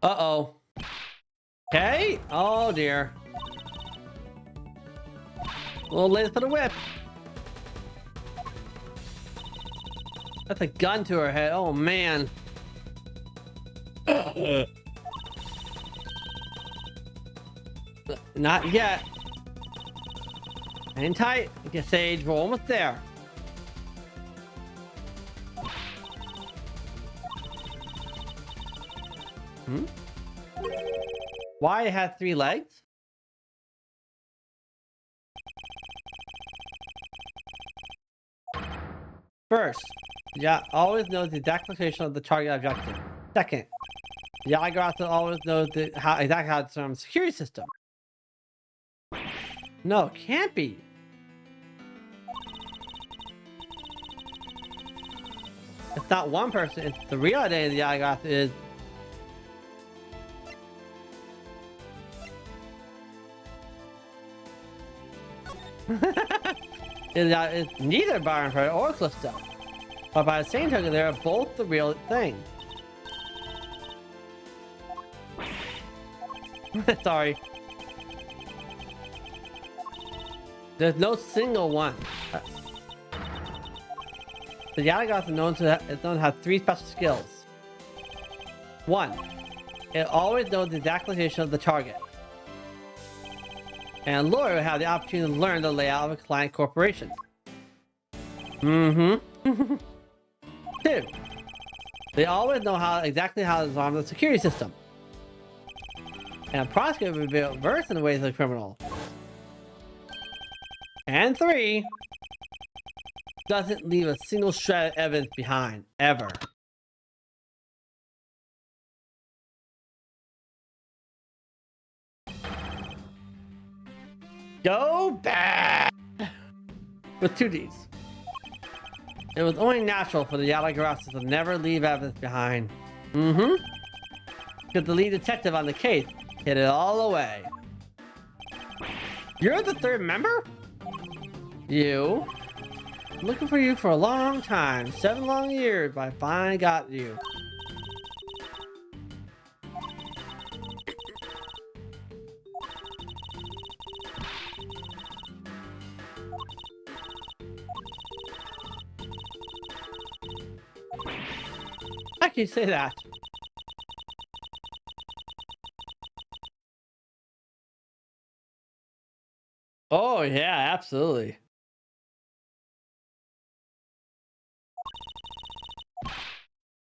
Uh-oh. Okay. Oh, dear. A little late for the whip. That's a gun to her head. Oh, man. Not yet. Hang tight. Get Sage. We're almost there. Hmm? Why it has 3 legs? First, yeah, always knows the exact location of the target objective. Second, Yatagarasu always knows exactly how to disarm the security system. No, it can't be. It's not one person. It's the real identity of the Yatagarasu is. It's neither Byron Fred or Callisto. But by the same token, they're both the real thing. Sorry. There's no single one. The Yatagarasu is known to have 3 special skills. 1. It always knows the exact location of the target. And Lori will have the opportunity to learn the layout of a client corporation. Mm-hmm. 2. They always know exactly how to disarm the security system. And prosecutor will be versed in the ways of the criminal. And 3. Doesn't leave a single shred of evidence behind, ever. Go back with 2 Ds. It was only natural for the Yatagarasu to never leave evidence behind. Mm-hmm. Because the lead detective on the case hid it all away. You're the 3rd member? You. I'm looking for you for a long time. 7 long years, but I finally got you. How can you say that? Oh, yeah, absolutely.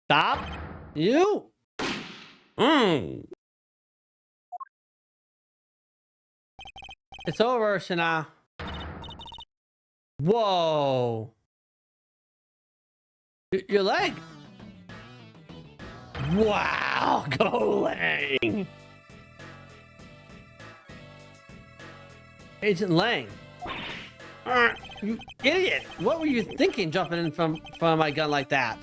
Stop. You. It's over, Shana. Whoa. Your leg. Wow, go Lang. Agent Lang. You idiot. What were you thinking jumping in from my gun like that?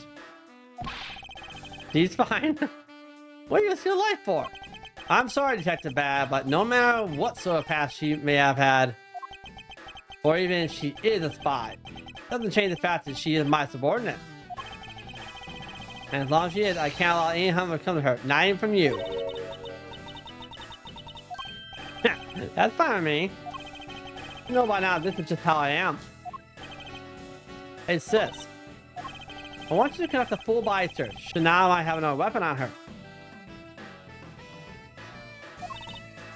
He's fine. What are you risking your life for? I'm sorry, Detective Bad, but no matter what sort of past she may have had, or even if she is a spy, doesn't change the fact that she is my subordinate. And as long as she is, I can't allow any harm to come to her, not even from you. That's fine with me. You know by now, this is just how I am. Hey sis, I want you to conduct a full body search. Shana might have another weapon on her.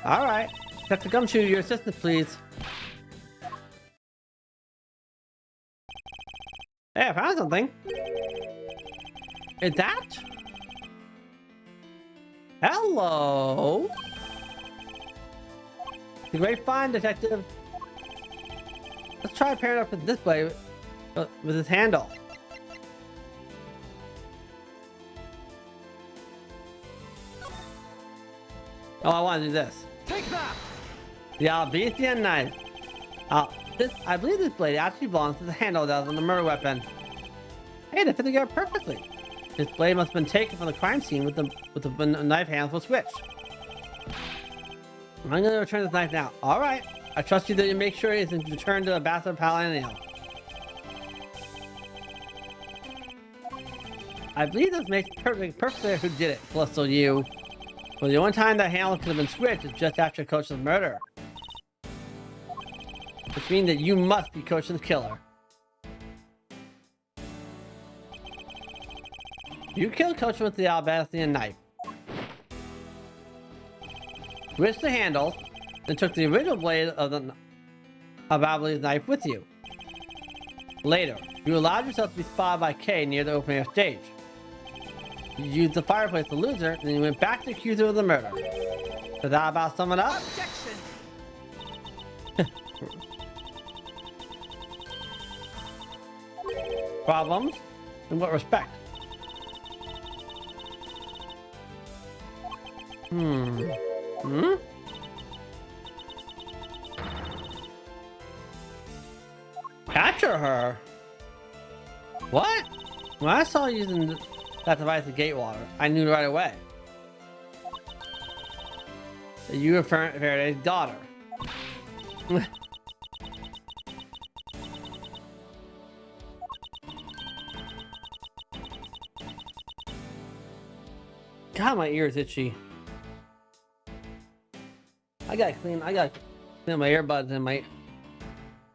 Alright. Detective Gumshoe, your assistant, please. Hey, I found something. Is that? Hello. The great find, Detective. Let's try pairing up with this way with his handle. Oh, I want to do this. Take that! The Albethian knife. I believe this blade actually belongs to the handle that was on the murder weapon. Hey, they fit together perfectly. This blade must have been taken from the crime scene with the knife handle switched. I'm gonna return this knife now. All right. I trust you that you make sure it's returned to the Ambassador Paladino. I believe this makes perfect clear who did it. Callisto, you. Well, the only time that handle could have been switched is just after Coach's murder. Which means that you must be Coach's killer. You killed Coach with the Albastian knife. Switched the handle, and took the original blade of Ababli's knife with you. Later, you allowed yourself to be spotted by Kay near the opening stage. You used the fireplace to lose her, and then you went back to accuse her of the murder. Does that about sum it up? Objection! Problems? In what respect? Capture her? What? When I saw you using that device to Gatewater, I knew right away that you were Faraday's daughter. God, my ears itchy. I gotta clean my earbuds in a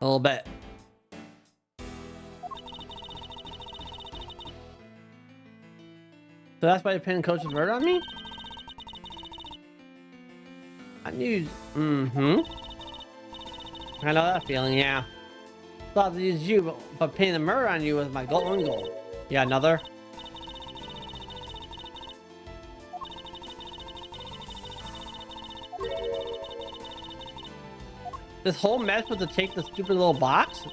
little bit. So that's why you pinned Coach's murder on me? I knew. I know that feeling, yeah. Thought to use you, but pinning the murder on you was my golden goal. Yeah, another. This whole mess was to take the stupid little box?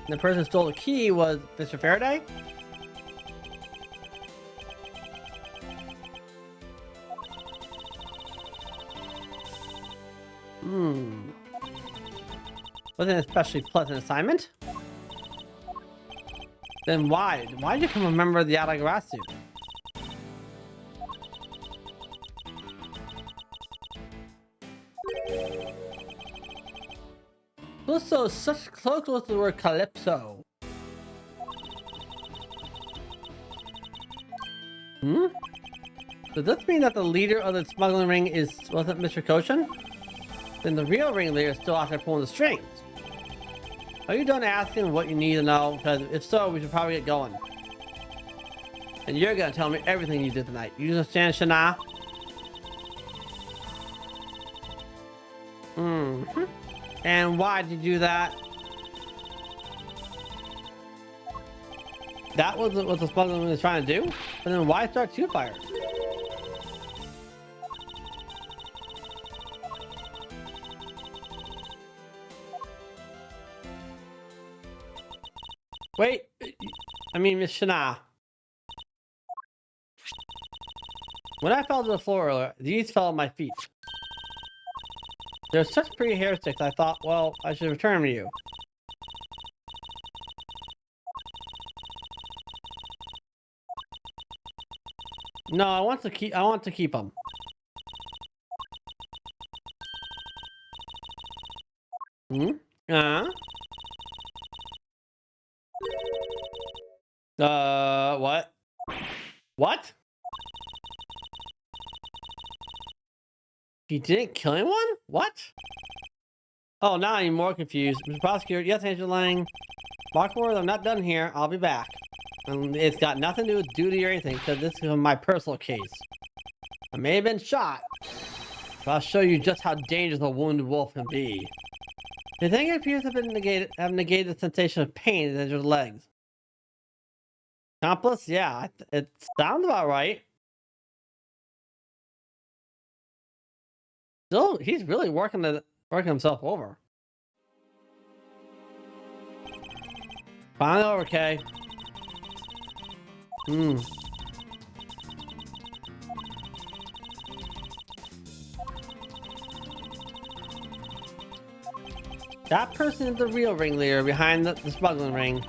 The person who stole the key was Mr. Faraday? Wasn't an especially pleasant assignment? Then why? Why did you become a member of the Yatagarasu? Also, such close with the word Calypso. Does this mean that the leader of the smuggling ring wasn't Mr. Koshin? Then the real ringleader is still out there pulling the strings. Are you done asking what you need to know? Because if so, we should probably get going. And you're gonna tell me everything you did tonight. You understand, Shana? And why did you do that? That was what the smuggling was trying to do? But then why start two fires? Wait, I mean, Miss Shana. When I fell to the floor earlier, these fell at my feet. They're such pretty hair sticks, I thought, well, I should return them to you. No, I want to keep them. What? What? He didn't kill anyone? What? Oh, now I'm more confused. Mr. Prosecutor, yes, Angela Lang. Mark Ward, I'm not done here. I'll be back. It's got nothing to do with duty or anything, because this is my personal case. I may have been shot, but I'll show you just how dangerous a wounded wolf can be. The thing appears to have negated the sensation of pain in your legs. Accomplice? Yeah, it sounds about right. Still, he's really working himself over. Finally over, Kay. That person is the real ringleader behind the smuggling ring.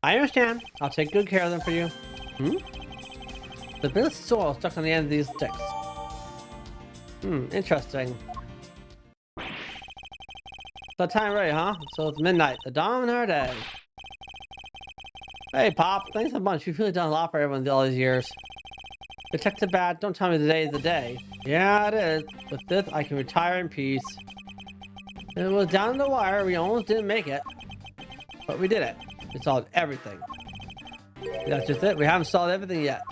I understand. I'll take good care of them for you. Hmm? The bit of soil stuck on the end of these sticks. Interesting. So time ready, huh? So it's midnight, the dawn of our day. Hey, Pop. Thanks a bunch. You've really done a lot for everyone all these years. Detective Bad, don't tell me the day is the day. Yeah, it is. With this, I can retire in peace. It was down the wire. We almost didn't make it. But we did it. We solved everything. That's just it. We haven't solved everything yet.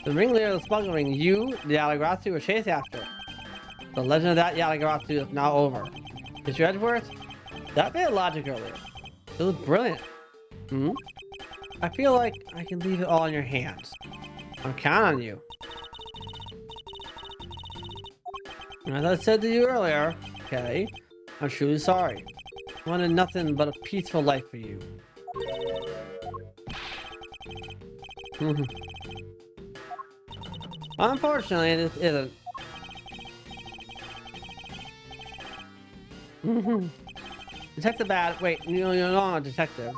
The ringleader of the smuggling, you, the Yatagarasu, were chased after. The legend of that Yatagarasu is now over. Mr. Edgeworth? That made logic earlier. It was brilliant. I feel like I can leave it all in your hands. I'm counting on you. As I said to you earlier, okay, I'm truly sorry. I wanted nothing but a peaceful life for you. Unfortunately, it isn't. Detective Bad, wait, you're not a detective.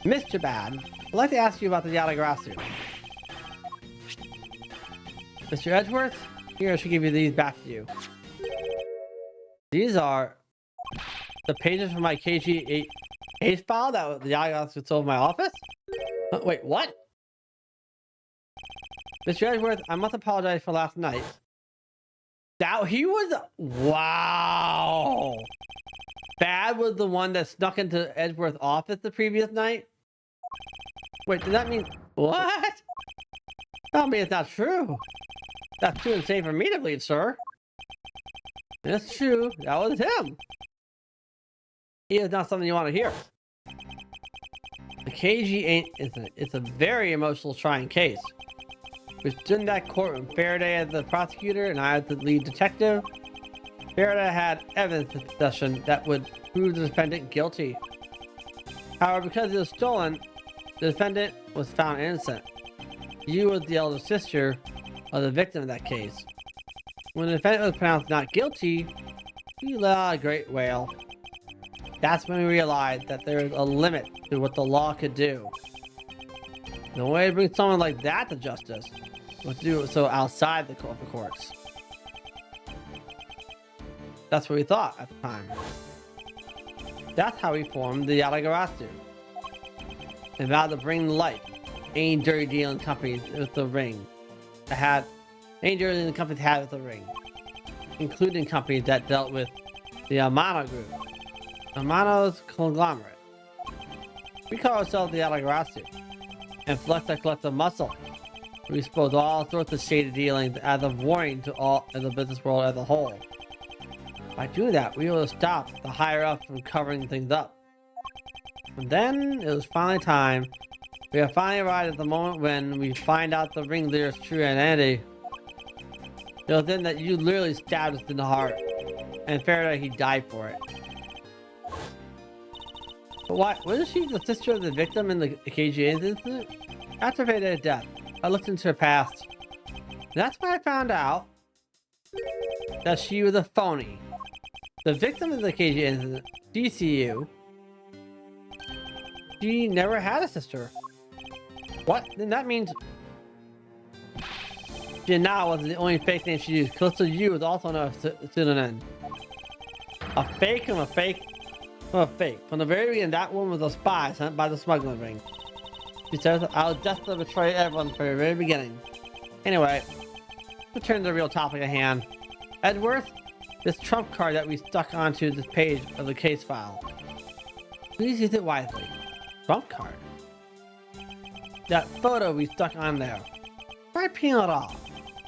Mr. Bad, I'd like to ask you about the Yatagarasu. Mr. Edgeworth, here I should give you these back to you. These are the pages from my KG8 case file that the Yatagarasu sold in my office? Wait, what? Mr. Edgeworth, I must apologize for last night. That he was, wow. Bad was the one that snuck into Edgeworth's office the previous night? Wait, does that mean, what? Tell me it's not true. That's too insane for me to believe, sir. It's true, that was him. He is not something you want to hear. The KG it's a very emotional, trying case. We stood in that courtroom, Faraday as the prosecutor and I as the lead detective. Faraday had evidence in possession that would prove the defendant guilty. However, because it was stolen, the defendant was found innocent. You was the elder sister of the victim in that case. When the defendant was pronounced not guilty, he let out a great wail. That's when we realized that there is a limit to what the law could do. The only way to bring someone like that to justice was to do it so outside the courts. That's what we thought at the time. That's how we formed the Yatagarasu. And vowed to bring to light any dirty dealing companies with the ring any dirty dealing companies had with the ring, including companies that dealt with the Amano group, Amano's conglomerate. We call ourselves the Yatagarasu and flex our collective muscle. We expose all sorts of shady dealings as a warning to all in the business world as a whole. By doing that, we will stop the higher ups from covering things up. And then it was finally time. We have finally arrived at the moment when we find out the ringleader's true identity. It was then that you literally stabbed us in the heart, and Faraday, he died for it. But why? Wasn't she the sister of the victim in the KGA incident? After Faraday's death, I looked into her past. And that's when I found out that she was a phony. The victim of the KGA incident, DCU, she never had a sister. What? Then that means Janelle wasn't the only fake name she used. Callisto U was also another pseudonym. A fake from a fake from a fake. From the very beginning, that woman was a spy sent by the smuggling ring. She says, I was just to betray everyone from the very beginning. Anyway, return to the real topic at hand. Edgeworth, this trump card that we stuck onto this page of the case file. Please use it wisely. Trump card. That photo we stuck on there. Try peeling it off.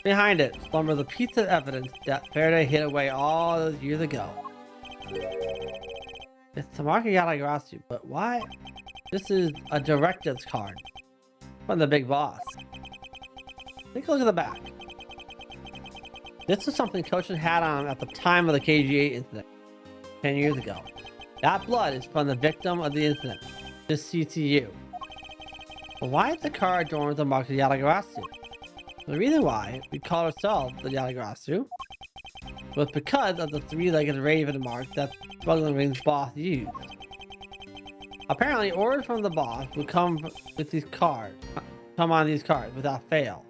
Behind it slumbers a piece of evidence that Faraday hid away all those years ago. It's Tamaki Yatagarasu, but why? This is a directives card from the big boss. Take a look at the back. This is something Koshin had on at the time of the KGA incident 10 years ago. That blood is from the victim of the incident, this CTU. But why is the car adorned with the mark of Yatagarasu? The reason why we call ourselves the Yatagarasu was because of the three-legged raven mark that smuggling ring's boss used. Apparently, orders from the boss would come with these cards, come on these cards without fail.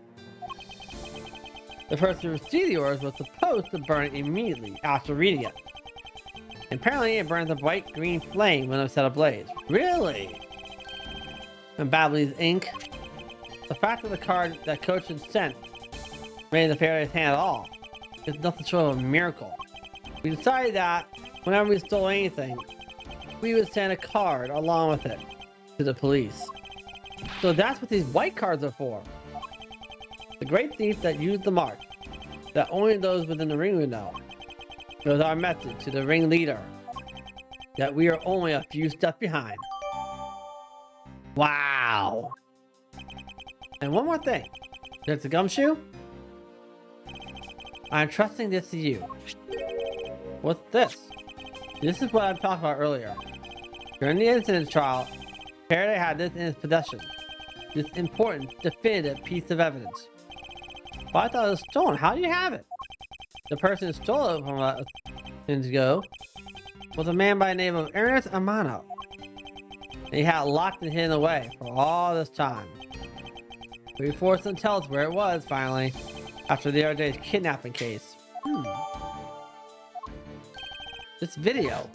The person who received the orders was supposed to burn it immediately after reading it. And apparently, it burns a bright green flame when it's set ablaze. Really? And Babley's ink. The fact that the card that Coach had sent made the Faraday's hand at all is nothing short of a miracle. We decided that whenever we stole anything, we would send a card along with it to the police. So that's what these white cards are for. The great thief that used the mark that only those within the ring would know. It was our message to the ring leader that we are only a few steps behind. Wow. And one more thing. There's a gumshoe. I'm trusting this to you. What's this? This is what I talked about earlier. During the incident trial, Faraday had this in his possession. This important, definitive piece of evidence. But I thought it was stolen. How do you have it? The person who stole it from us minutes ago was a man by the name of Ernest Amano. And he had it locked and hidden away for all this time. We forced him to tell us where it was finally, after the other day's kidnapping case. This video.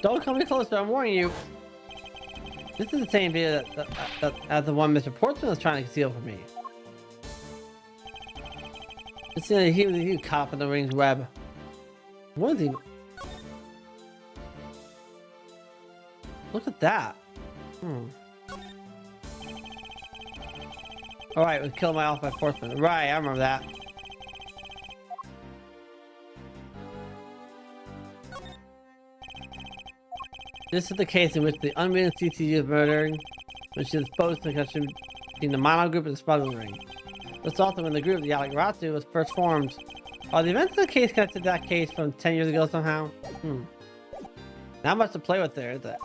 Don't come any closer, I'm warning you. This is the same video as the one Mr. Portsman was trying to conceal from me. It's he was caught up in the ring's web. What is he? Look at that. Alright, we killed my Alpha Portsman. Right, I remember that. This is the case in which the unwitting CTU is murdering, which is supposed to connection between the mono group and the smuggling ring. This also when the group, the Yatagarasu, was first formed. Are the events of the case connected to that case from 10 years ago somehow? Not much to play with there, is it?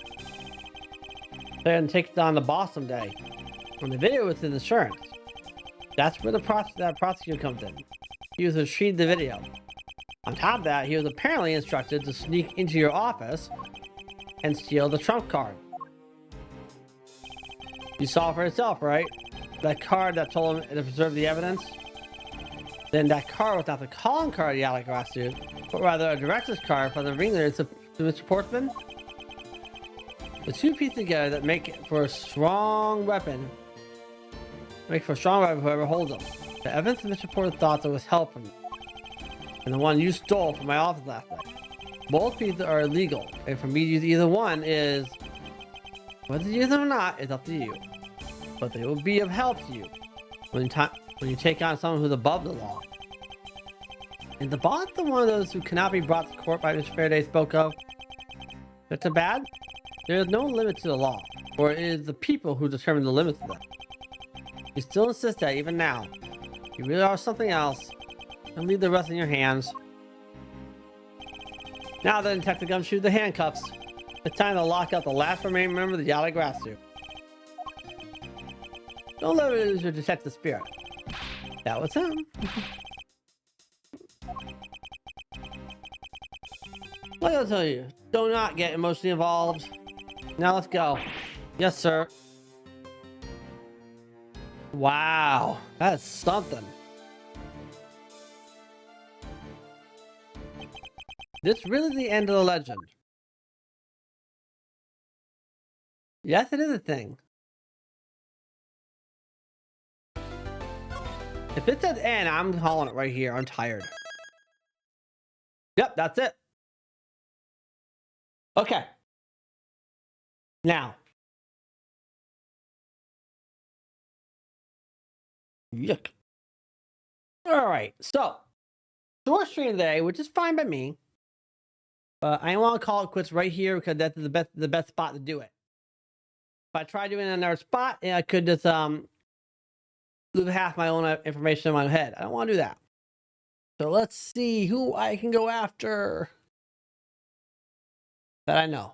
Play and take down the boss someday. When the video was his insurance. That's where the prosecutor comes in. He was retrieved the video. On top of that, he was apparently instructed to sneak into your office and steal the trump card. You saw for yourself, right? That card that told him to preserve the evidence? Then that card was not the calling card of Yatagarasu, but rather a director's card from the ringleader to Mr. Portsman. The two pieces together that make for a strong weapon. Whoever holds them. The evidence Mr. Porter thought that was held from me, and the one you stole from my office last night. Both pieces are illegal, and for me to use either one is, whether you use them or not, is up to you. But they will be of help to you when you take on someone who's above the law. Is the boss the one of those who cannot be brought to court by Mr. Faraday spoke of? That's a bad? There is no limit to the law, or it is the people who determine the limits of that. You still insist that even now. You really are something else, and leave the rest in your hands. Now then, Detective Gumshoe, the handcuffs. It's time to lock up the last remaining member of the Yatagarasu. Don't let it lose your detective spirit. That was him. Like I tell you, do not get emotionally involved. Now let's go. Yes, sir. Wow, that's something. This really the end of the legend. Yes, it is a thing. If it says end, I'm calling it right here. I'm tired. Yep, that's it. Okay. Now. Yuck. Alright, so. Short stream today, which is fine by me. I want to call it quits right here because that's the best spot to do it. If I try doing another spot, I could just lose half my own information in my head. I don't want to do that. So let's see who I can go after. that I know.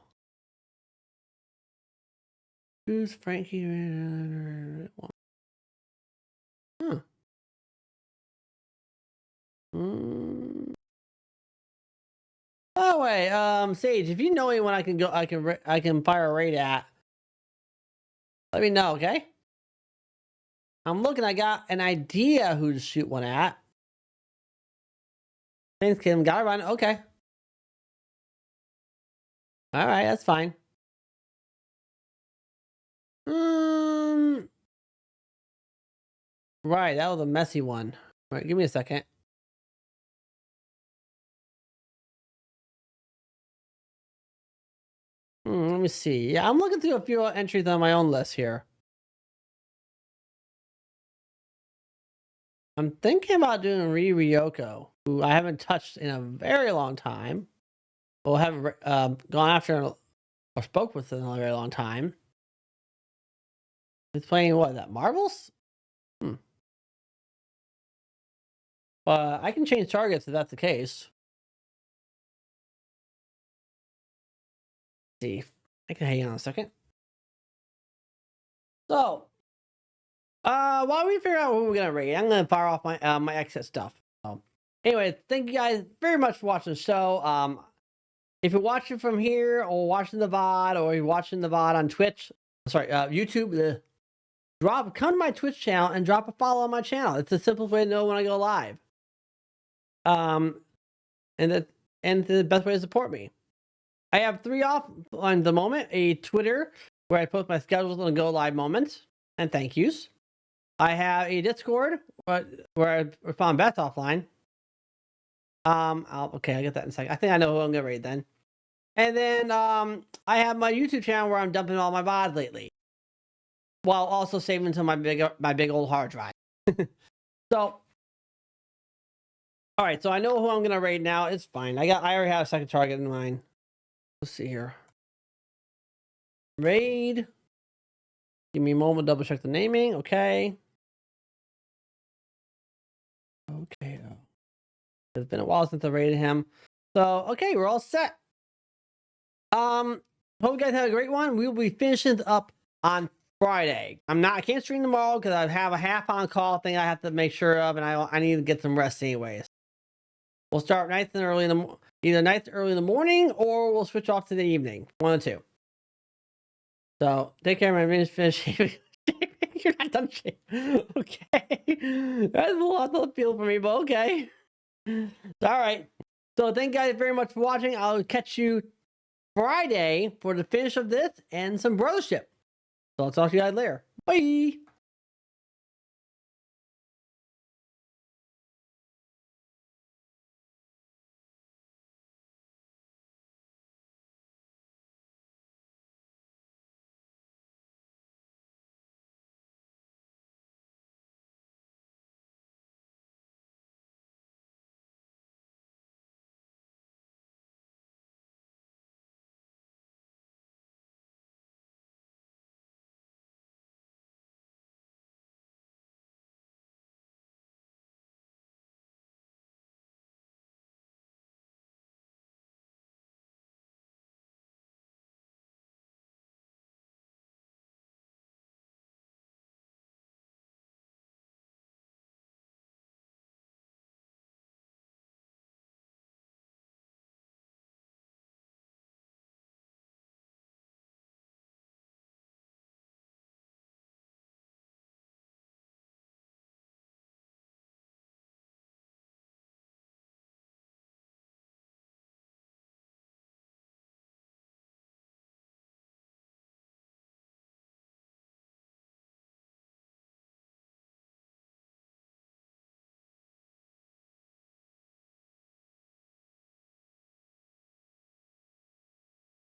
Who's Frankie? Huh. By the way, Sage, if you know anyone I can fire a raid at, let me know, okay? I'm looking. I got an idea who to shoot one at. Thanks, Kim. Gotta run. Okay. All right, that's fine. Right, that was a messy one. All right, give me a second. Let me see. Yeah, I'm looking through a few entries on my own list here. I'm thinking about doing Ryoko, who I haven't touched in a very long time. Or haven't gone after or spoke with in a very long time. He's playing what? That Marbles? But I can change targets if that's the case. Let's see, I can hang on a second. So, while we figure out who we're gonna raid, I'm gonna fire off my my exit stuff. Anyway, thank you guys very much for watching the show. If you're watching from here or watching the VOD or you're watching the VOD on Twitch, sorry, YouTube, come to my Twitch channel and drop a follow on my channel. It's the simplest way to know when I go live. And the best way to support me. I have 3 off on the moment: a Twitter where I post my schedules and go live moments and thank yous. I have a Discord where I respond best offline. Okay, I'll get that in a second. I think I know who I'm gonna raid then. And then I have my YouTube channel where I'm dumping all my VODs lately, while also saving to my big old hard drive. So, all right. So I know who I'm gonna raid now. It's fine. I already have a second target in mind. Let's see here. Raid. Give me a moment. Double check the naming. Okay. Okay. It's been a while since I raided him. So okay, we're all set. Hope you guys have a great one. We will be finishing up on Friday. I can't stream tomorrow because I have a half on call thing I have to make sure of, and I need to get some rest anyways. We'll start nice and early either nice and early in the morning, or we'll switch off to the evening. 1 or 2. So take care, my minutes finishing. You're not done shaving. Okay. That's a lot to feel for me, but okay. All right. So thank you guys very much for watching. I'll catch you Friday for the finish of this and some brothership. So I'll talk to you guys later. Bye.